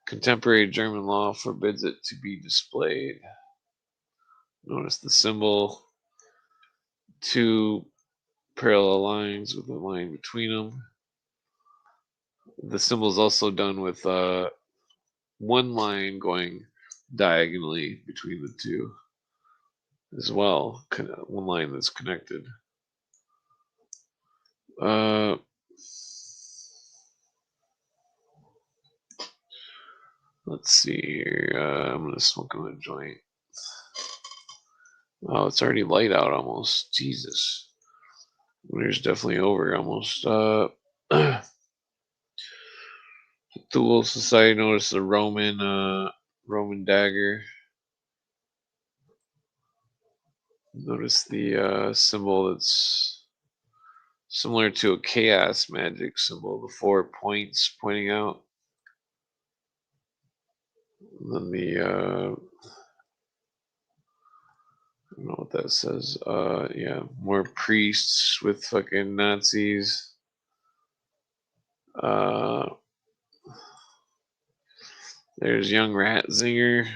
Contemporary German law forbids it to be displayed. Notice the symbol. Two parallel lines with a line between them. The symbol is also done with one line going diagonally between the two as well. One line that's connected. Let's see here. I'm gonna smoke him a joint. Oh, it's already light out almost. Jesus. Winter's definitely over almost. Thule Society noticed the Roman dagger. Notice the symbol that's similar to a chaos magic symbol, the 4 points pointing out. And then I don't know what that says. Yeah, more priests with fucking Nazis. There's young Ratzinger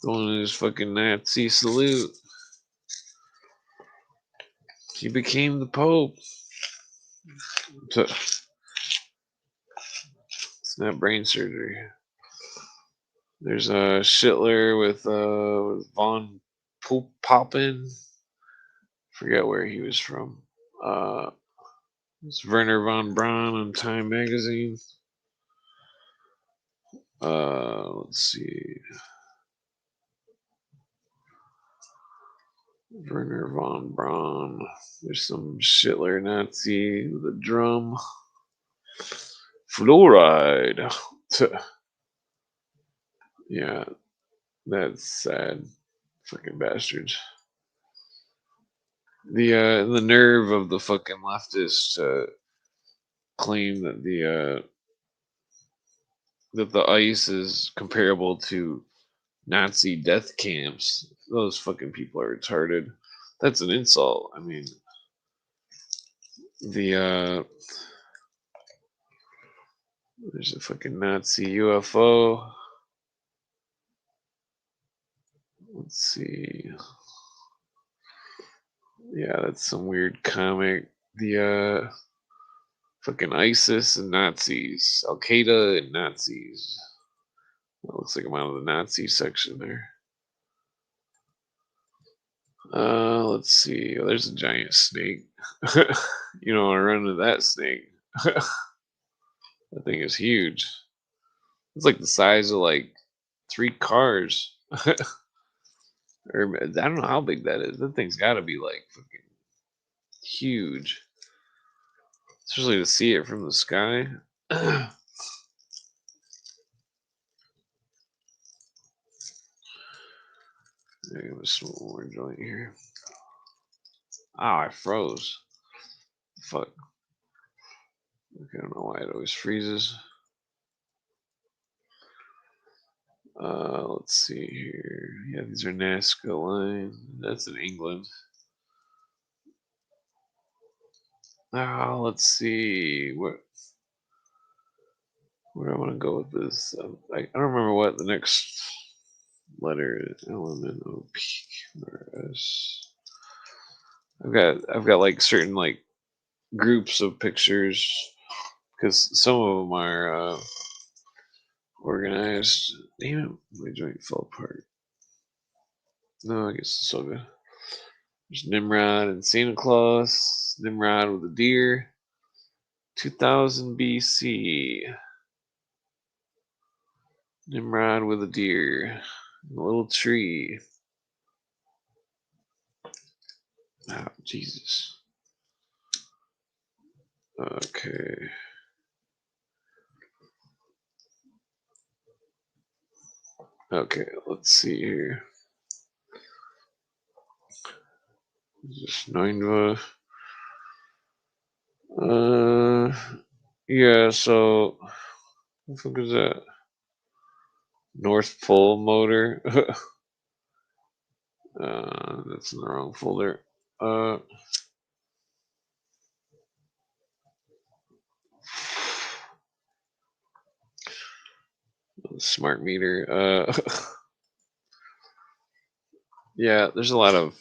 doing his fucking Nazi salute. He became the Pope. It's not brain surgery. There's a Schittler with von Poppen. Forget where he was from. It's Werner von Braun on Time magazine. Let's see. Werner von Braun. There's some Schittler Nazi with a drum. Fluoride. Yeah, that's sad. Fucking bastards. The nerve of the fucking leftists to claim that the ICE is comparable to Nazi death camps. Those fucking people are retarded. That's an insult. I mean, there's a fucking Nazi UFO. Let's see. Yeah, that's some weird comic. The fucking ISIS and Nazis, Al Qaeda and Nazis. That looks like I'm out of the Nazi section there. Let's see. Oh, there's a giant snake. You don't want to run into that snake. That thing is huge. It's like the size of like 3 cars. Or I don't know how big that is. That thing's got to be like fucking huge, especially to see it from the sky. I'm gonna smoke one more joint here. Oh, I froze. Fuck. Okay, I don't know why it always freezes. Let's see here. Yeah, these are Nazca lines. That's in England. Let's see. Where do I want to go with this? I don't remember what the next letter is. LMNOP. I've got like certain like groups of pictures because some of them are organized. Damn it, my joint fell apart. No, I guess it's all good. There's Nimrod and Santa Claus. Nimrod with a deer. 2000 BC. Nimrod with a deer. A little tree. Oh, Jesus. Okay. Okay, let's see here. Just 9. Yeah, so what the fuck is that? North Pole motor. That's in the wrong folder. Smart meter. Yeah, there's a lot of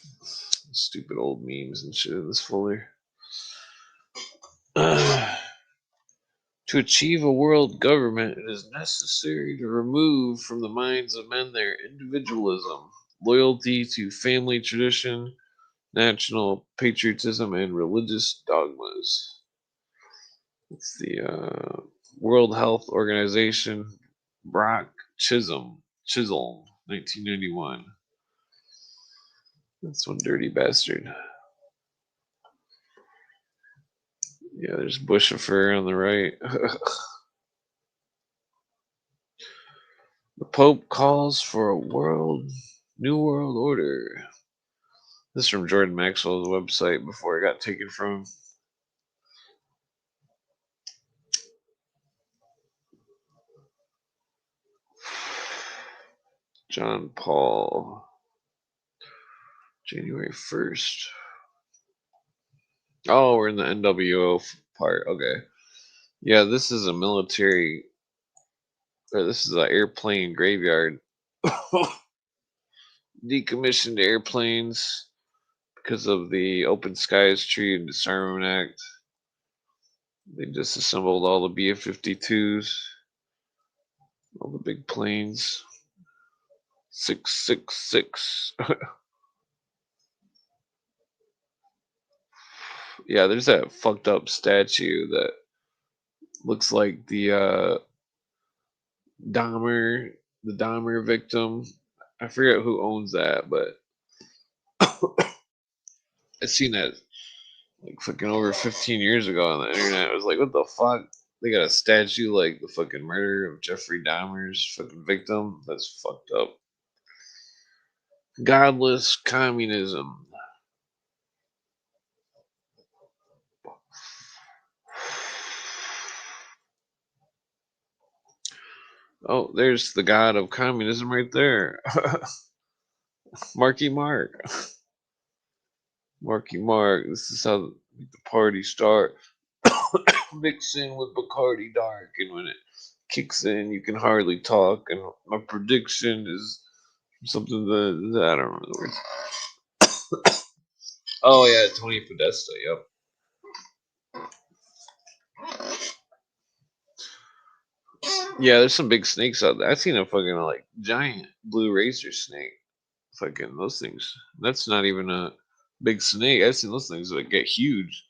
stupid old memes and shit in this folder. To achieve a world government, it is necessary to remove from the minds of men their individualism, loyalty to family tradition, national patriotism, and religious dogmas. It's the World Health Organization Brock Chisholm, 1991. That's one dirty bastard. Yeah, there's Bush of Fur on the right. The Pope calls for a new world order. This is from Jordan Maxwell's website before it got taken from him. John Paul, January 1st. Oh, we're in the NWO part. Okay. Yeah, this is a military, or this is an airplane graveyard. Decommissioned airplanes because of the Open Skies Treaty and Disarmament Act. They disassembled all the BF-52s, all the big planes. 666. Yeah, there's that fucked up statue that looks like the Dahmer victim. I forget who owns that, but I seen that like fucking over 15 years ago on the internet. I was like, what the fuck? They got a statue like the fucking murder of Jeffrey Dahmer's fucking victim. That's fucked up. Godless communism. Oh, there's the god of communism right there. Marky Mark. Marky Mark. This is how the party start. Mix in with Bacardi Dark, and when it kicks in, you can hardly talk. And my prediction is something that I don't remember the words. Oh yeah, Tony Podesta. Yep. Yeah, there's some big snakes out there. I've seen a fucking like giant blue razor snake. Fucking those things. That's not even a big snake. I've seen those things that get huge.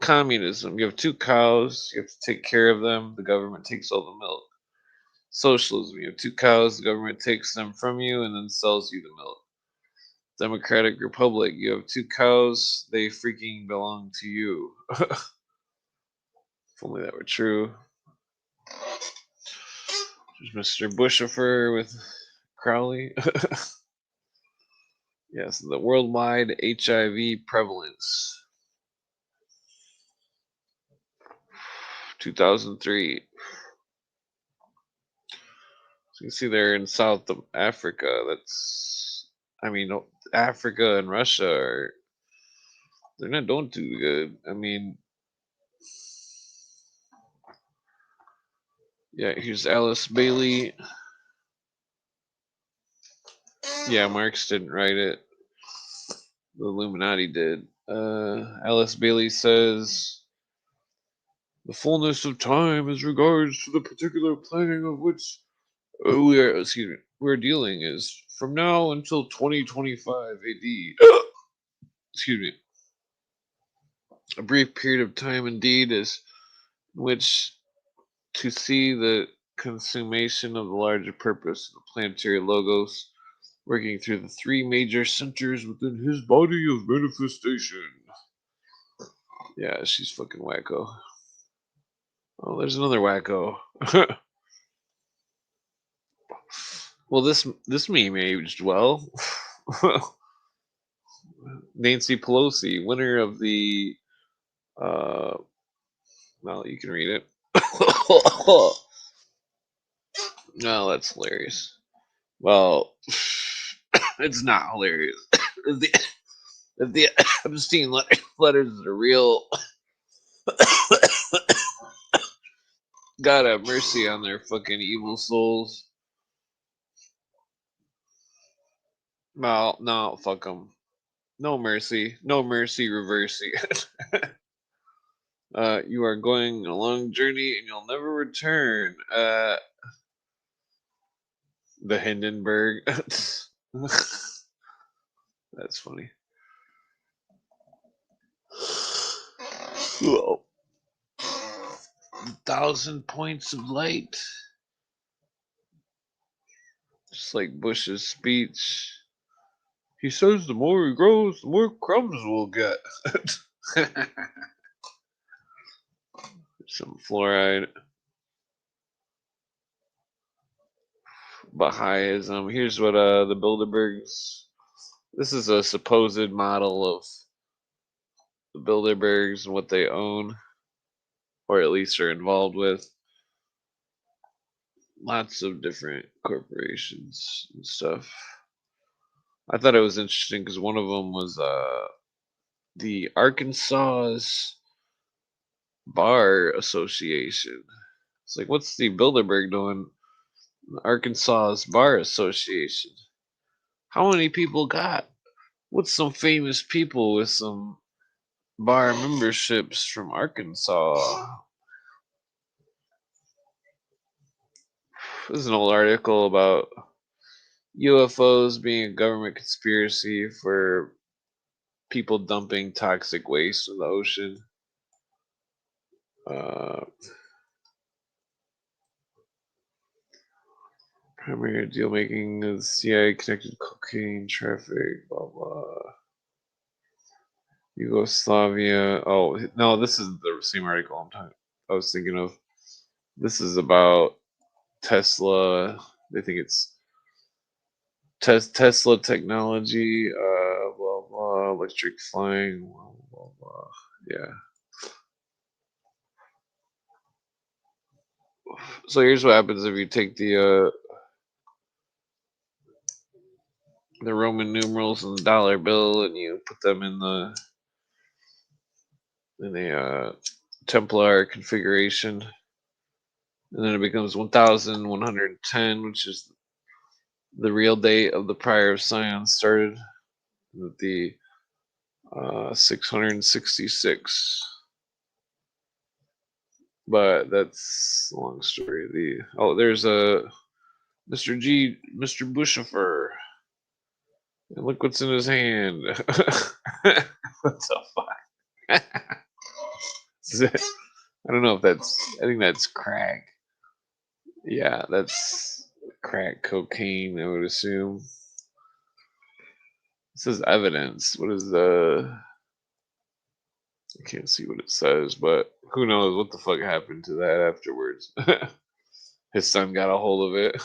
Communism. You have 2 cows. You have to take care of them. The government takes all the milk. Socialism. You have 2 cows. The government takes them from you and then sells you the milk. Democratic Republic. You have 2 cows. They freaking belong to you. If only that were true. There's Mr. Bushifer with Crowley. Yes, the worldwide HIV prevalence. 2003. So you can see there in South Africa, Africa and Russia they're not doing too good. I mean, yeah, here's Alice Bailey. Yeah, Marx didn't write it. The Illuminati did. Alice Bailey says, the fullness of time as regards to the particular planning of which we're dealing is from now until 2025 AD. Excuse me. A brief period of time indeed is in which to see the consummation of the larger purpose of the planetary logos working through the 3 major centers within his body of manifestation. Yeah, she's fucking wacko. Oh, there's another wacko. Well, this meme aged well. Nancy Pelosi, winner of the well, you can read it. No, that's hilarious. Well, it's not hilarious. If the Epstein letters are real, God have mercy on their fucking evil souls. No, fuck them. No mercy, reversey. You are going a long journey and you'll never return. The Hindenburg. That's funny. Whoa. 1,000 points of light. Just like Bush's speech. He says the more he grows, the more crumbs we'll get. Some fluoride. Baha'ism. Here's what the Bilderbergs. This is a supposed model of the Bilderbergs and what they own, or at least are involved with. Lots of different corporations and stuff. I thought it was interesting because one of them was the Arkansas Bar Association. It's like, what's the Bilderberg doing? The Arkansas Bar Association. How many people got? What's some famous people with some bar memberships from Arkansas? This is an old article about UFOs being a government conspiracy for people dumping toxic waste in the ocean. Primary deal making of the CIA connected cocaine traffic, blah blah. Yugoslavia. Oh no, this is the same article I was thinking of. This is about Tesla. They think it's Tesla technology. Blah blah. Electric flying. Blah blah blah. Yeah. So here's what happens if you take the Roman numerals and the dollar bill and you put them in a Templar configuration, and then it becomes 1110, which is the real date of the Prior of Sion started with the 666. But that's a long story. There's a Mr. Bushifer. And look what's in his hand. What the fuck? I don't know if I think that's crack. Yeah, that's crack cocaine, I would assume. It says evidence. What is I can't see what it says, but who knows what the fuck happened to that afterwards. His son got a hold of it.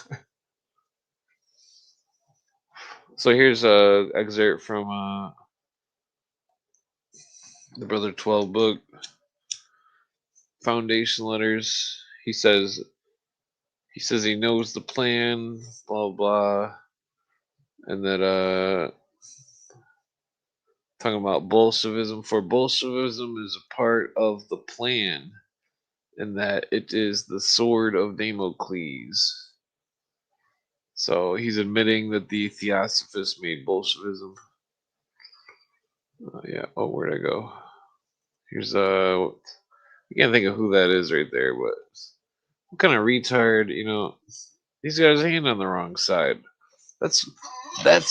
So here's a excerpt from the Brother 12 book, Foundation Letters. He says he knows the plan, blah blah, and that talking about Bolshevism. For Bolshevism is a part of the plan, and that it is the sword of Damocles. So he's admitting that the Theosophists made Bolshevism. Yeah. Oh, where'd I go? Here's I can't think of who that is right there, but what kind of retard, he's got his hand on the wrong side. That's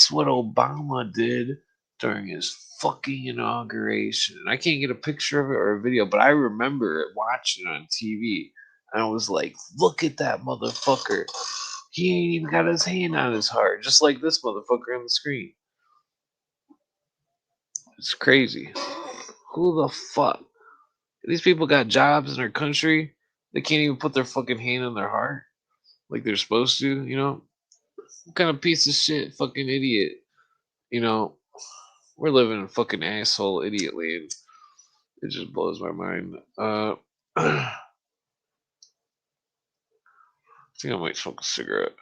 what Obama did during his fucking inauguration. I can't get a picture of it or a video, but I remember watching it on TV, and I was like, look at that motherfucker. He ain't even got his hand on his heart, just like this motherfucker on the screen. It's crazy. Who the fuck? These people got jobs in their country. They can't even put their fucking hand on their heart like they're supposed to, What kind of piece of shit fucking idiot? We're living in fucking asshole idiot land. It just blows my mind. I think I might smoke a cigarette.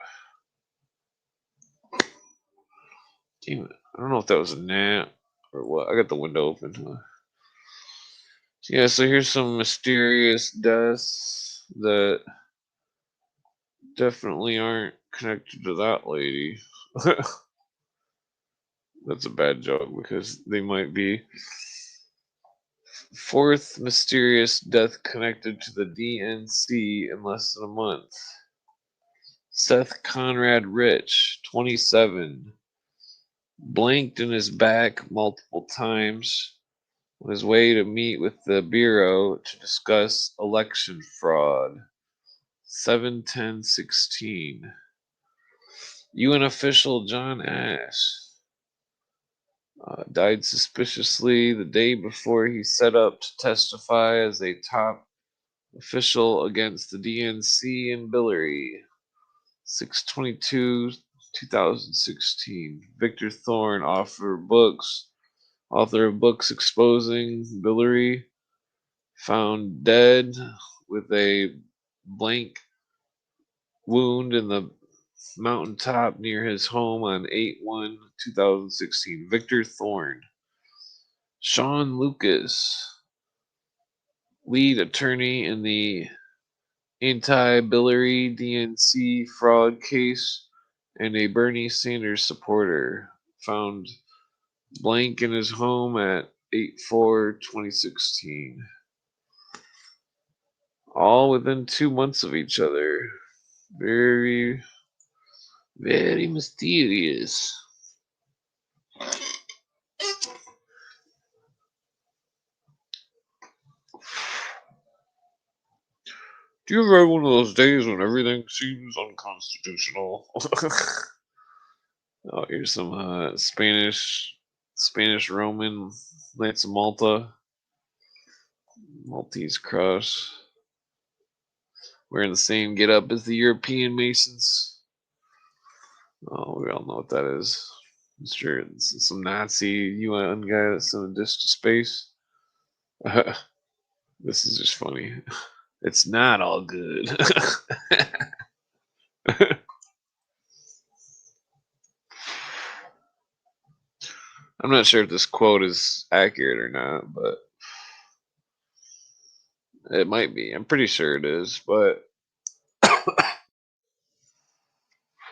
Damn it. I don't know if that was a gnat or what. I got the window open. Yeah, so here's some mysterious deaths that definitely aren't connected to that lady. That's a bad joke because they might be. Fourth mysterious death connected to the DNC in less than a month. Seth Conrad Rich, 27, blanked in his back multiple times. on his way to meet with the Bureau to discuss election fraud. 7/10/16. UN official John Ash died suspiciously the day before he set up to testify as a top official against the DNC in Billary. 6/22/2016. Victor Thorne, author of books exposing Billary, found dead with a blank wound in the mountaintop near his home on 8/1/2016. Victor Thorne. Sean Lucas, lead attorney in the anti-Billary DNC fraud case and a Bernie Sanders supporter, found blank in his home at 8/4/2016. All within 2 months of each other. Very, very mysterious. Do you ever have one of those days when everything seems unconstitutional? Oh, here's some Spanish Roman Knights of Malta, Maltese cross, wearing the same get-up as the European Masons. Oh, we all know what that is. I'm sure it's some Nazi UN guy that sent a dish to space. This is just funny. It's not all good. I'm not sure if this quote is accurate or not, but it might be. I'm pretty sure it is. But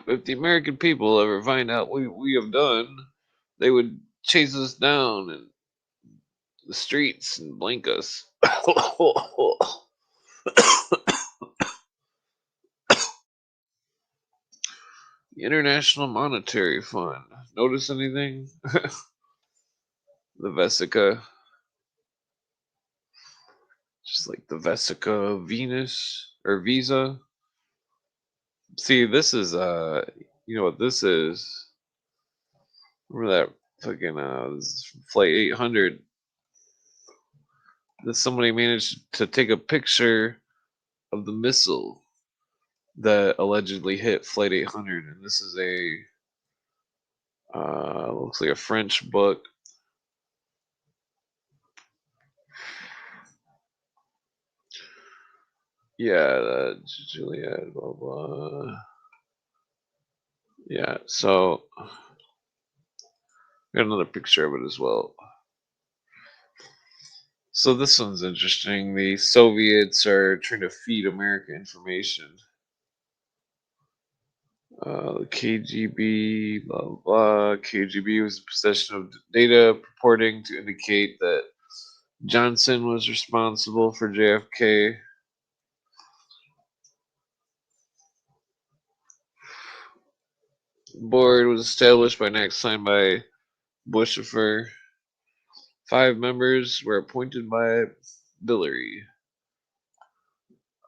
if the American people ever find out what we have done, they would chase us down in the streets and blank us. The International Monetary Fund. Notice anything? The Vesica. Just like the Vesica Venus or Visa. See, this is you know what this is? Remember that fucking this is from Flight 800. That somebody managed to take a picture of the missile that allegedly hit Flight 800, and this is a looks like a French book. Yeah, Juliet, blah blah. Yeah, so got another picture of it as well. So this one's interesting. The Soviets are trying to feed America information. The KGB, blah, blah, blah. KGB was in possession of data purporting to indicate that Johnson was responsible for JFK. The board was established by an act signed by Bushefer. 5 members were appointed by Billary.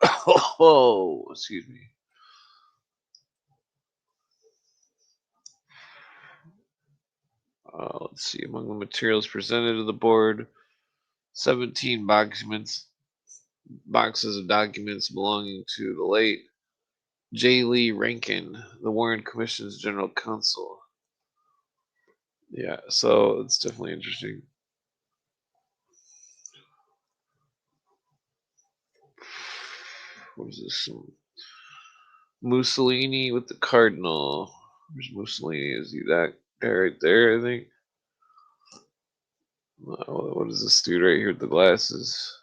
Oh, excuse me. Let's see. Among the materials presented to the board, 17 boxes of documents belonging to the late J. Lee Rankin, the Warren Commission's general counsel. Yeah, so it's definitely interesting. What is this? Mussolini with the cardinal. Where's Mussolini? Is he that guy right there, I think? What is this dude right here with the glasses?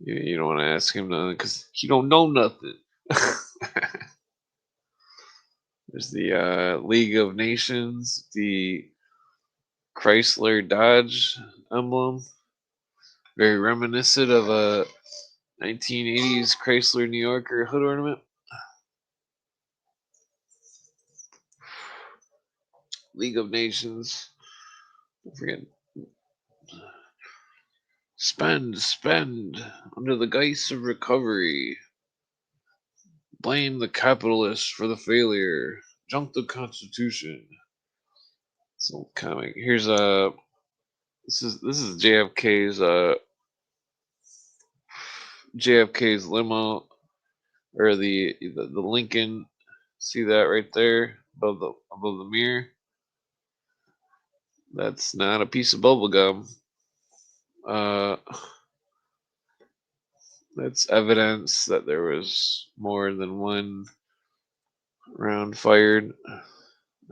You don't want to ask him nothing because he don't know nothing. There's the League of Nations, the Chrysler Dodge emblem. Very reminiscent of a 1980s Chrysler New Yorker hood ornament. League of Nations. Don't forget. Spend under the guise of recovery. Blame the capitalists for the failure. Junk the Constitution. So comic. Here's a. This is JFK's limo, or the Lincoln. See that right there above the mirror? That's not a piece of bubble gum. That's evidence that there was more than one round fired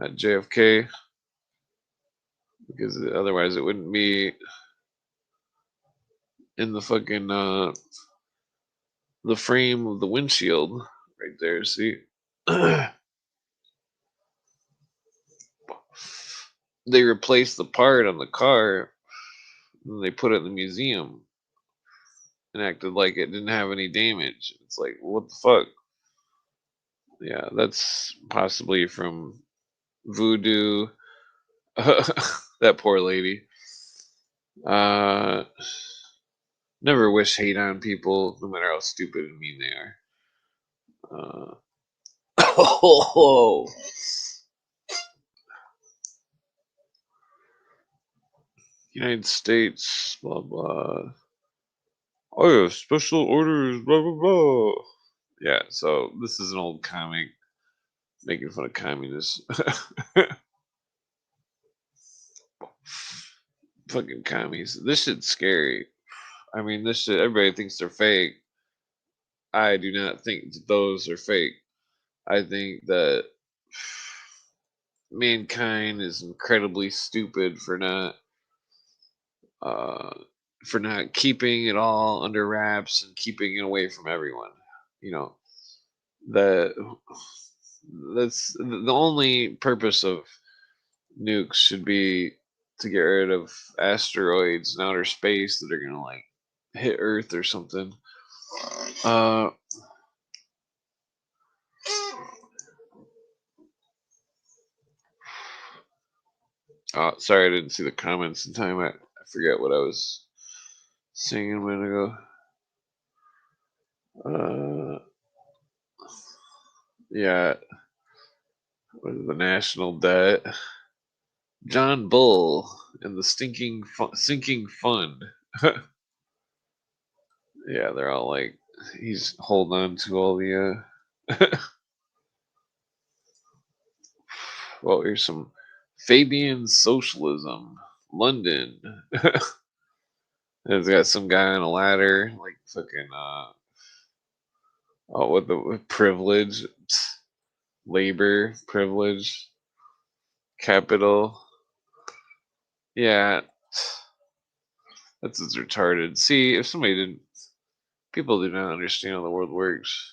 at JFK, because otherwise it wouldn't be in the fucking the frame of the windshield right there. See, they replaced the part on the car and they put it in the museum and acted like it didn't have any damage. It's like, what the fuck? Yeah, that's possibly from voodoo. That poor lady. Never wish hate on people, no matter how stupid and mean they are. Oh, United States, blah blah. Oh yeah, special orders, blah blah blah. Yeah, so this is an old comic making fun of communists. Fucking commies. This shit's scary. I mean, this shit, everybody thinks they're fake. I do not think that those are fake. I think that mankind is incredibly stupid for not keeping it all under wraps and keeping it away from everyone. You know, that that's the only purpose of nukes should be to get rid of asteroids in outer space that are gonna like hit Earth or something. Oh, sorry, I didn't see the comments in time. I forget what I was saying a minute ago. Yeah, what is the national debt? John Bull and the sinking fund. Yeah, they're all like, he's holding on to all the. Well, here's some Fabian socialism, London. It's got some guy on a ladder, like fucking oh, what the privilege, labor, privilege, capital. Yeah, that's what's retarded. See, if somebody didn't, people do not understand how the world works.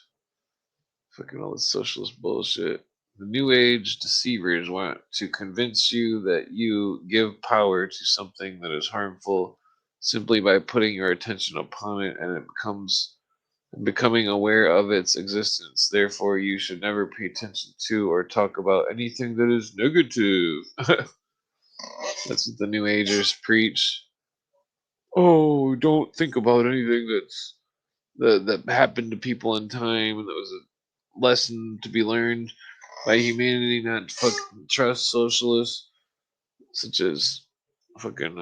Fucking all this socialist bullshit. The New Age deceivers want to convince you that you give power to something that is harmful simply by putting your attention upon it, and it becoming aware of its existence. Therefore, you should never pay attention to or talk about anything that is negative. That's what the New Agers preach. Oh, don't think about anything that happened to people in time, and that was a lesson to be learned by humanity, not to fucking trust socialists such as fucking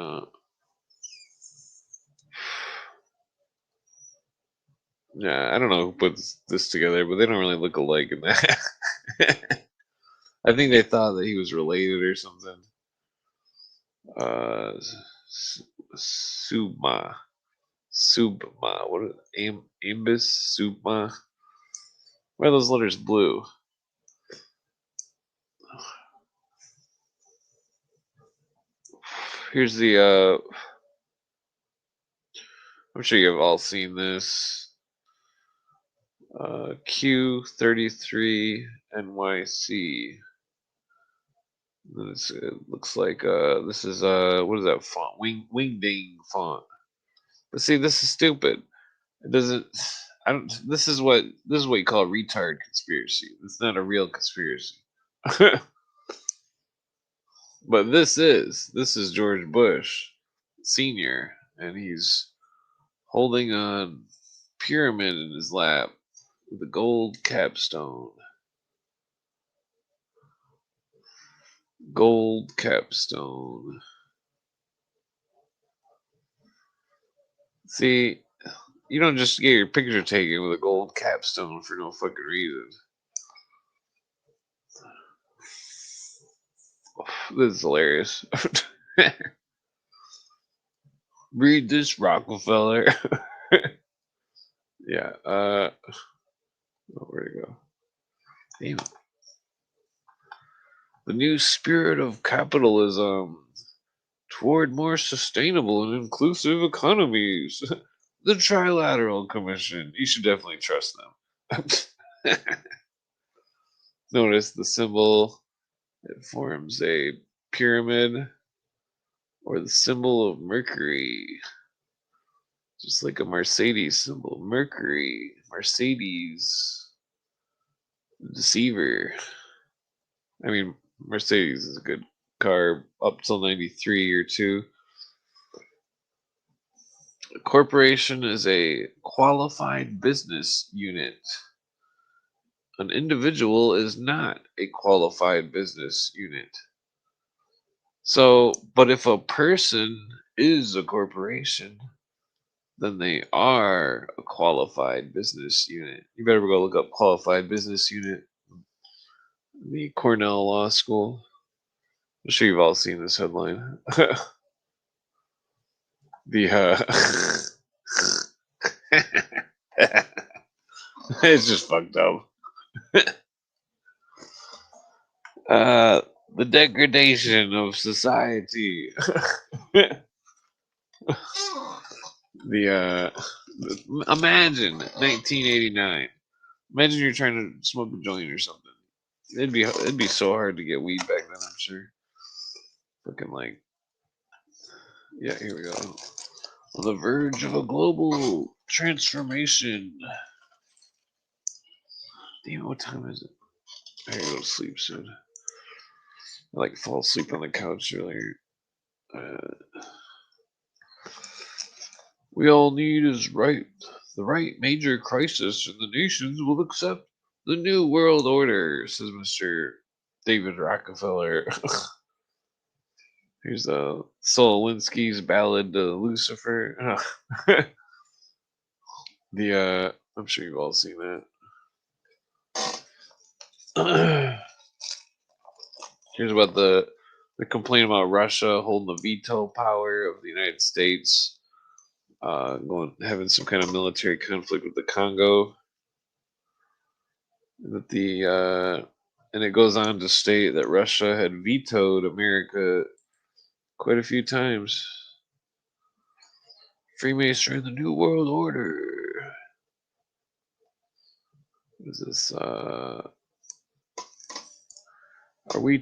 yeah, I don't know who puts this together, but they don't really look alike in that. I think they thought that he was related or something. Subma, what is it? Ambus, Subma. Why are those letters blue? Here's the I'm sure you've all seen this. Q33 NYC. It looks like this is what is that font? Wingding font. But see, this is stupid. It doesn't. I don't. This is what you call a retard conspiracy. It's not a real conspiracy. But this is George Bush Senior, and he's holding a pyramid in his lap with a gold capstone. Gold capstone. See, you don't just get your picture taken with a gold capstone for no fucking reason. This is hilarious. Read this, Rockefeller. Yeah, where'd it go? Damn. The new spirit of capitalism toward more sustainable and inclusive economies. The Trilateral Commission. You should definitely trust them. Notice the symbol. It forms a pyramid or the symbol of Mercury. Just like a Mercedes symbol. Mercury. Mercedes. Deceiver. I mean, Mercedes is a good car up till 93 or 2. A corporation is a qualified business unit. An individual is not a qualified business unit. So, but if a person is a corporation, then they are a qualified business unit. You better go look up qualified business unit. The Cornell Law School. I'm sure you've all seen this headline. It's just fucked up. The degradation of society. Imagine 1989. Imagine you're trying to smoke a joint or something. It'd be so hard to get weed back then, I'm sure. Fucking like, yeah, here we go. On the verge of a global transformation. Damn, what time is it? I gotta go to sleep soon. I like fall asleep on the couch earlier. We all need is the right major crisis, and the nations will accept the new world order, says Mr. David Rockefeller. Here's Solinsky's ballad to Lucifer. I'm sure you've all seen that. Here's about the complaint about Russia holding the veto power of the United States, having some kind of military conflict with the Congo. That and it goes on to state that Russia had vetoed America quite a few times. Freemasonry and the New World Order. What is this? Are we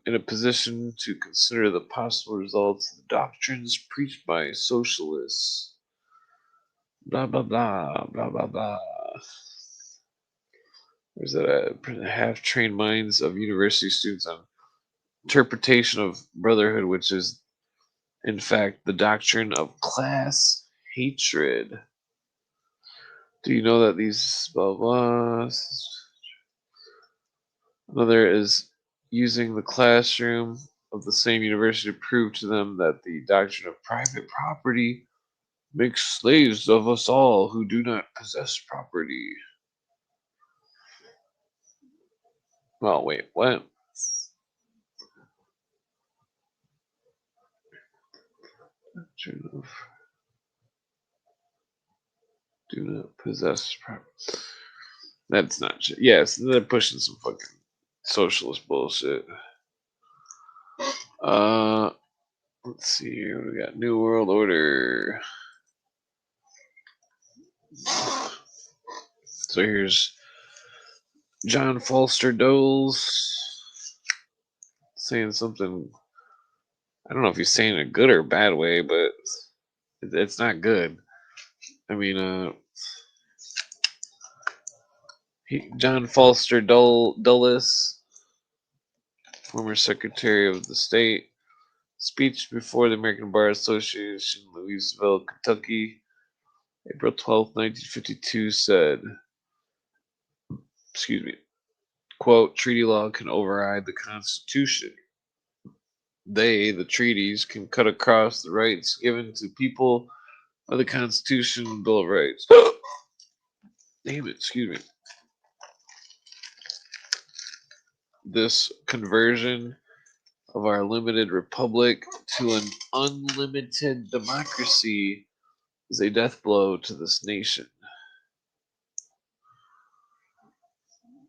in a position to consider the possible results of the doctrines preached by socialists? Blah, blah, blah, blah, blah, blah. There's half-trained minds of university students on interpretation of brotherhood, which is, in fact, the doctrine of class hatred. Do you know that these blah, blah, another is using the classroom of the same university to prove to them that the doctrine of private property makes slaves of us all who do not possess property. Well, wait, what? Doctrine of do not possess property. That's not shit. Yes, they're pushing some fucking socialist bullshit. Let's see here. We got New World Order. So here's John Foster Dulles saying something. I don't know if he's saying it good or bad way, but it's not good. I mean, John Foster Dulles, former Secretary of the State, speech before the American Bar Association, Louisville, Kentucky. April 12th, 1952 said, excuse me, quote, treaty law can override the Constitution. They, the treaties, can cut across the rights given to people by the Constitution and Bill of Rights. Damn it, excuse me. This conversion of our limited republic to an unlimited democracy is a death blow to this nation.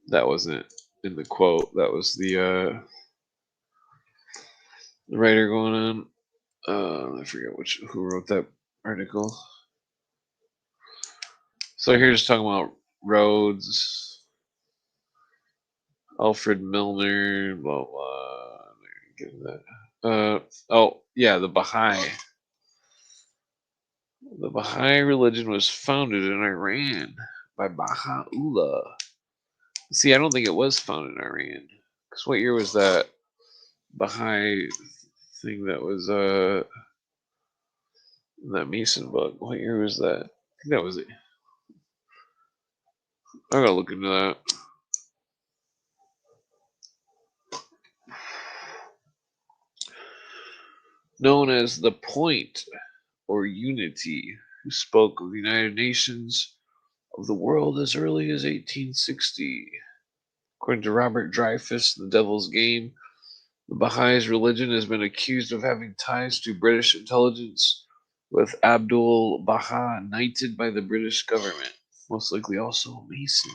That wasn't in the quote. That was the writer going on. I forget who wrote that article. So here's talking about roads. Alfred Milner, blah blah. Getting that. Oh yeah, the Baha'i. The Baha'i religion was founded in Iran by Baha'u'llah. See, I don't think it was founded in Iran. Because what year was that Baha'i thing that was in that Mason book? What year was that? I think that was it. I gotta look into that. Known as the Point or Unity, who spoke of the United Nations of the world as early as 1860. According to Robert Dreyfuss in The Devil's Game, the Baha'is religion has been accused of having ties to British intelligence, with Abdul Baha knighted by the British government, most likely also a Mason.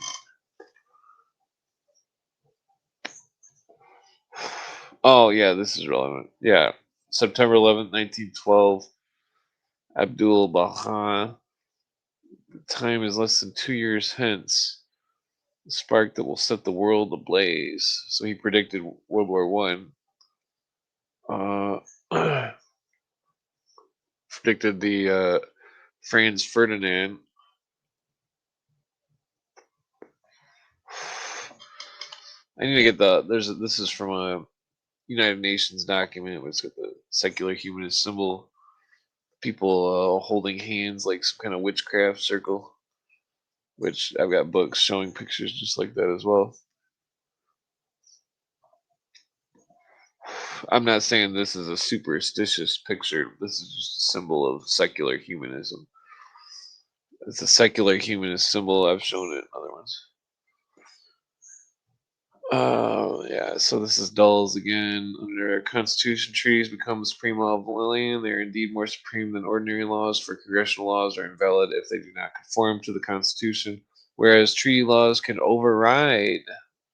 Oh, yeah, this is relevant. Yeah, September 11th, 1912, Abdul Baha. The time is less than 2 years hence. The spark that will set the world ablaze. So he predicted World War One. Predicted the Franz Ferdinand. I need to get this is from a United Nations document. It's got the secular humanist symbol. People holding hands like some kind of witchcraft circle. Which I've got books showing pictures just like that as well. I'm not saying this is a superstitious picture. This is just a symbol of secular humanism. It's a secular humanist symbol. I've shown it in other ones. Yeah, so this is Dulles again. Under our Constitution, treaties become the supreme law of the land. They are indeed more supreme than ordinary laws, for congressional laws are invalid if they do not conform to the Constitution, whereas treaty laws can override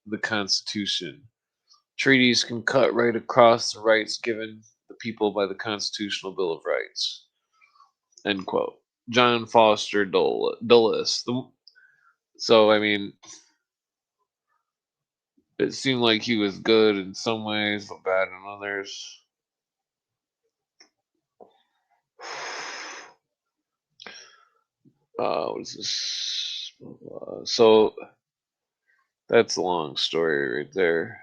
the Constitution. Treaties can cut right across the rights given the people by the Constitutional Bill of Rights. End quote. John Foster Dulles. So, I mean, it seemed like he was good in some ways, but bad in others. What is this? So, that's a long story right there.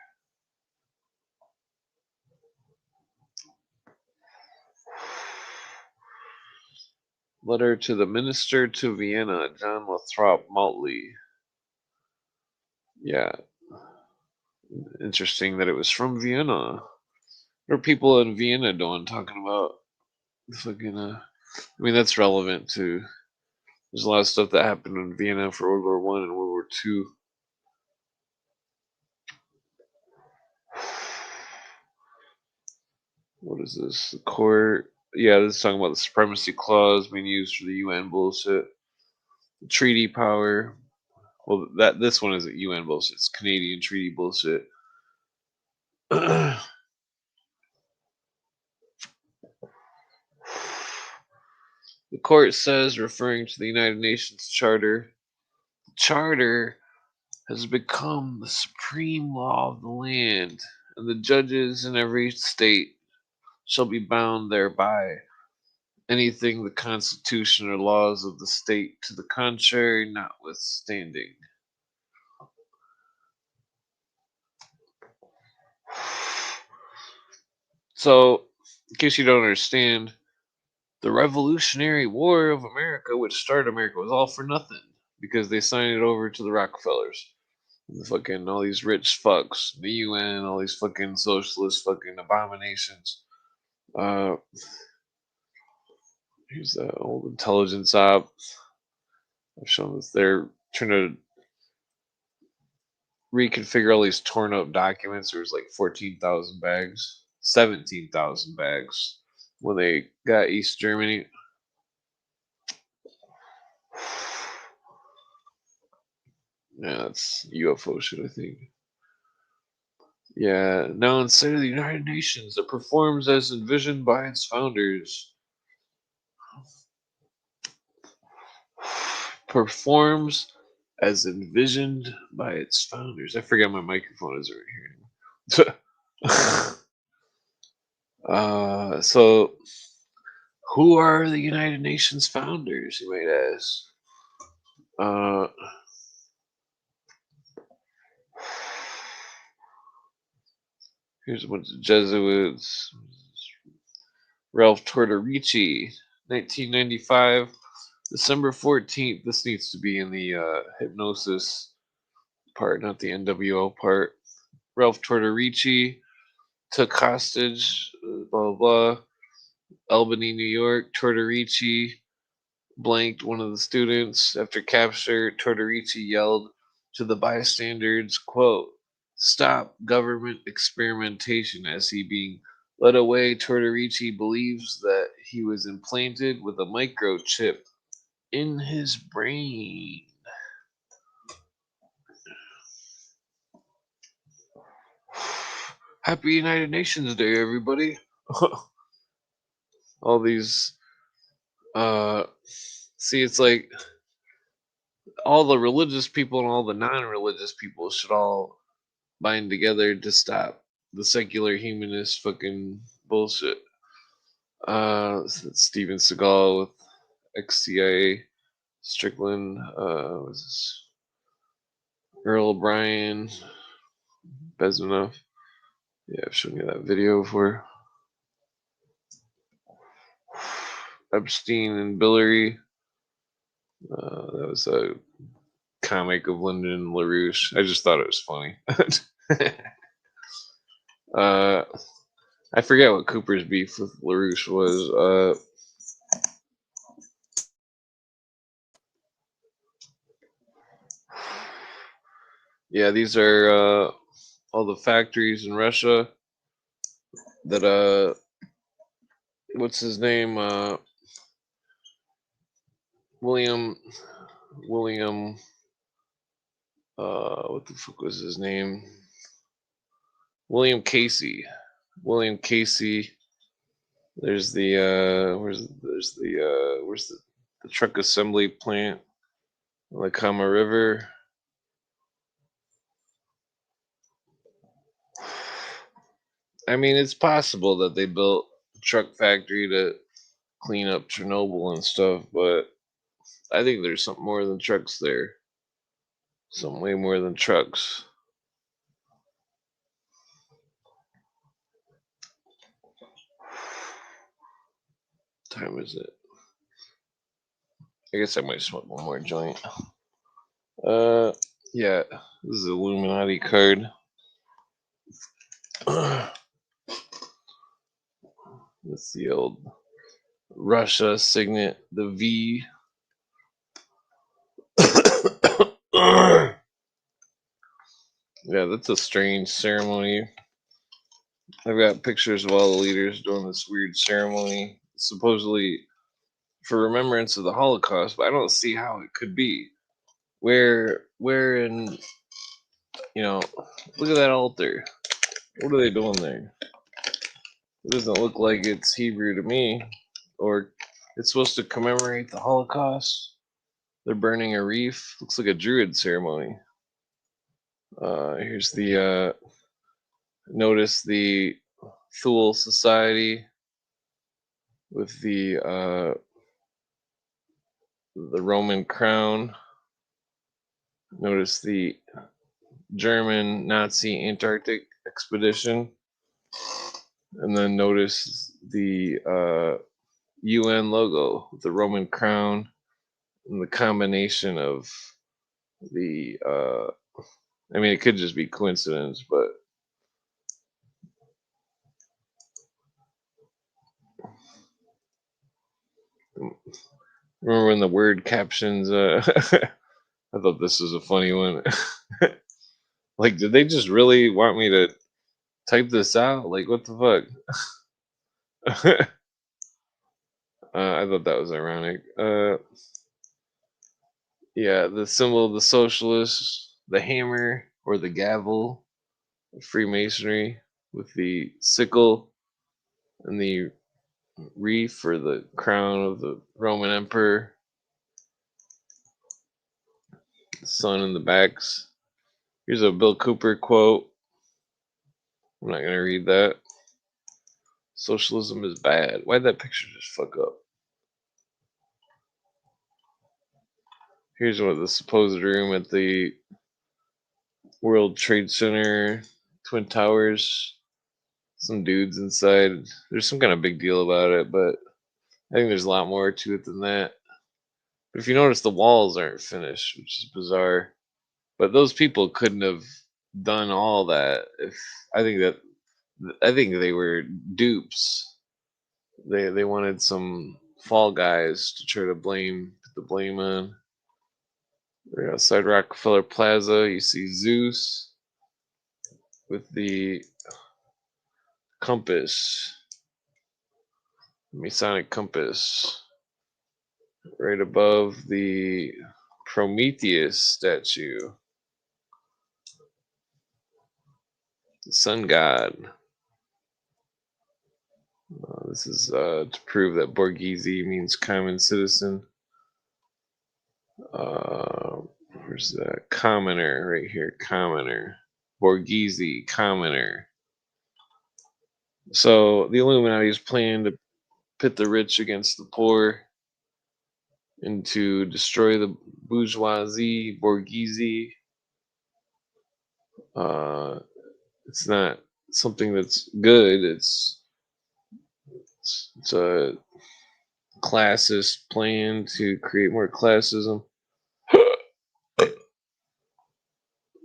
Letter to the Minister to Vienna, John Lathrop Maltley. Yeah. Interesting that it was from Vienna. What are people in Vienna doing talking about fucking I mean that's relevant to there's a lot of stuff that happened in Vienna for World War One and World War Two. What is this? The court. Yeah, this is talking about the supremacy clause being used for the UN bullshit. The treaty power. Well, this one isn't UN bullshit. It's Canadian treaty bullshit. The court says, referring to the United Nations Charter, the Charter has become the supreme law of the land, and the judges in every state shall be bound thereby. Anything the Constitution or laws of the state to the contrary notwithstanding. So, in case you don't understand, the Revolutionary War of America, which started America, was all for nothing because they signed it over to the Rockefellers. The fucking all these rich fucks, the UN, all these fucking socialist fucking abominations. Here's the old intelligence op. I've shown this. They're trying to reconfigure all these torn up documents. There was like 14,000 bags, 17,000 bags when they got East Germany. Yeah, that's UFO shit, I think. Yeah, now inside of the United Nations, it performs as envisioned by its founders. Performs as envisioned by its founders. I forget my microphone is right here. So, who are the United Nations founders, you might ask? Here's a bunch of Jesuits. Ralph Tortorici, 1995, December 14th. This needs to be in the hypnosis part, not the NWO part. Ralph Tortorici took hostage, blah, blah, blah. Albany, New York. Tortorici blanked one of the students. After capture, Tortorici yelled to the bystanders, quote, "Stop government experimentation," as he being led away. Tortorici believes that he was implanted with a microchip in his brain. Happy United Nations Day, everybody. All these, see, it's like all the religious people and all the non-religious people should all bind together to stop the secular humanist fucking bullshit. Steven Seagal with ex-CIA, Strickland, was this Earl O'Brien, Bezmenov. Yeah, I've shown you that video before. Epstein and Billary. That was a comic of Lyndon LaRouche. I just thought it was funny. I forget what Cooper's beef with LaRouche was. Yeah, these are all the factories in Russia that what's his name? William what the fuck was his name? William Casey. There's the where's the truck assembly plant on the Kama River. I mean, it's possible that they built a truck factory to clean up Chernobyl and stuff, but I think there's something more than trucks there. Something way more than trucks. What time is it? I guess I might smoke one more joint. Yeah, this is an Illuminati card. That's the old Russia signet, the V. Yeah, that's a strange ceremony. I've got pictures of all the leaders doing this weird ceremony, supposedly for remembrance of the Holocaust, but I don't see how it could be. Where in, look at that altar. What are they doing there? It doesn't look like it's Hebrew to me, or it's supposed to commemorate the Holocaust. They're burning a wreath. Looks like a Druid ceremony. Here's the, notice the Thule Society with the Roman crown. Notice the German Nazi Antarctic expedition. And then notice the UN logo with the Roman crown and the combination of the I mean, it could just be coincidence, but remember when the word captions I thought this was a funny one. Like, did they just really want me to type this out? Like, what the fuck? I thought that was ironic. Yeah, the symbol of the socialists, the hammer or the gavel, Freemasonry with the sickle and the wreath or the crown of the Roman Emperor, the sun in the backs. Here's a Bill Cooper quote. I'm not gonna read that. Socialism is bad. Why'd that picture just fuck up? Here's one of the supposed room at the World Trade Center, Twin Towers. Some dudes inside. There's some kind of big deal about it, but I think there's a lot more to it than that. But if you notice, the walls aren't finished, which is bizarre. But those people couldn't have done all that. If I think they were dupes. They wanted some fall guys to try to put the blame on. Right outside Rockefeller Plaza, you see Zeus with the compass, masonic compass, right above the Prometheus statue, the sun god. This is to prove that Borghese means common citizen. Where's the commoner? Right here, commoner. Borghese, commoner. So the Illuminati's plan to pit the rich against the poor and to destroy the bourgeoisie, Borghese. It's not something that's good. It's a classist plan to create more classism.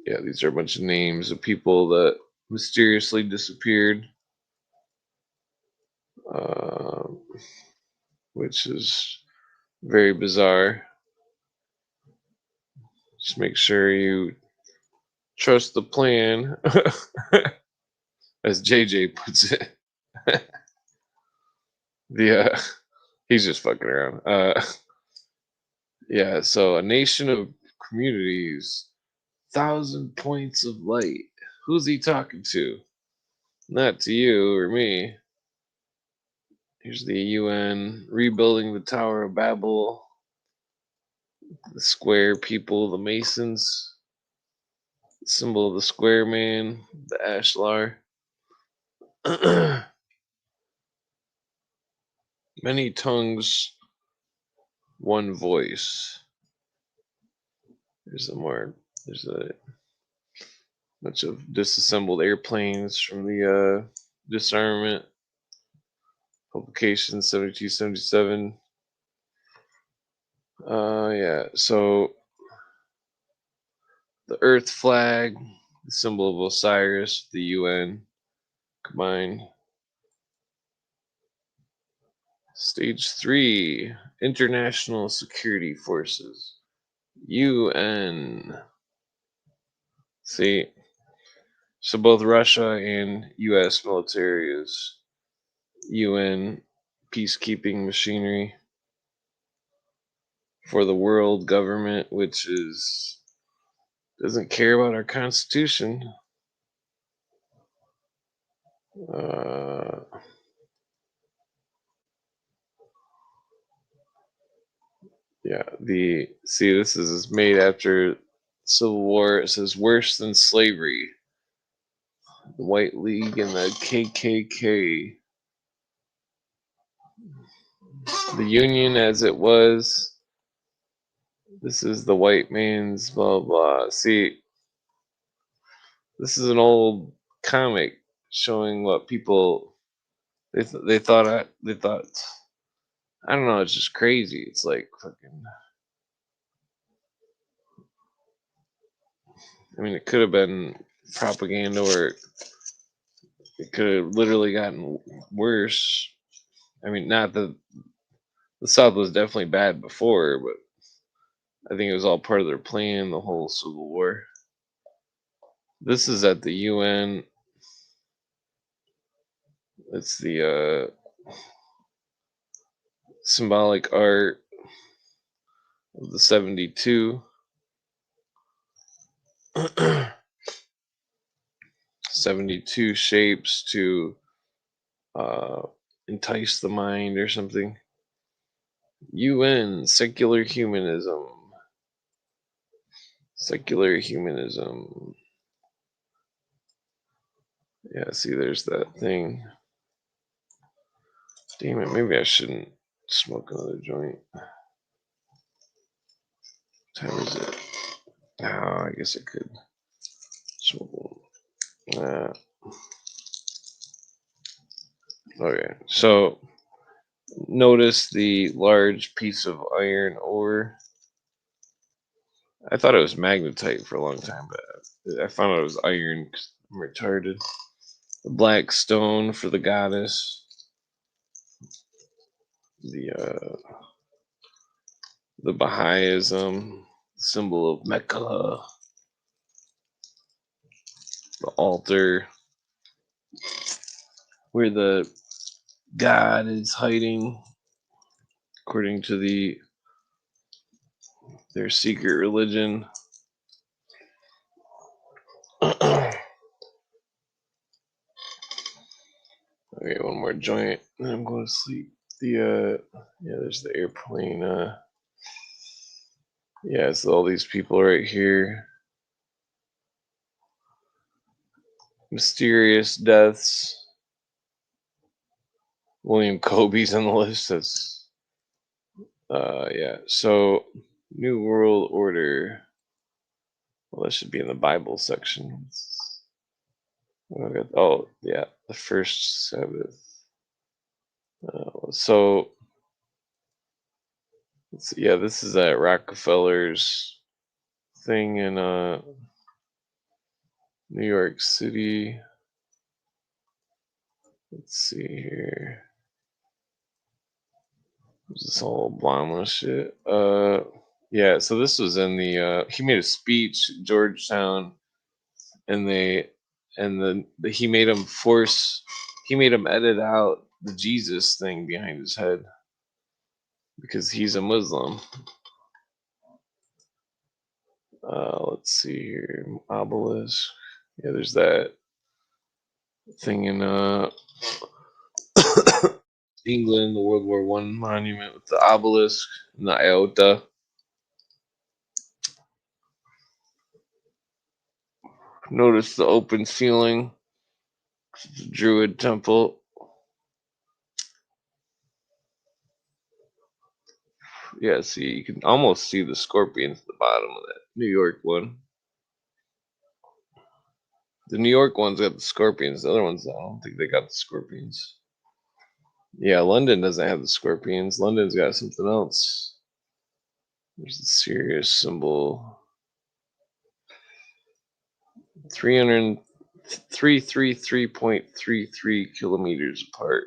Yeah, these are a bunch of names of people that mysteriously disappeared, which is very bizarre. Just make sure you trust the plan, as JJ puts it. He's just fucking around. Yeah, so a nation of communities, 1,000 points of light. Who's he talking to? Not to you or me. Here's the UN rebuilding the Tower of Babel. The square people, the Masons. The symbol of the square man, the ashlar. Many tongues, one voice. There's a bunch of disassembled airplanes from the disarmament publication 7277. Yeah, so the Earth flag, the symbol of Osiris, the UN combined. Stage 3, International Security Forces, UN. See, so both Russia and US military is UN peacekeeping machinery for the world government, which doesn't care about our constitution. Yeah, this is made after Civil War. It says worse than slavery. The White League and the KKK. The Union as it was. This is the white man's blah blah. See, this is an old comic showing what people they thought I don't know. It's just crazy. It's like fucking. I mean, it could have been propaganda, or it could have literally gotten worse. I mean, not that the South was definitely bad before, but I think it was all part of their plan, the whole Civil War. This is at the UN. It's the symbolic art of the 72. 72 shapes to entice the mind or something. UN, secular humanism. Secular humanism. Yeah, see, there's that thing. Damn it, maybe I shouldn't smoke another joint. What time is it? Oh, I guess I could smoke one. Okay, so notice the large piece of iron ore. I thought it was magnetite for a long time, but I found out it was iron because I'm retarded. The black stone for the goddess. The Baha'ism, symbol of Mecca. The altar where the God is hiding, according to their secret religion. Okay, one more joint, and I'm going to sleep. Yeah, there's the airplane. Yeah, so all these people right here. Mysterious deaths. William Kobe's on the list. That's yeah. So New World Order. Well, that should be in the Bible section. Oh yeah, the first Sabbath. So yeah, this is at Rockefeller's thing in New York City. Let's see here. Is this all Obama shit? Yeah, so this was in the he made a speech at Georgetown, and he made him edit out the Jesus thing behind his head because he's a Muslim. Let's see here. Obelisk. Yeah, there's that thing in England, the World War One monument with the obelisk and the iota. Notice the open ceiling. It's a Druid temple. Yeah, see, you can almost see the scorpions at the bottom of that New York one. The New York one's got the scorpions. The other ones, I don't think they got the scorpions. Yeah, London doesn't have the scorpions. London's got something else. There's the Sirius symbol. 333.33 kilometers apart.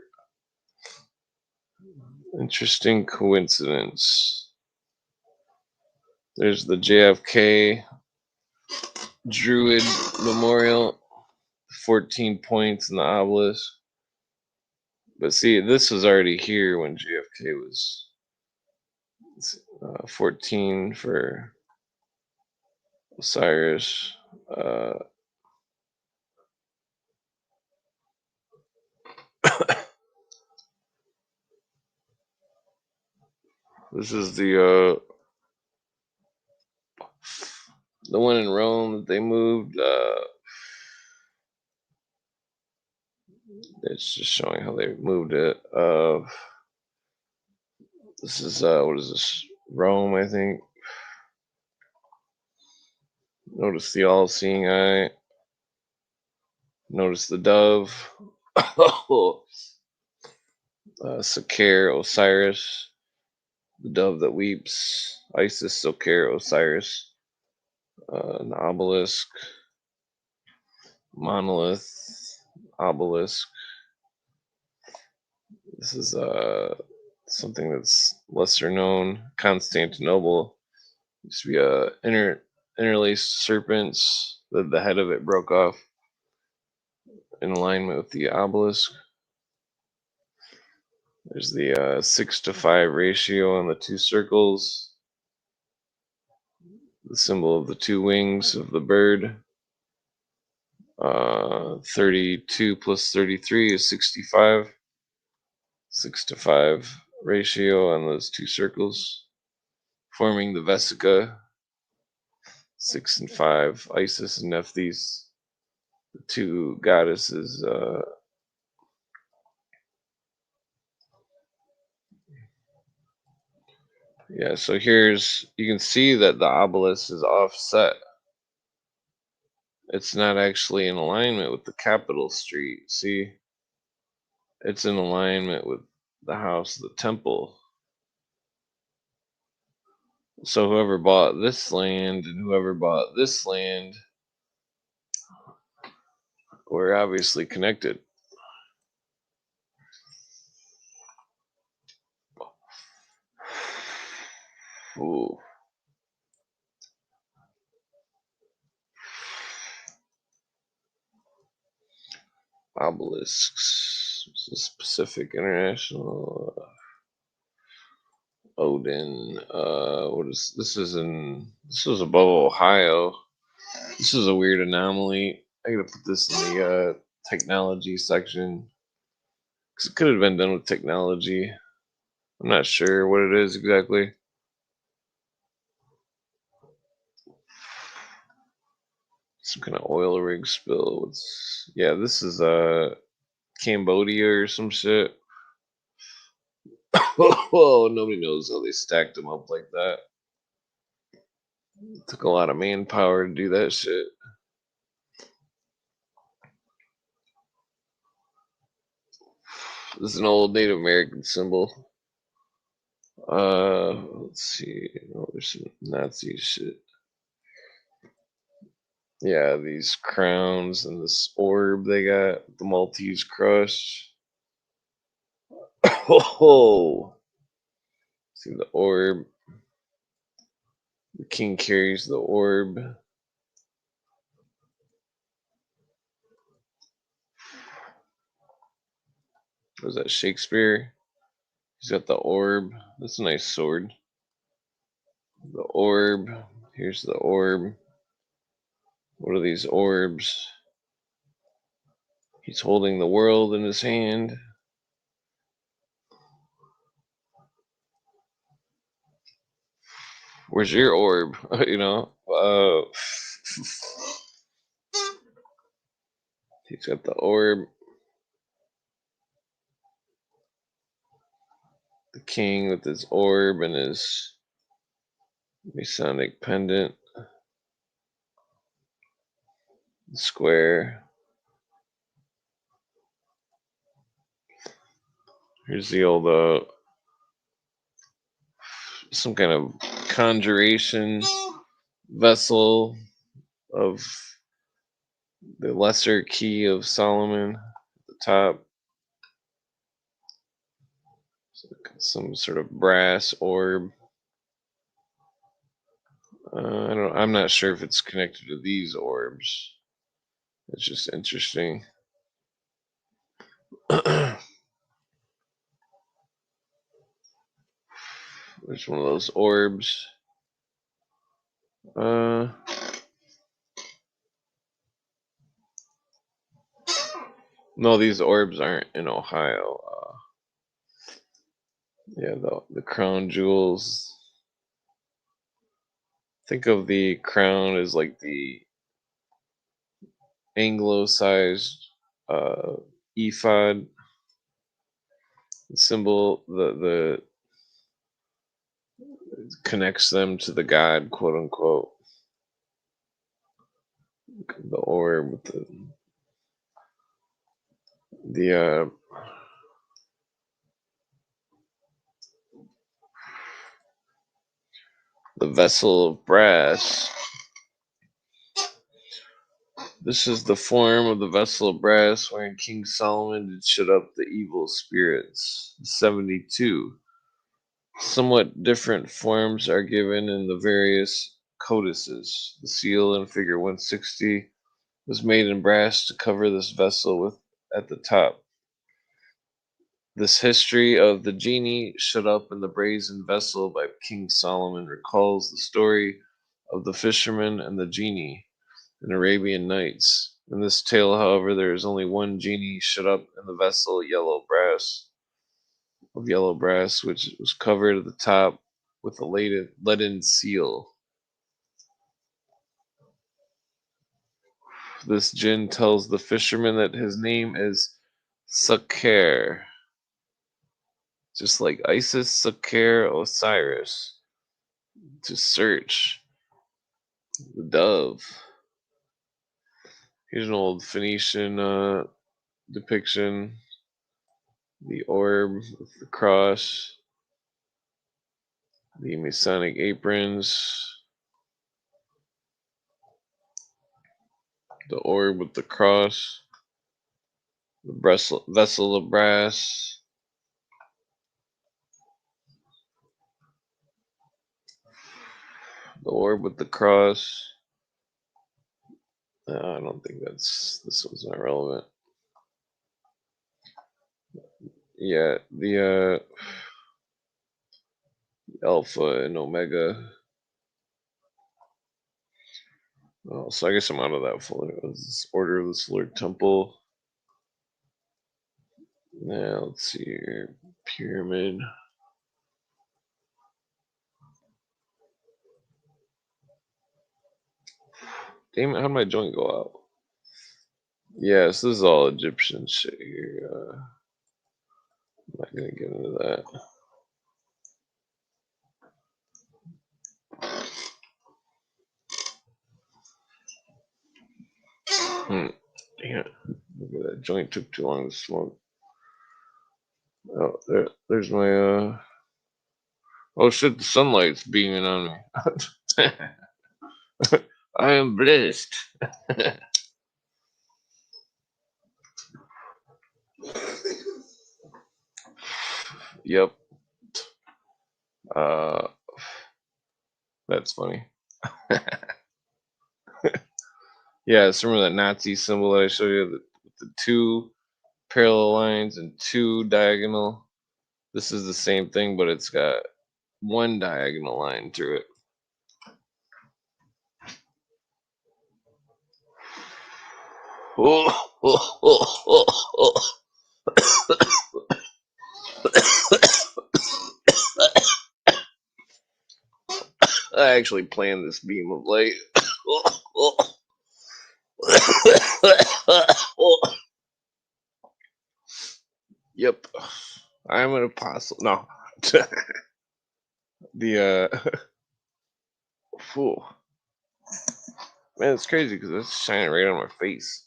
Interesting coincidence. There's the JFK Druid Memorial, 14 points in the obelisk. But see, this was already here when JFK was 14 for Osiris. This is the one in Rome that they moved. It's just showing how they moved it. This is what is this? Rome, I think. Notice the all-seeing eye. Notice the dove. Sakar, Osiris. the dove that weeps, Isis, Silkare, Osiris, an obelisk, monolith, obelisk. This is something that's lesser known. Constantinople used to be a interlaced serpents. The head of it broke off in alignment with the obelisk. There's the 6:5 ratio on the two circles. The symbol of the two wings of the bird. 32 plus 33 is 65. 6:5 ratio on those two circles, forming the Vesica. 6 and 5, Isis and Nephthys, the two goddesses. Yeah, so you can see that the obelisk is offset. It's not actually in alignment with the capital street. See, it's in alignment with the house, the temple. So whoever bought this land and whoever bought this land were obviously connected. Ooh. Obelisks. This is Pacific International. Odin. What is this? This was above Ohio. This is a weird anomaly. I gotta put this in the technology section because it could have been done with technology. I'm not sure what it is exactly. Some kind of oil rig spill. Yeah, this is Cambodia or some shit. Whoa, nobody knows how they stacked them up like that. It took a lot of manpower to do that shit. This is an old Native American symbol. Let's see. Oh, there's some Nazi shit. Yeah, these crowns and this orb they got. The Maltese crush. Oh, see the orb. The king carries the orb. Was that Shakespeare? He's got the orb. That's a nice sword. The orb. Here's the orb. What are these orbs? He's holding the world in his hand. Where's your orb? You know? He's got the orb. The king with his orb and his masonic pendant. Square. Here's the old some kind of conjuration vessel of the lesser key of Solomon at the top. Some sort of brass orb. I'm not sure if it's connected to these orbs. It's just interesting. There's one of those orbs. No, these orbs aren't in Ohio. Yeah, the crown jewels. Think of the crown as like the Anglo-sized ephod. The symbol, the connects them to the god, quote unquote. The orb with the The vessel of brass. This is the form of the vessel of brass wherein King Solomon did shut up the evil spirits. 72. Somewhat different forms are given in the various codices. The seal in figure 160 was made in brass to cover this vessel with at the top. This history of the genie shut up in the brazen vessel by King Solomon recalls the story of the fisherman and the genie in Arabian Nights. In this tale, however, there is only one genie shut up in the vessel yellow brass, which was covered at the top with a leaden seal. This jinn tells the fisherman that his name is Sakar, just like Isis, Sakar, Osiris, to search the dove. Here's an old Phoenician depiction. The orb with the cross, the masonic aprons, the orb with the cross, the vessel of brass, the orb with the cross. I don't think this one's not relevant. Yeah, the Alpha and Omega. Oh, so I guess I'm out of that folder. This Order of the Solar Temple. Now let's see here. Pyramid. Damn it, how did my joint go out? Yes, this is all Egyptian shit here. I'm not gonna get into that. Damn it. Look at that joint, took too long to smoke. Oh, there's my oh shit, the sunlight's beaming on me. I am blessed. Yep. That's funny. Yeah, it's remember that Nazi symbol that I showed you, the two parallel lines and two diagonal. This is the same thing, but it's got one diagonal line through it. I actually planned this beam of light. Yep, I'm an apostle. No, the fool. Man, it's crazy because it's shining right on my face.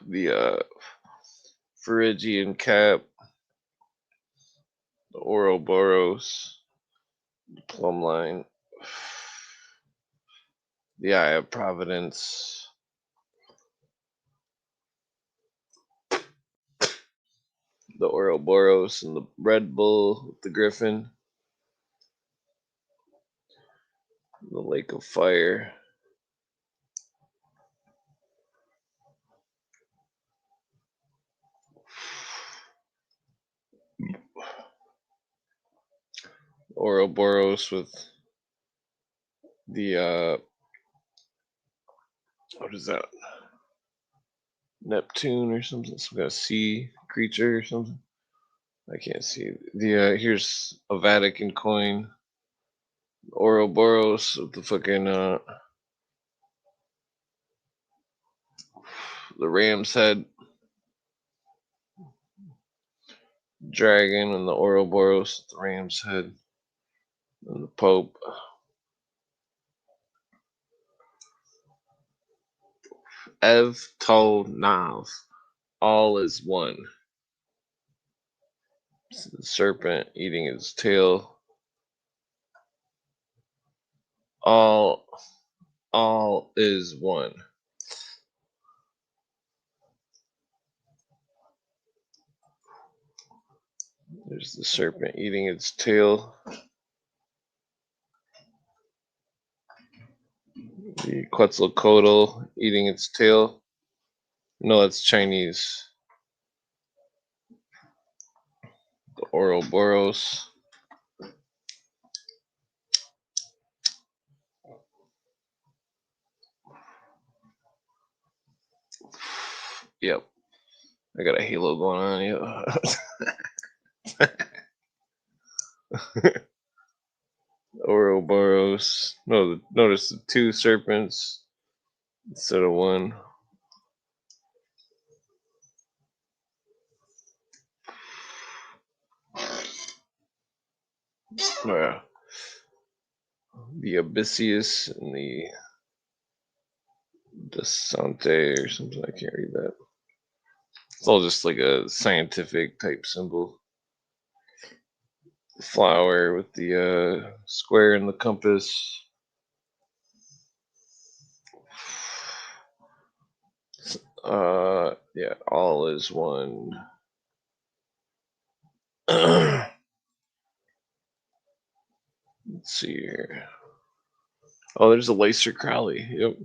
The Phrygian cap, the Ouroboros, the plumb line, the Eye of Providence, the Ouroboros, and the Red Bull with the Griffin, the Lake of Fire. Ouroboros with the what is that? Neptune or something, some kind of sea creature or something. I can't see. The here's a Vatican coin. Ouroboros with the fucking the ram's head, dragon, and the Ouroboros with the ram's head, and the Pope. Ev Tol Nav, all is one. The serpent eating its tail. All is one. There's the serpent eating its tail. The Quetzalcoatl eating its tail. No, that's Chinese. The Ouroboros. Yep. I got a halo going on. Yep. Ouroboros. No, notice the two serpents instead of one. Yeah. The Abyssius and the Desante or something. I can't read that. It's all just like a scientific type symbol. The flower with the square and the compass. Yeah, all is one. Let's see here. Oh, there's a Lacer Crowley. Yep.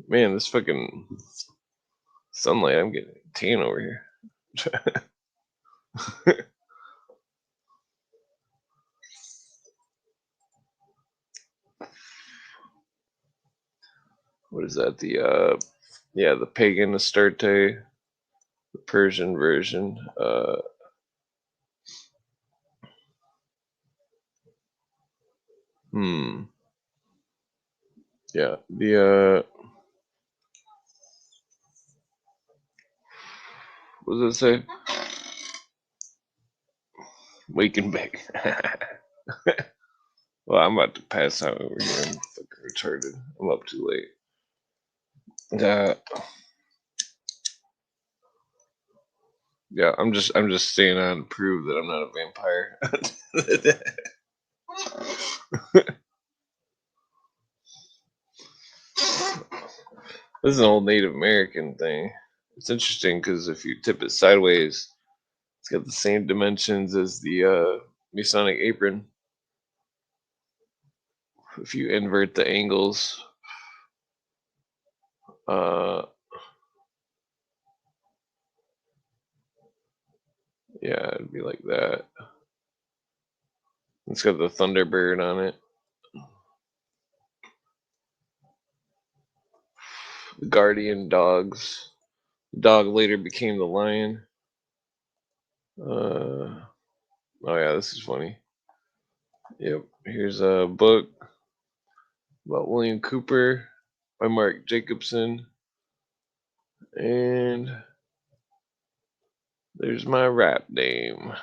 Man, this fucking sunlight, I'm getting tan over here. What is that? The pagan Astarte, the Persian version. Yeah, what does it say? Wake and bake. Well, I'm about to pass out over here. I'm fucking retarded. I'm up too late. Yeah, I'm just staying on to prove that I'm not a vampire. This is an old Native American thing. It's interesting because if you tip it sideways, it's got the same dimensions as the Masonic apron. If you invert the angles, yeah, it'd be like that. It's got the Thunderbird on it. The guardian dogs. The dog later became the lion. Oh yeah, this is funny. Yep, here's a book about William Cooper by Mark Jacobson. And there's my rap name.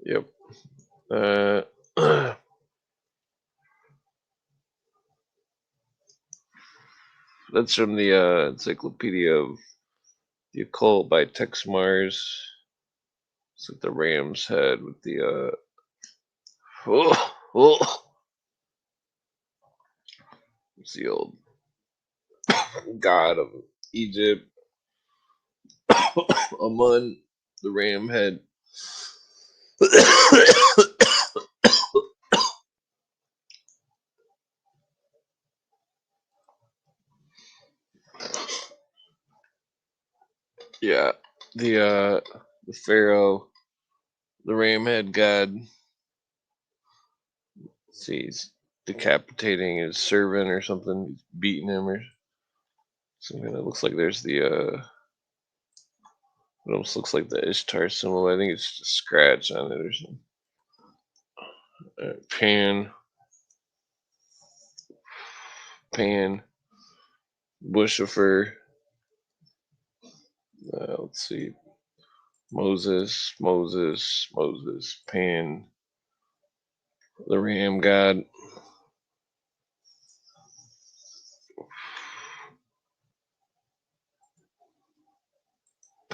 Yep. That's from the Encyclopedia of the Occult by Tex Mars. It's like the ram's head with the it's the old god of Egypt. Amun, the ram head. Yeah, the pharaoh, the ram head god. Let's see, he's decapitating his servant or something. He's beating him or something. That looks like there's the it almost looks like the Ishtar symbol. I think it's just a scratch on it or something. Pan, Bushifer. Let's see, Moses, Pan, the ram god.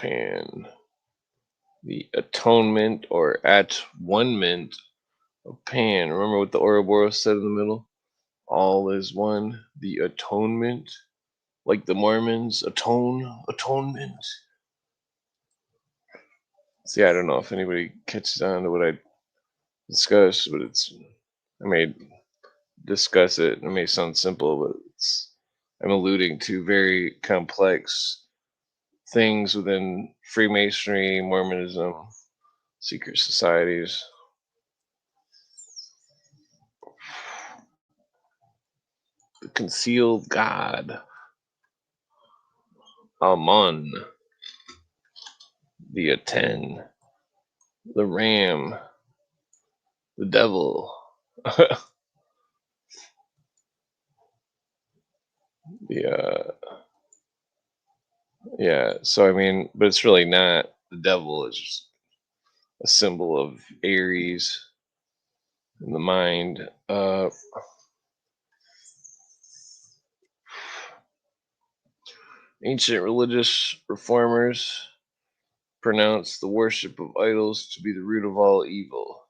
Pan. The atonement or at-one-ment of Pan. Remember what the Ouroboros said in the middle? All is one. The atonement. Like the Mormons. Atonement. See, I don't know if anybody catches on to what I discussed, but I may discuss it. It may sound simple, but I'm alluding to very complex things within Freemasonry, Mormonism, secret societies. The concealed God. Amun. The Aten. The Ram. The Devil. Yeah, so I mean, but it's really not the devil, it's just a symbol of Aries in the mind. Ancient religious reformers pronounced the worship of idols to be the root of all evil.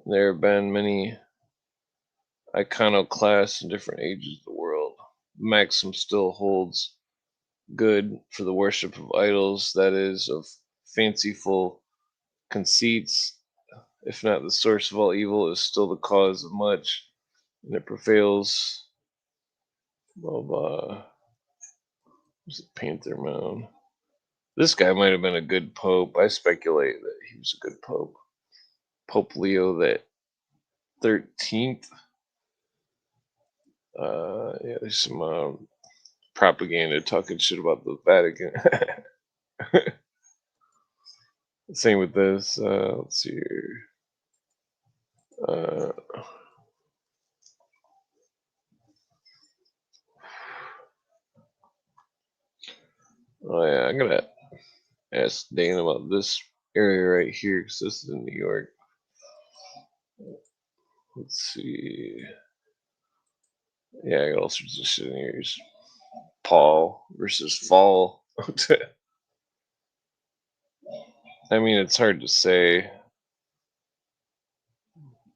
There have been many iconoclasts in different ages of the world. The maxim still holds good for the worship of idols, that is, of fanciful conceits. If not the source of all evil, is still the cause of much, and it prevails of Panther Mound. This guy might have been a good pope. I speculate that he was a good pope. Pope Leo the 13th. Yeah, there's some propaganda talking shit about the Vatican. Same with this. Let's see here. Oh yeah, I'm gonna ask Dan about this area right here because this is in New York. Let's see. Yeah, I got all sorts of shit in here. Here's Paul versus Fall. I mean, it's hard to say.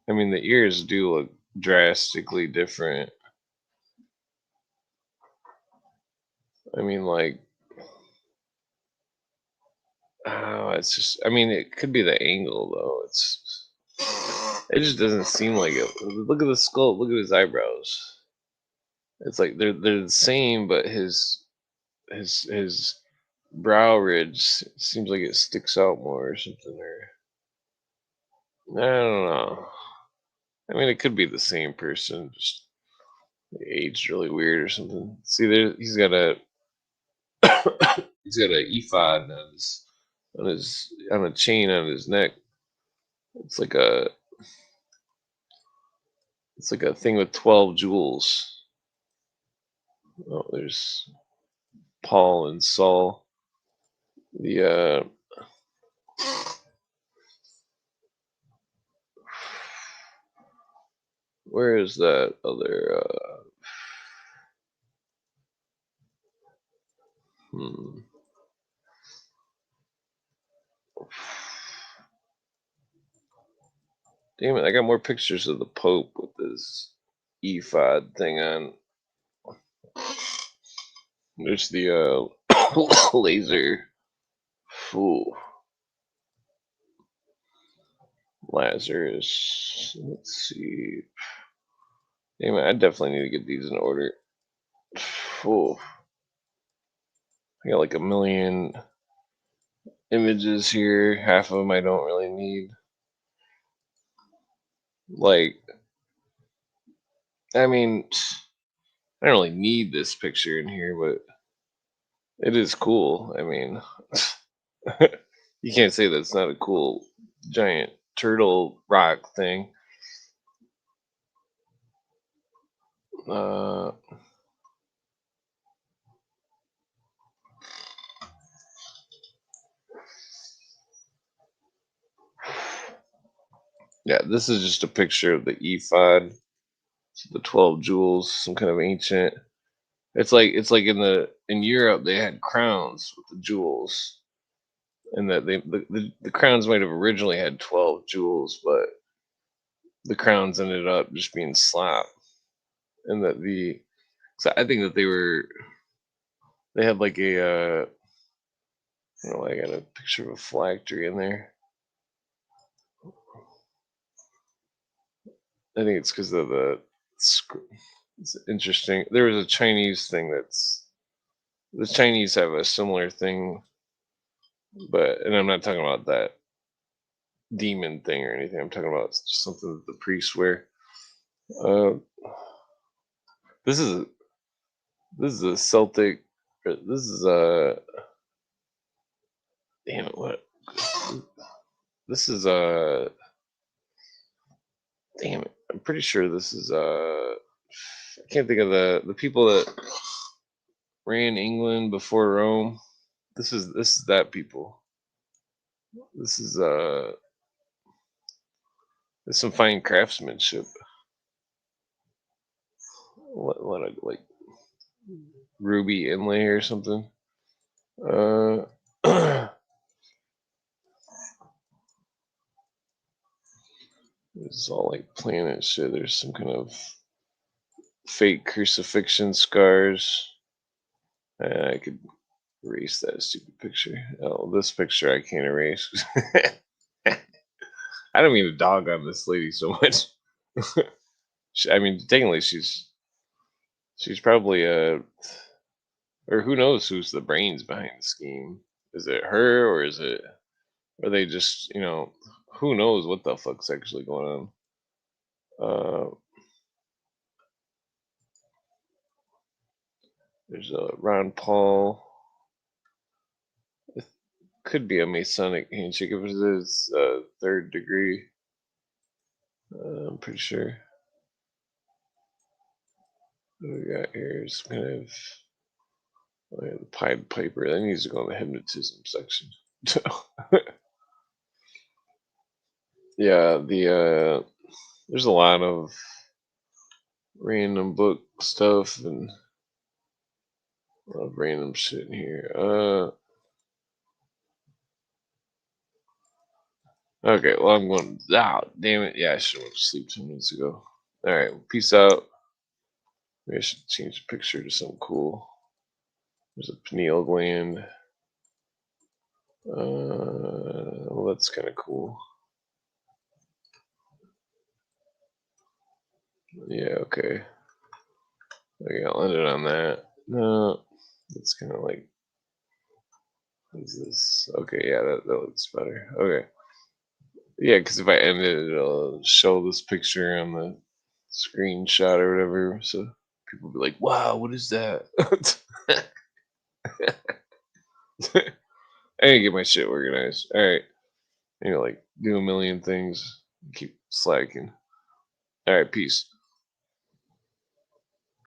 I mean, the ears do look drastically different. I mean, like, oh, it's just. I mean, it could be the angle though. It just doesn't seem like it. Look at the skull. Look at his eyebrows. It's like they're the same, but his brow ridge seems like it sticks out more or something. Or I don't know. I mean, it could be the same person, just aged really weird or something. See, there he's got a ephod on a chain on his neck. It's like a thing with 12 jewels. Oh, there's Paul and Saul. Where is that other Damn it, I got more pictures of the Pope with this ephod thing on. There's the laser. Ooh. Lazarus. Let's see. Damn it, I definitely need to get these in order. Ooh. I got like a million images here. Half of them I don't really need. Like, I mean, I don't really need this picture in here, but it is cool. I mean, you can't say that's not a cool giant turtle rock thing. Yeah, this is just a picture of the ephod, the 12 jewels, some kind of ancient. It's like in Europe they had crowns with the jewels. and that the crowns might have originally had 12 jewels, but the crowns ended up just being slap, and that so I think that they had like a I don't know, I got a picture of a phylactery in there. I think it's because of it's interesting. There was a Chinese thing the Chinese have a similar thing, and I'm not talking about that demon thing or anything. I'm talking about just something that the priests wear. This is a Celtic. This is a damn it. What? This is a damn it. I'm pretty sure this is I can't think of the people that ran England before Rome. This is that people. This is there's some fine craftsmanship. What like ruby inlay or something. It's all like planet shit. There's some kind of fake crucifixion scars. I could erase that stupid picture. Oh, this picture I can't erase. I don't mean to dog on this lady so much. I mean, technically, she's probably or who knows who's the brains behind the scheme? Is it her, or are they just, who knows what the fuck's actually going on? There's a Ron Paul. It could be a Masonic handshake if it is third degree. I'm pretty sure. What do we got here? Some kind of the Pied Piper. That needs to go in the hypnotism section. Yeah, there's a lot of random book stuff and a lot of random shit in here. Okay, well I'm going. Damn it! Yeah, I should have went to sleep 2 minutes ago. All right, well, peace out. Maybe I should change the picture to something cool. There's a pineal gland. Well, that's kind of cool. Yeah, okay. Okay, I'll end it on that. No, it's kind of like, what is this? Okay, yeah, that looks better. Okay. Yeah, because if I end it, it'll show this picture on the screenshot or whatever. So people will be like, wow, what is that? I need to get my shit organized. All right. Like do a million things, keep slacking. All right, peace.